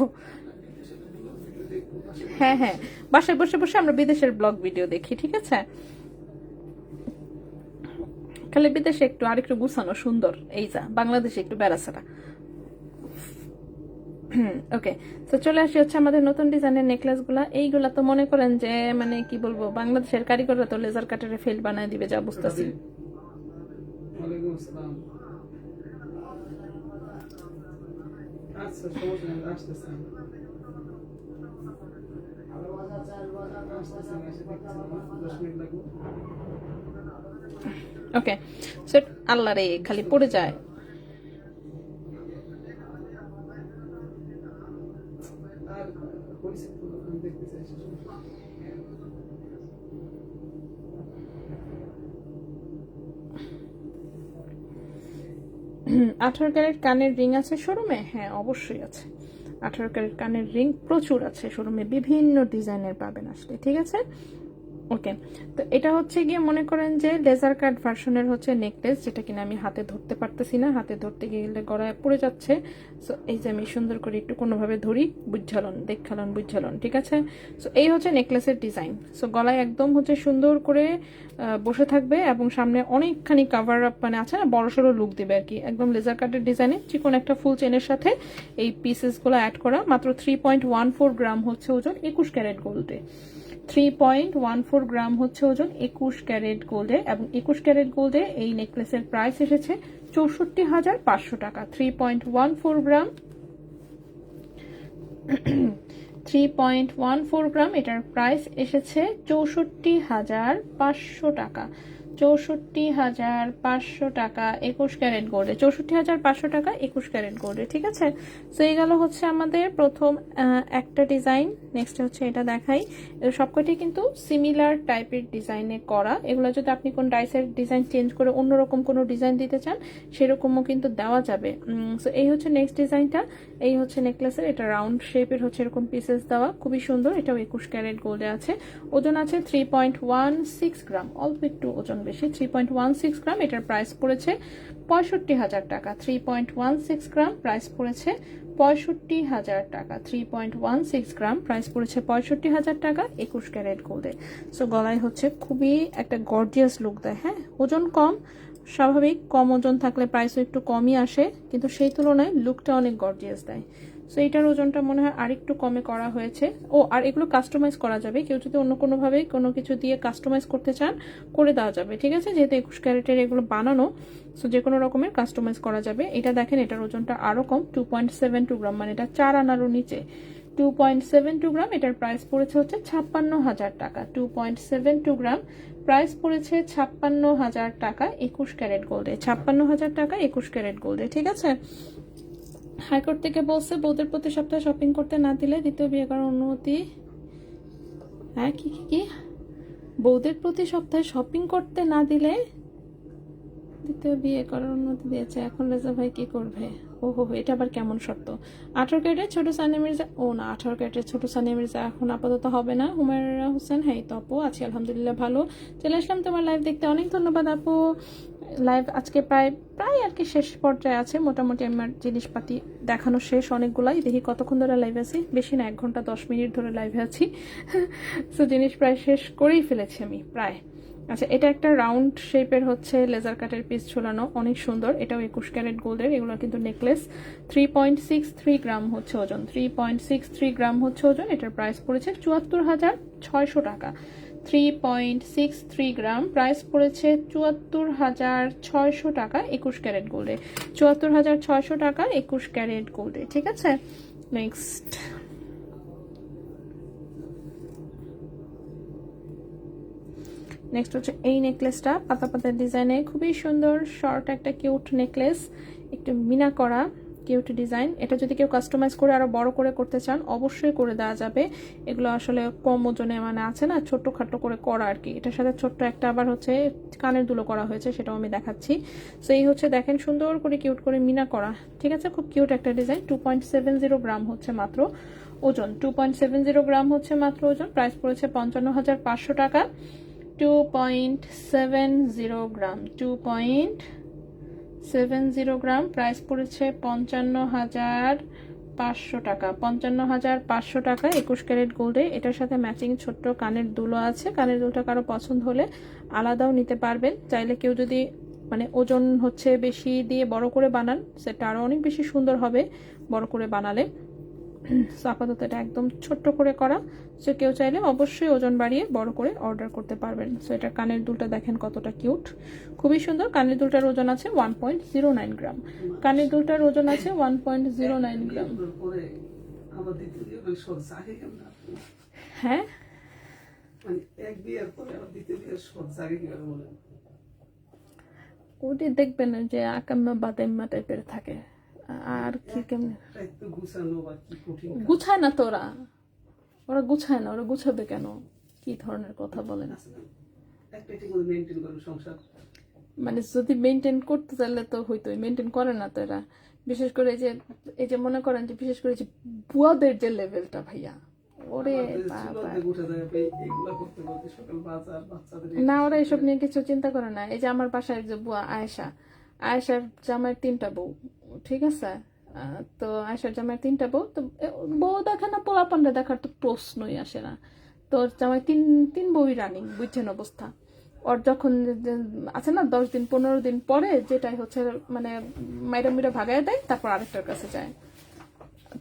হ্যাঁ হ্যাঁ, বাসায় বসে বসে আমরা বিদেশের ব্লগ ভিডিও দেখি, ঠিক আছে? খালি বিদেশে একটু আরেকটু গুছানো সুন্দর, এই যা বাংলাদেশে একটু বেড়াছাড়া। ওকে, তো চলে আসি হচ্ছে আমাদের নতুন ডিজাইনের নেকলেস গুলা। এইগুলা তো মনে করেন যে মানে কি বলবো, বাংলাদেশের কারিগররা তো লেজার কাটারে ফেল বানায় দিবে, যা বুঝতেছি। ওয়ালাইকুম আসসালাম। আচ্ছা, সমস্যা নেই, আসতেছেন। ওকে, সো আল্লাহ রে খালি পড়ে যায়। আর পরিচিত আমি দেখতে চাইছি। 18 ক্যারেট কানের রিং আছে শোরুমে? হ্যাঁ অবশ্যই আছে, 18 ক্যারেট কানের রিং প্রচুর আছে শোরুমে, বিভিন্ন ডিজাইনের পাবেন আসলে, ঠিক আছে? ওকে, তো এটা হচ্ছে গিয়ে মনে করেন যে লেজার কাট ভার্সনের হচ্ছে নেকলেস, যেটা কিনা আমি হাতে ধরতে পারতেছি না, হাতে ধরতে গেলে গলায় পড়ে যাচ্ছে। সো এই যে আমি সুন্দর করে একটু কোনোভাবে ধরি, বুঝালন দেখালন বুঝালন, ঠিক আছে? সো এই হচ্ছে নেকলেসের ডিজাইন। সো গলায় একদম হচ্ছে সুন্দর করে বসে থাকবে এবং সামনে অনেকখানি কাভার আপ, মানে আছে না বড়সড় লুক দিবে আর কি। একদম লেজার কাটের ডিজাইনে চিকন একটা ফুল চেনের সাথে এই পিসেসগুলো অ্যাড করা। মাত্র 3.14 গ্রাম হচ্ছে ওজন, 21 ক্যারেট গোল্ডে। 3.14 গ্রাম হচ্ছে ওজন 21 ক্যারেট গোল্ডে, এবং 21 ক্যারেট গোল্ডে এই নেকলেসের প্রাইস এসেছে 64,500 টাকা। 3.14 গ্রাম 3.14 গ্রাম, এটার প্রাইস এসেছে 64,500 টাকা। 64,500 টাকা 21 ক্যারেট গোল্ডে, 64,500 টাকা 21 ক্যারেট গোল্ডে। ঠিক আছে, তো এই গেল হচ্ছে আমাদের প্রথম একটা ডিজাইন। নেক্সট হচ্ছে এটা দেখাই। সবকটি কিন্তু সিমিলার টাইপের ডিজাইনে করা। এগুলো যদি আপনি কোন ডাইসের ডিজাইন চেঞ্জ করে অন্যরকম কোনো ডিজাইন দিতে চান সেরকমও কিন্তু দেওয়া যাবে। সো এই হচ্ছে নেক্সট ডিজাইনটা। এই হচ্ছে নেকলেসের, এটা রাউন্ড শেপের হচ্ছে এরকম পিসেস দেওয়া, খুবই সুন্দর। এটাও 21 ক্যারেট গোল্ডে আছে। ওজন আছে 3.16 গ্রাম, অল্প একটু ওজন বেশি, 3.16 গ্রাম। এটার প্রাইস পড়েছে 65,000 টাকা। 3.16 গ্রাম, প্রাইস পড়েছে 65,000 টাকা। 3.16 গ্রাম, প্রাইস পড়েছে 65,000 টাকা 21 ক্যারেট গোল্ডে। সো গলায় হচ্ছে খুবই একটা গর্জিয়াস লুক দেয়। হ্যাঁ, ওজন কম, স্বাভাবিক কম ওজন থাকলে প্রাইসও একটু কমই আসে, কিন্তু সেই তুলনায় লুকটা অনেক গর্জিয়াস দেয়। সো এইটার ওজনটা মনে হয় আরেকটু কমে করা হয়েছে। আর এগুলো কাস্টমাইজ করা যাবে, কেউ যদি অন্য কোনোভাবে কোনো কিছু দিয়ে কাস্টমাইজ করতে চান করে দেওয়া যাবে। ঠিক আছে, যেহেতু 21 ক্যারেটের এগুলো বানানো, সো যে কোনো রকমের কাস্টমাইজ করা যাবে। এটা দেখেন, এটার ওজনটা আরও কম, 2.72 গ্রাম, মানে এটা 4 আনারও নিচে। 2.72 গ্রাম, এটার প্রাইস পড়েছে হচ্ছে 56,000 টাকা। 2.72 গ্রাম, প্রাইস পড়েছে 56,000 টাকা 21 ক্যারেট গোল্ডে। 56,000 টাকা 21 ক্যারেট গোল্ডে। ঠিক আছে, হাইকোর্ট থেকে বলছে বউদের প্রতি সপ্তাহে শপিং করতে না দিলে দ্বিতীয় বিয়ে করার অনুমতি। হ্যাঁ, কি কি কি বউদের প্রতি সপ্তাহে শপিং করতে না দিলে দ্বিতীয় বিয়ে করার অনুমতি দিয়েছে। এখন রেজা ভাই কি করবে? ওহো, এটা আবার কেমন শর্ত? 18 ক্যারেটের ছোট সানিয়া মির্জা, ও না, 18 ক্যারেটের ছোট সানিয়া মির্জা এখন আপাতত হবে না। হুমায়রা হোসেন, হ্যাঁ তো আপু আছি আলহামদুলিল্লাহ ভালো। চলে আসলাম তোমার লাইভ দেখতে, অনেক ধন্যবাদ আপু। লাইভ আজকে প্রায় আর কি শেষ পর্যায়ে আছে মোটামুটি। আমার জিনিসপাতি দেখানো শেষ অনেকগুলাই। দেখি কতক্ষণ ধরে লাইভ আছি, বেশি না, 1 ঘন্টা 10 মিনিট ধরে লাইভে আছি। সো জিনিস প্রায় শেষ করেই ফেলেছি আমি প্রায়। আচ্ছা, এটা একটা রাউন্ড শেপের হচ্ছে লেজার কাটের পিস ঝুলানো, অনেক সুন্দর। এটাও 21 ক্যারেট গোল্ডের। এগুলো কিন্তু নেকলেস। 3.63 গ্রাম হচ্ছে ওজন, 3.63 গ্রাম হচ্ছে ওজন। এটার প্রাইস পড়েছে 74,600 টাকা। 3.63 গ্রাম, প্রাইস পড়েছে 74,600 টাকা 21 ক্যারেট গোল্ডে। 74,600 টাকা 21 ক্যারেট গোল্ডে। ঠিক আছে, নেক্সট হচ্ছে এই নেকলেসটা, পাতা পাতা ডিজাইনে, খুবই সুন্দর শর্ট একটা কিউট নেকলেস, একটু মিনা করা কিউট ডিজাইন। এটা যদি কেউ কাস্টমাইজ করে আরো বড় করে করতে চান অবশ্যই করে দেওয়া যাবে। এগুলো আসলে কম ওজনে, মানে আছে না ছোট্ট খাটো করে করা আর কি। এটার সাথে ছোট্ট একটা আবার হচ্ছে কানের দুলো করা হয়েছে, সেটাও আমি দেখাচ্ছি। সো এই হচ্ছে দেখেন, সুন্দর করে কিউট করে মিনা করা। ঠিক আছে, খুব কিউট একটা ডিজাইন। 2.70 গ্রাম হচ্ছে মাত্র ওজন। 2.70 গ্রাম হচ্ছে মাত্র ওজন। প্রাইস পড়েছে 55,500 টাকা। 2.70 গ্রাম, 2.70 গ্রাম, প্রাইস পড়েছে 55,500 টাকা। 55,500 টাকা 21 ক্যারেট গোল্ডে। এটার সাথে ম্যাচিং ছোট্ট কানের দুলো আছে। কানের দুলটা কারো পছন্দ হলে আলাদাও নিতে পারবেন। চাইলে কেউ যদি মানে ওজন হচ্ছে বেশি দিয়ে বড় করে বানান, সেটা আরো অনেক বেশি সুন্দর হবে বড় করে বানালে। আপাতত এটা একদম ছোট্ট করে করা। সো কেউ চাইলে অবশ্যই ওজন বাড়িয়ে বড় করে অর্ডার করতে পারবেন। সো এটা কানের দুলটা দেখেন কতটা কিউট, খুবই সুন্দর। কানের দুলটার ওজন আছে 1.09 গ্রাম। কানের দুলটার ওজন আছে 1.09 গ্রাম। হ্যাঁ, ওটি দেখবেন যে আকাম্মা বাদাম্মা টাইপের থাকে। আর কি কেমন গুছায় না তো ওরা গুছায় না, ওরা গুছাবে কেন? কি ধরনের কথা বলেন? মানে যদি মেনটেন করতে চাইলে তো হইতোই, মেনটেন করে না তো এরা। বিশেষ করে এই যে মনে করেন যে বিশেষ করে যে বুয়াদের যে লেভেলটা ভাইয়া, ওরে না, ওরা এসব নিয়ে কিছু চিন্তা করে না। এই যে আমার বাসায় যে বুয়া আয়েশার জামাইয়ের 3টা বউ, ঠিক আছে? তো আয়েশার জামাইয়ের 3টা বউ, তো বউ দেখে না, পোলাপানটা দেখার তো প্রশ্নই আসে না। তো জামাই তিন বউই রানিং, বুঝছেন অবস্থা। ওর যখন আছে না 10 দিন 15 দিন পরে যেটাই হচ্ছে মানে মাইরা মিরা ভাগায় দেয়, তারপর আরেকটার কাছে যায়।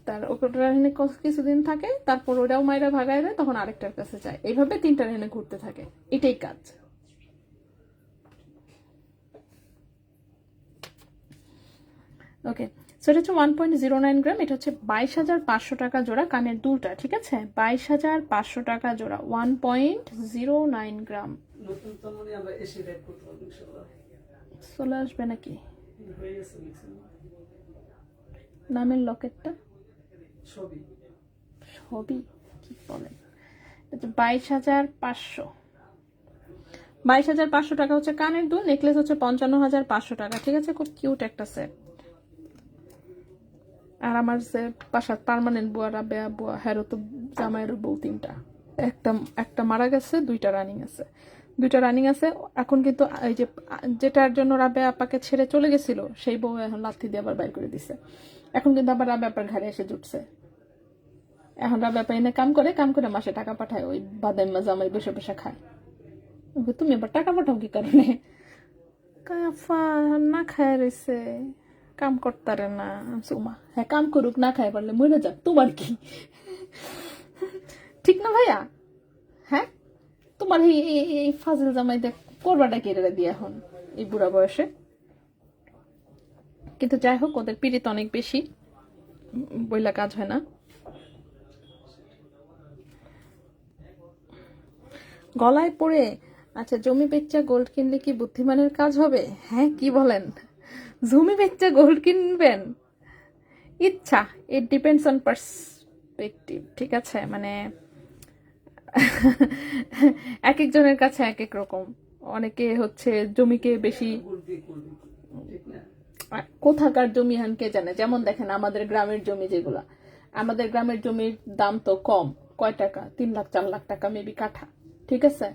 তার ওটা রেনে কিছুদিন থাকে, তারপর ওটাও মাইরা ভাগায় দেয়, তখন আরেকটার কাছে যায়। এইভাবে 3টা রেনে ঘুরতে থাকে, এটাই কাজ। ওকে, সো এটা হচ্ছে 1.09 গ্রাম, এটা হচ্ছে 22,500 টাকা জোড়া কানের দুলটা, ঠিক আছে? 22,500 টাকা জোড়া, 1.09 গ্রাম। নতুন তো মনে আমরা এসে রেড করতে পারবো ইনশাআল্লাহ। চলে আসবে নাকি হয়ে গেছে মিক্সিং নামের লকেটটা? সবই সবই কি বলেন? এটা হচ্ছে 22,500, 22,500 টাকা হচ্ছে কানের দুল। নেকলেস হচ্ছে 55,500 টাকা, ঠিক আছে? খুব কিউট একটা সেট। আর আমার যে বাসার পার্মানেন্ট বুয়া রাবেয়া বুয়া, হ্যারো তো জামাইয়ের বউ তিনটা, একটা একটা মারা গেছে, দুইটা রানিং আছে, দুইটা রানিং আছে। এখন কিন্তু এই যে যেটার জন্য রাবেয়া আপাকে ছেড়ে চলে গেছিল, সেই বউ এখন লাথি দিয়ে আবার বাইর করে দিছে। এখন কিন্তু আবার রাবেয়া আপার ঘরে এসে জুটছে। এখন রাবেয়া আপা এনে কাম করে, কাম করে মাসে টাকা পাঠায়, ওই বাদাইমা জামাই বসে বসে খায়। তুমি আবার টাকা পাঠাও কি কারণে? কাফা না খায় রয়েছে, কাম করতারে না। সুমা হ্যাঁ কাম করুক, না খায় পারলে মরে যাক, তোমার কি? ঠিক না ভাইয়া? হ্যাঁ, তোমার এই ফাজিল জামাই দেখ করবাটা কেড়ে দিয়ে এখন এই বুড়া বয়সে। কিন্তু যাই হোক, ওদের পীড়িত অনেক বেশি, বইলা কাজ হয় না। গলায় পড়ে আচ্ছা, জমি বেচা গোল্ড কিনলে কি বুদ্ধিমানের কাজ হবে? হ্যাঁ, কি বলেন? জমি বেচা গোল্ড কিনবেন? ইচ্ছা, ইট ডিপেন্ডস অন পার্সপেক্টিভ, ঠিক আছে? মানে এক একজনের কাছে এক এক রকম। অনেকে হচ্ছে জমিকে বেশি, ঠিক না? কোথাকার জমি হান কে জানে। যেমন দেখেন আমাদের গ্রামের জমি যেগুলা, আমাদের গ্রামের জমির দাম তো কম, কয় টাকা? 3 লাখ 4 লাখ টাকা মেবি কাঠা, ঠিক আছে?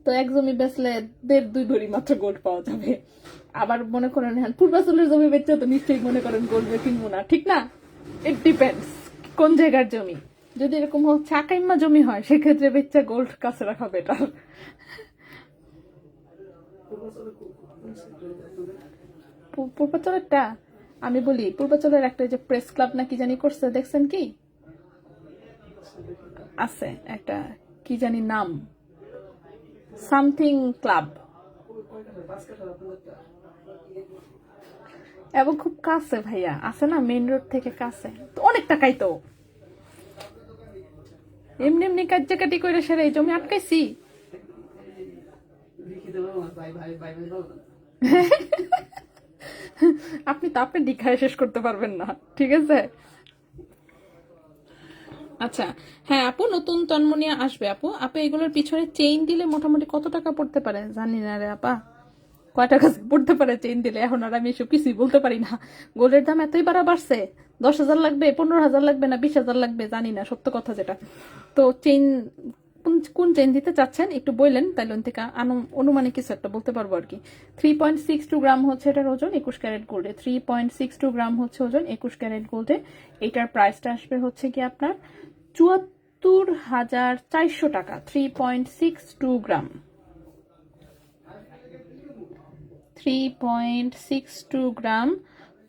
তো এক জমি বেচলে 1.5-2 ভরি মাত্র গোল্ড পাওয়া যাবে। আবার মনে করেন হ্যাঁ পূর্বাচলের জমি বেচছে, তো নিশ্চয়ই মনে করেন গোল্ড কিনবো না, ঠিক না? ইট ডিপেন্ডস কোন জায়গার জমি। যদি এরকম হচ্ছে আকাইম্মা জমি হয়, সেক্ষেত্রে বেচা গোল্ড কাছে রাখা বেটার। পূর্বাচলেরটা আমি বলি, পূর্বাচলের একটা যে প্রেস ক্লাব নাকি জানি করছে, দেখছেন কি? আছে একটা কি জানি নাম, সামথিং ক্লাব, এবং খুব কাছে ভাইয়া, আছে না মেইন রোড থেকে কাছে, তো অনেক টাকাই তো। এমনি এমনি কাটি করে সেরে এই জমি আটকাইছি। আপনি তো আপনি ডিখায় শেষ করতে পারবেন না, ঠিক আছে? আচ্ছা হ্যাঁ আপু, নতুন তন্মনিয়া আসবে আপু। আপু এগুলোর পিছনে চেইন দিলে মোটামুটি কত টাকা পড়তে পারে জানি না রে আপা, কয় টাকা পড়তে পারে চেইন দিলে? এখন আর আমি এসব কিছুই বলতে পারি না। গোল্ডের দাম এতই বাড়ছে, 10,000 লাগবে, 15,000 লাগবে, না 20,000 লাগবে, জানি না, সত্য কথা যেটা। তো চেইন কোন চেইন দিতে চাচ্ছেন একটু বললেন, তাইলে থেকে অনুমানিক কিছু একটা বলতে পারবো আর কি। 3.62 গ্রাম হচ্ছে এটার ওজন 21 ক্যারেট গোল্ডে। 3.62 গ্রাম হচ্ছে ওজন 21 ক্যারেট গোল্ডে। এটার প্রাইসটা আসবে হচ্ছে কি আপনার 74,400 টাকা। 3.62 গ্রাম, 3.62 গ্রাম,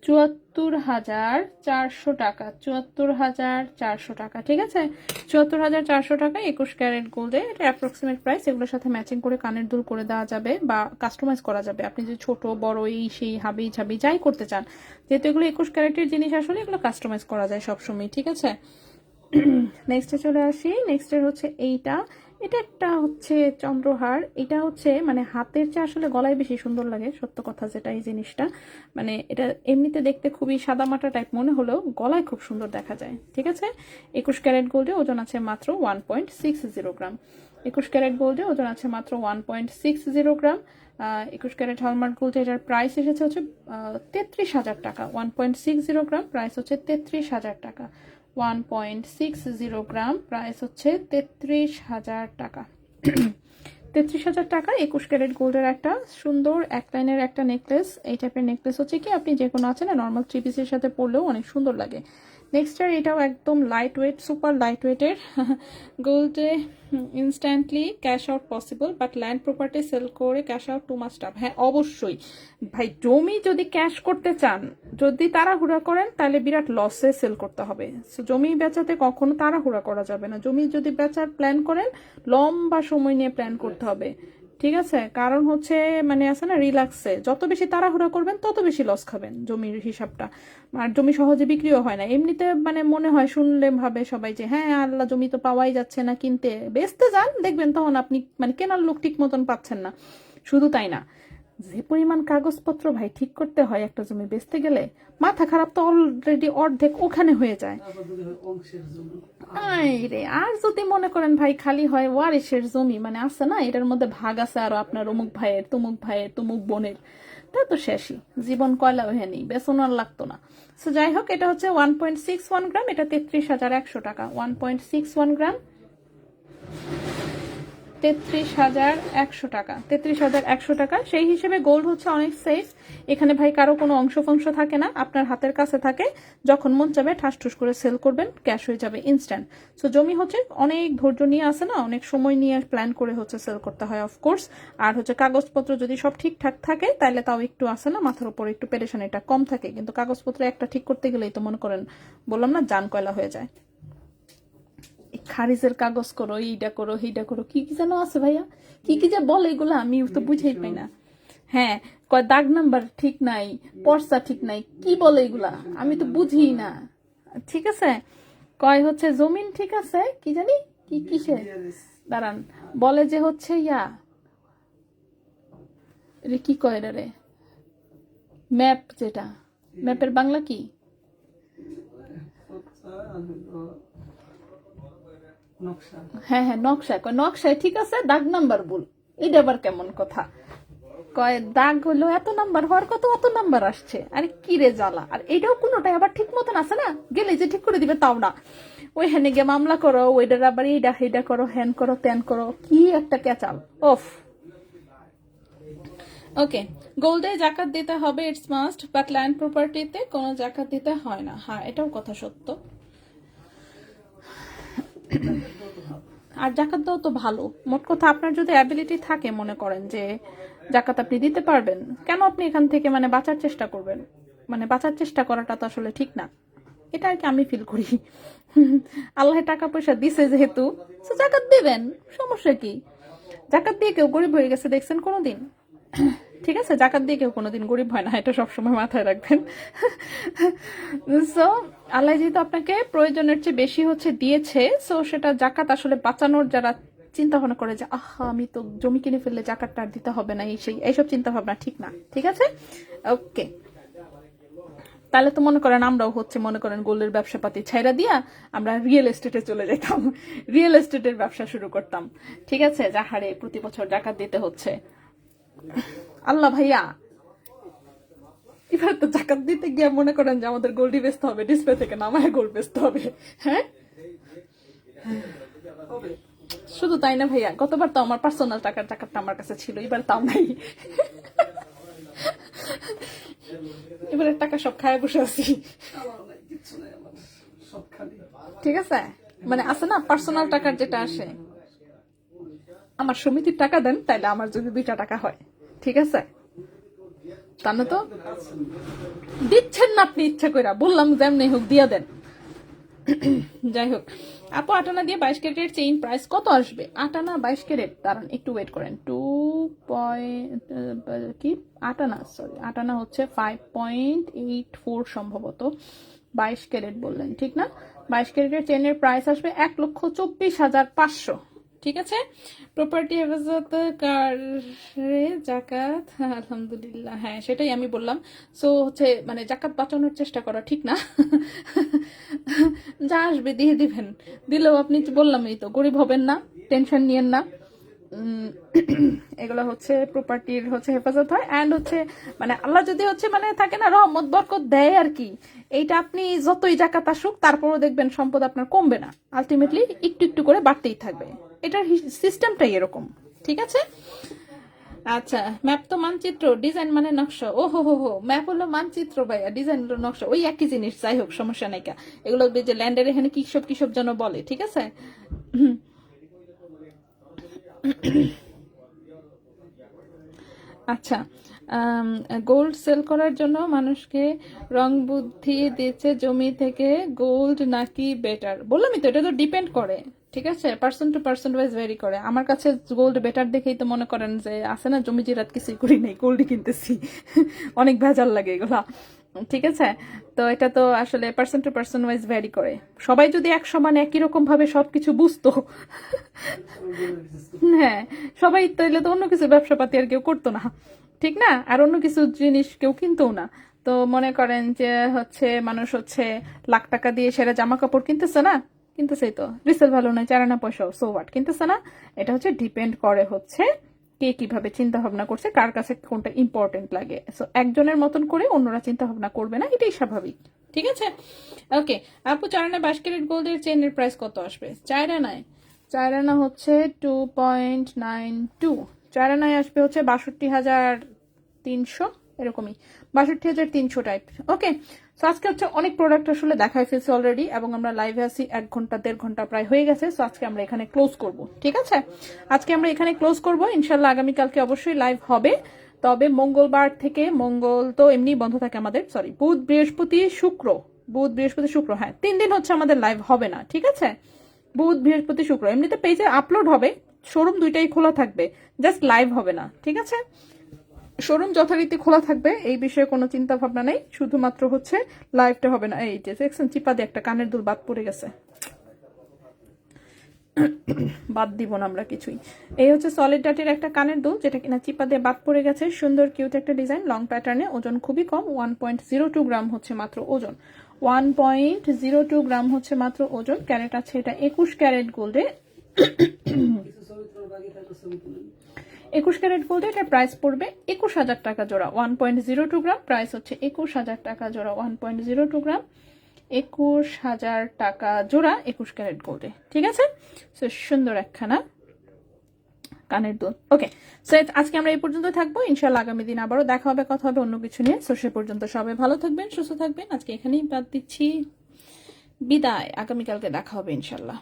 74,400 টাকা, 74,400 টাকা, ঠিক আছে? 74,400 টাকা 21 ক্যারেট গোল্ডে। এটা অ্যাপ্রক্সিমেট প্রাইস। এগুলোর সাথে ম্যাচিং করে কানের দুল করে দেওয়া যাবে বা কাস্টমাইজ করা যাবে। আপনি যে ছোট বড় এই সেই হাবি ঝাবি যাই করতে চান, যেহেতু এগুলো 21 ক্যারেটের জিনিস, আসলে এগুলো কাস্টমাইজ করা যায় সবসময়, ঠিক আছে? নেক্সটে চলে আসি। নেক্সটের হচ্ছে এইটা, এটা একটা হচ্ছে চন্দ্রহার। এটা হচ্ছে মানে হাতের চেয়ে আসলে গলায় বেশি সুন্দর লাগে, সত্য কথা যেটা। এই জিনিসটা মানে এটা এমনিতে দেখতে খুবই সাদামাটা টাইপ মনে হলেও গলায় খুব সুন্দর দেখা যায়, ঠিক আছে? 21 ক্যারেট গোল্ডে ওজন আছে মাত্র 1.60 গ্রাম। 21 ক্যারেট গোল্ডে ওজন আছে মাত্র 1.60 গ্রাম। 21 ক্যারেট হলমার্ক গোল্ড, এটার প্রাইস এসেছে হচ্ছে 33,000 টাকা। 1.60 গ্রাম, প্রাইস হচ্ছে 33,000 টাকা। 1.60 গ্রাম, প্রাইস হচ্ছে 33,000 টাকা। 33,000 টাকা 21 ক্যারেট গোল্ডের একটা সুন্দর এক লাইনের একটা নেকলেস। এই টাইপের নেকলেস হচ্ছে কি আপনি যে কোনো আছে না নর্মাল 3 পিসের সাথে পরলেও অনেক সুন্দর লাগে। নেক্সট আর এটাও একদম লাইট ওয়েট, সুপার লাইট ওয়েটের। গোল্ডে instantly cash out possible, but land property sell করে cash out too much tough. হ্যাঁ অবশ্যই ভাই, জমি যদি ক্যাশ করতে চান, যদি তাড়াহুড়া করেন, তাহলে বিরাট লসে সেল করতে হবে। সো জমি বেচাতে কখনো তাড়াহুড়া করা যাবে না। জমি যদি বেচার প্ল্যান করেন, লম্বা সময় নিয়ে প্ল্যান করতে হবে। ঠিক আছে, কারণ হচ্ছে মানে আছে না রিল্যাক্সে, যত বেশি তাড়াহুড়া করবেন তত বেশি লস খাবেন জমির হিসাবটা। আর জমি সহজে বিক্রিও হয় না এমনিতে, মানে মনে হয় শুনলে ভাবে সবাই যে হ্যাঁ আল্লাহ জমি তো পাওয়াই যাচ্ছে না, কিনতে বেচতে যান দেখবেন তখন আপনি মানে কেনার লোক ঠিক মতন পাচ্ছেন না। শুধু তাই না, যে পরিমাণ কাগজপত্র ভাই ঠিক করতে হয় একটা জমি বেচতে গেলে, মাথা খারাপ তো অলরেডি অর্ধেক ওখানে হয়ে যায়। তারপর যদি হয় অংশের জন্য আই রে, আর যদি মনে করেন ভাই খালি হয় ওয়ারিশের জমি, মানে আছে না এটার মধ্যে ভাগ আছে আরো আপনার অমুক ভাইয়ের তুমুক বোনের, তা তো শেষই, জীবন কয়লা হয়ে নেই, বেসন আর লাগতো না। সো যাই হোক, এটা হচ্ছে 1.61 গ্রাম, এটা 33,100 টাকা। 1.61 গ্রাম 33,100 টাকা, 33,100 টাকা। সেই হিসেবে গোল্ড হচ্ছে অনেক সেফ। এখানে ভাই কারো কোনো অংশ ফংশ থাকে না, আপনার হাতের কাছে থাকে, যখন মন চাবে ঠাসঠুস করে সেল করবেন, ক্যাশ হয়ে যাবে ইনস্ট্যান্ট। সো জমি হচ্ছে অনেক ধৈর্য নিয়ে আসে না, অনেক সময় নিয়ে প্ল্যান করে হচ্ছে সেল করতে হয় অফকোর্স। আর হচ্ছে কাগজপত্র যদি সব ঠিকঠাক থাকে তাহলে তাও একটু আসে না, মাথার উপর একটু পেরেশানিটা কম থাকে, কিন্তু কাগজপত্র একটা ঠিক করতে গেলেই তো মনে করেন বললাম না জান কয়লা হয়ে যায়। খারিজের কাগজ করো, এইটা করো, সেইটা করো, কি কি যেন আছে ভাইয়া, কি কি যে বলে এগুলো আমি তো বুঝেই পাই না। হ্যাঁ, কয় দাগ নাম্বার ঠিক নাই, পর্সা ঠিক নাই, কি বলে এগুলা আমি তো বুঝি না। ঠিক আছে, কয় হচ্ছে জমিন ঠিক আছে, কি জানি কি কিসে, দাঁড়ান, বলে যে হচ্ছে ইয়া রে, কি কয় এটা রে, ম্যাপ, যেটা ম্যাপের বাংলা কি, নকশা। হ্যাঁ হ্যাঁ নকশা, কয় নকশায় ঠিক আছে, দাগ নাম্বার ভুল। এটা আবার কেমন কথা, কয় দাগ হলো এত নাম্বার হওয়ার কত, অত নাম্বার আসছে, আরে কি রে জ্বালা। আর এটাও কোনোটাই আবার ঠিক মতন আছে না, গেলে যে ঠিক করে দিবে তাও না, ওই হ্যানে গিয়ে মামলা করো, ওইটার আবার এইটা সেইটা করো, হ্যান করো ত্যান করো, কি একটা ক্যাচাল ওফ। ওকে, গোল্ডে জাকাত দিতে হবে ইটস মাস্ট, বাট ল্যান্ড প্রপার্টিতে কোনো জাকাত দিতে হয় না। হ্যাঁ, এটাও কথা সত্য। আর জাকাত দাও তো ভালো, মোট কথা আপনার যদি অ্যাবিলিটি থাকে, মনে করেন যে জাকাত আপনি দিতে পারবেন, কেন আপনি এখান থেকে মানে বাঁচার চেষ্টা করবেন, মানে বাঁচার চেষ্টা করাটা তো আসলে ঠিক না, এটা আর কি আমি ফিল করি। আল্লাহ টাকা পয়সা দিছে যেহেতু, তো জাকাত দিবেন, সমস্যা কি। জাকাত দিয়ে কেউ গরিব হয়ে গেছে দেখছেন কোনোদিন? ঠিক আছে, জাকাত দিয়ে কেউ কোনোদিন গরিব হয় না, এটা সবসময় মাথায় রাখবেন। সো আল্লাহ যেহেতু আপনাকে প্রয়োজনের চেয়ে বেশি হচ্ছে দিয়েছে, সো সেটা জাকাত আসলে বাঁচানোর যারা চিন্তা ভাবনা করে যে আহা আমি তো জমি কিনে ফেললে জাকাতটা আর দিতে হবে না, এইসব চিন্তা ভাবনা ঠিক না। ঠিক আছে, ওকে, তাহলে তো মনে করেন আমরাও হচ্ছে মনে করেন গোল্ডের ব্যবসাপাতি ছাইরা দিয়া আমরা রিয়েল এস্টেটে চলে যেতাম, রিয়েল এস্টেটের ব্যবসা শুরু করতাম। ঠিক আছে, যাহারে প্রতি বছর জাকাত দিতে হচ্ছে। আল্লাহ ভাইয়া, এবার তো জাকাত দিতে গিয়ে মনে করেন যে আমাদের গোল্ডই বেচতে হবে, ডিসপ্লে থেকে নামায় গোল্ড বেচতে হবে। হ্যাঁ, শুধু তাই না ভাইয়া, গতবার তো আমার পার্সোনাল টাকার জাকাতটা আমার কাছে ছিল, এবার তাও নাই। এবারের টাকা সব খায় বসে আছি। ঠিক আছে, মানে আছে না পার্সোনাল টাকার যেটা আসে, আমার সমিতির টাকা দেন তাইলে আমার যদি 2টা টাকা হয়। ঠিক আছে, তা না তো দিচ্ছেন না আপনি ইচ্ছা করে, বললাম যেমনি হোক দিয়া দেন। যাই হোক, আপু আটানা দিয়ে 22 ক্যারেটের চেইন প্রাইস কত আসবে? আটানা 22 ক্যারেট, দাঁড়ান একটু ওয়েট করেন। 2 কি আটানা, সরি আটানা হচ্ছে 5.84 সম্ভবত, 22 ক্যারেট বললেন ঠিক না? 22 ক্যারেটের চেইনের প্রাইস আসবে 1,24,500। ঠিক আছে, প্রপার্টি হেফাজত কারে জাকাত, আলহামদুলিল্লাহ, হ্যাঁ সেটাই আমি বললাম। সো হচ্ছে মানে জাকাত বাঁচানোর চেষ্টা করা ঠিক না, যা আসবে দিয়ে দিবেন, দিলেও আপনি বললামই তো গরিব হবেন না, টেনশন নিয়েন না। এগুলো হচ্ছে প্রপার্টির হচ্ছে হেফাজত হয়, অ্যান্ড হচ্ছে মানে আল্লাহ যদি হচ্ছে মানে থাকে না রহমত বরকত দেয় আর কি, এইটা আপনি যতই জাকাত আসুক তারপরও দেখবেন সম্পদ আপনার কমবে না, আলটিমেটলি একটু একটু করে বাড়তেই থাকবে, এটার সিস্টেমটাই এরকম। ঠিক আছে, আচ্ছা, ম্যাপ তো মানচিত্র, ডিজাইন মানে নকশা। ও হো হো হো, ম্যাপ হলো মানচিত্র ভাইয়া, ডিজাইন হলো নকশা, ওই একই জিনিস। যাই হোক, সমস্যা নাই কা, এগুলো যে ল্যান্ডের এখানে কিসব যেন বলে। ঠিক আছে, আচ্ছা, গোল্ড সেল করার জন্য মানুষকে রং বুদ্ধি দিচ্ছে জমি থেকে গোল্ড নাকি বেটার, বললামই তো এটা তো ডিপেন্ড করে। ঠিক আছে, person to person wise very করে। আমার কাছে গোল্ড বেটার দেখেই তো মনে করেন যে আছে না, জমি জিরাত কিছুই করি নাই, গোল্ডই কিনতেছি। অনেক ভেজাল লাগে এগুলা, ঠিক আছে। তো এটা তো আসলে person to person wise vary করে। সবাই যদি এক সমান একই রকম ভাবে সবকিছু বুঝতো, হ্যাঁ, সবাই তাইলে তো অন্য কিছু ব্যবসাপাতি আর কেউ করতো না, ঠিক না? আর অন্য কিছু জিনিস কেউ কিনতো না। তো মনে করেন যে হচ্ছে মানুষ হচ্ছে লাখ টাকা দিয়ে সেরা জামা কাপড় কিনতেছে না, কিনতেছেই তো, রিসেল ভ্যালু নাই, 4 আনা পয়সা, সো হোয়াট, কিনতেছে না। এটা হচ্ছে ডিপেন্ড করে হচ্ছে কে কিভাবে চিন্তা ভাবনা করছে, কার কাছে কোনটা ইম্পর্টেন্ট লাগে। সো একজনের মতন করে অন্যরা চিন্তা ভাবনা করবে না, এটাই স্বাভাবিক, ঠিক আছে। ওকে আপু, 4 আনা 22 ক্যারেট গোল্ডের চেনের প্রাইস কত আসবে? 4 আনায়, 4 আনা হচ্ছে 2.92, 4 আনায় আসবে হচ্ছে 62,300, এরকমই 62,300 টাইপ। ওকে, সো আজকে হচ্ছে অনেক প্রোডাক্ট আসলে দেখাই ফেলছি অলরেডি, এবং আমরা লাইভে আছি 1 ঘন্টা 1.5 ঘন্টা প্রায় হয়ে গেছে। সো আজকে আমরা এখানে ক্লোজ করব, ঠিক আছে। আজকে আমরা এখানে ক্লোজ করব, ইনশাল্লাহ আগামীকালকে অবশ্যই লাইভ হবে। তবে মঙ্গলবার থেকে, মঙ্গল তো এমনি বন্ধ থাকে আমাদের, সরি, বুধ বৃহস্পতি শুক্র, বুধ বৃহস্পতি শুক্র, হ্যাঁ 3 দিন হচ্ছে আমাদের লাইভ হবে না, ঠিক আছে। বুধ বৃহস্পতি শুক্র এমনিতে পেজে আপলোড হবে, শোরুম দুইটাই খোলা থাকবে, জাস্ট লাইভ হবে না, ঠিক আছে। শোরুম যথারীতি খোলা থাকবে, এই বিষয়ে কোনো চিন্তা ভাবনা নেই, শুধুমাত্র হচ্ছে লাইভটা হবে না। এই যে দেখছেন চিপা দিয়ে একটা কানের দুল বাদ পড়ে গেছে, বাদ দিব না আমরা কিছুই। এই হচ্ছে সলিড ডাটের একটা কানের দুল, যেটা কিনা চিপা দিয়ে বাদ পড়ে গেছে, সুন্দর কিউট একটা ডিজাইন, লং প্যাটার্নে, ওজন খুবই কম, 1.02 গ্রাম হচ্ছে মাত্র ওজন, 1.02 গ্রাম হচ্ছে মাত্র ওজন। ক্যারেট আছে এটা 21 ক্যারেট গোল্ডে, 21 ক্যারেট গোল্ডে এটার প্রাইস পড়বে 21,000 টাকা জোড়া, 1.02 গ্রাম, প্রাইস হচ্ছে 21,000 টাকা জোড়া, 1.02 গ্রাম, 21,000 টাকা জোড়া 21 ক্যারেট গোল্ডে, ঠিক আছে। সো সুন্দর একখানা কানের দুল। ওকে, সো আজকে আমরা এই পর্যন্ত থাকবো, ইনশাল্লাহ আগামী দিন আবারও দেখা হবে, কথা হবে অন্য কিছু নিয়ে। সো সে পর্যন্ত সবাই ভালো থাকবেন, সুস্থ থাকবেন, আজকে এখানেই বাদ দিচ্ছি বিদায়, আগামীকালকে দেখা হবে ইনশাল্লাহ।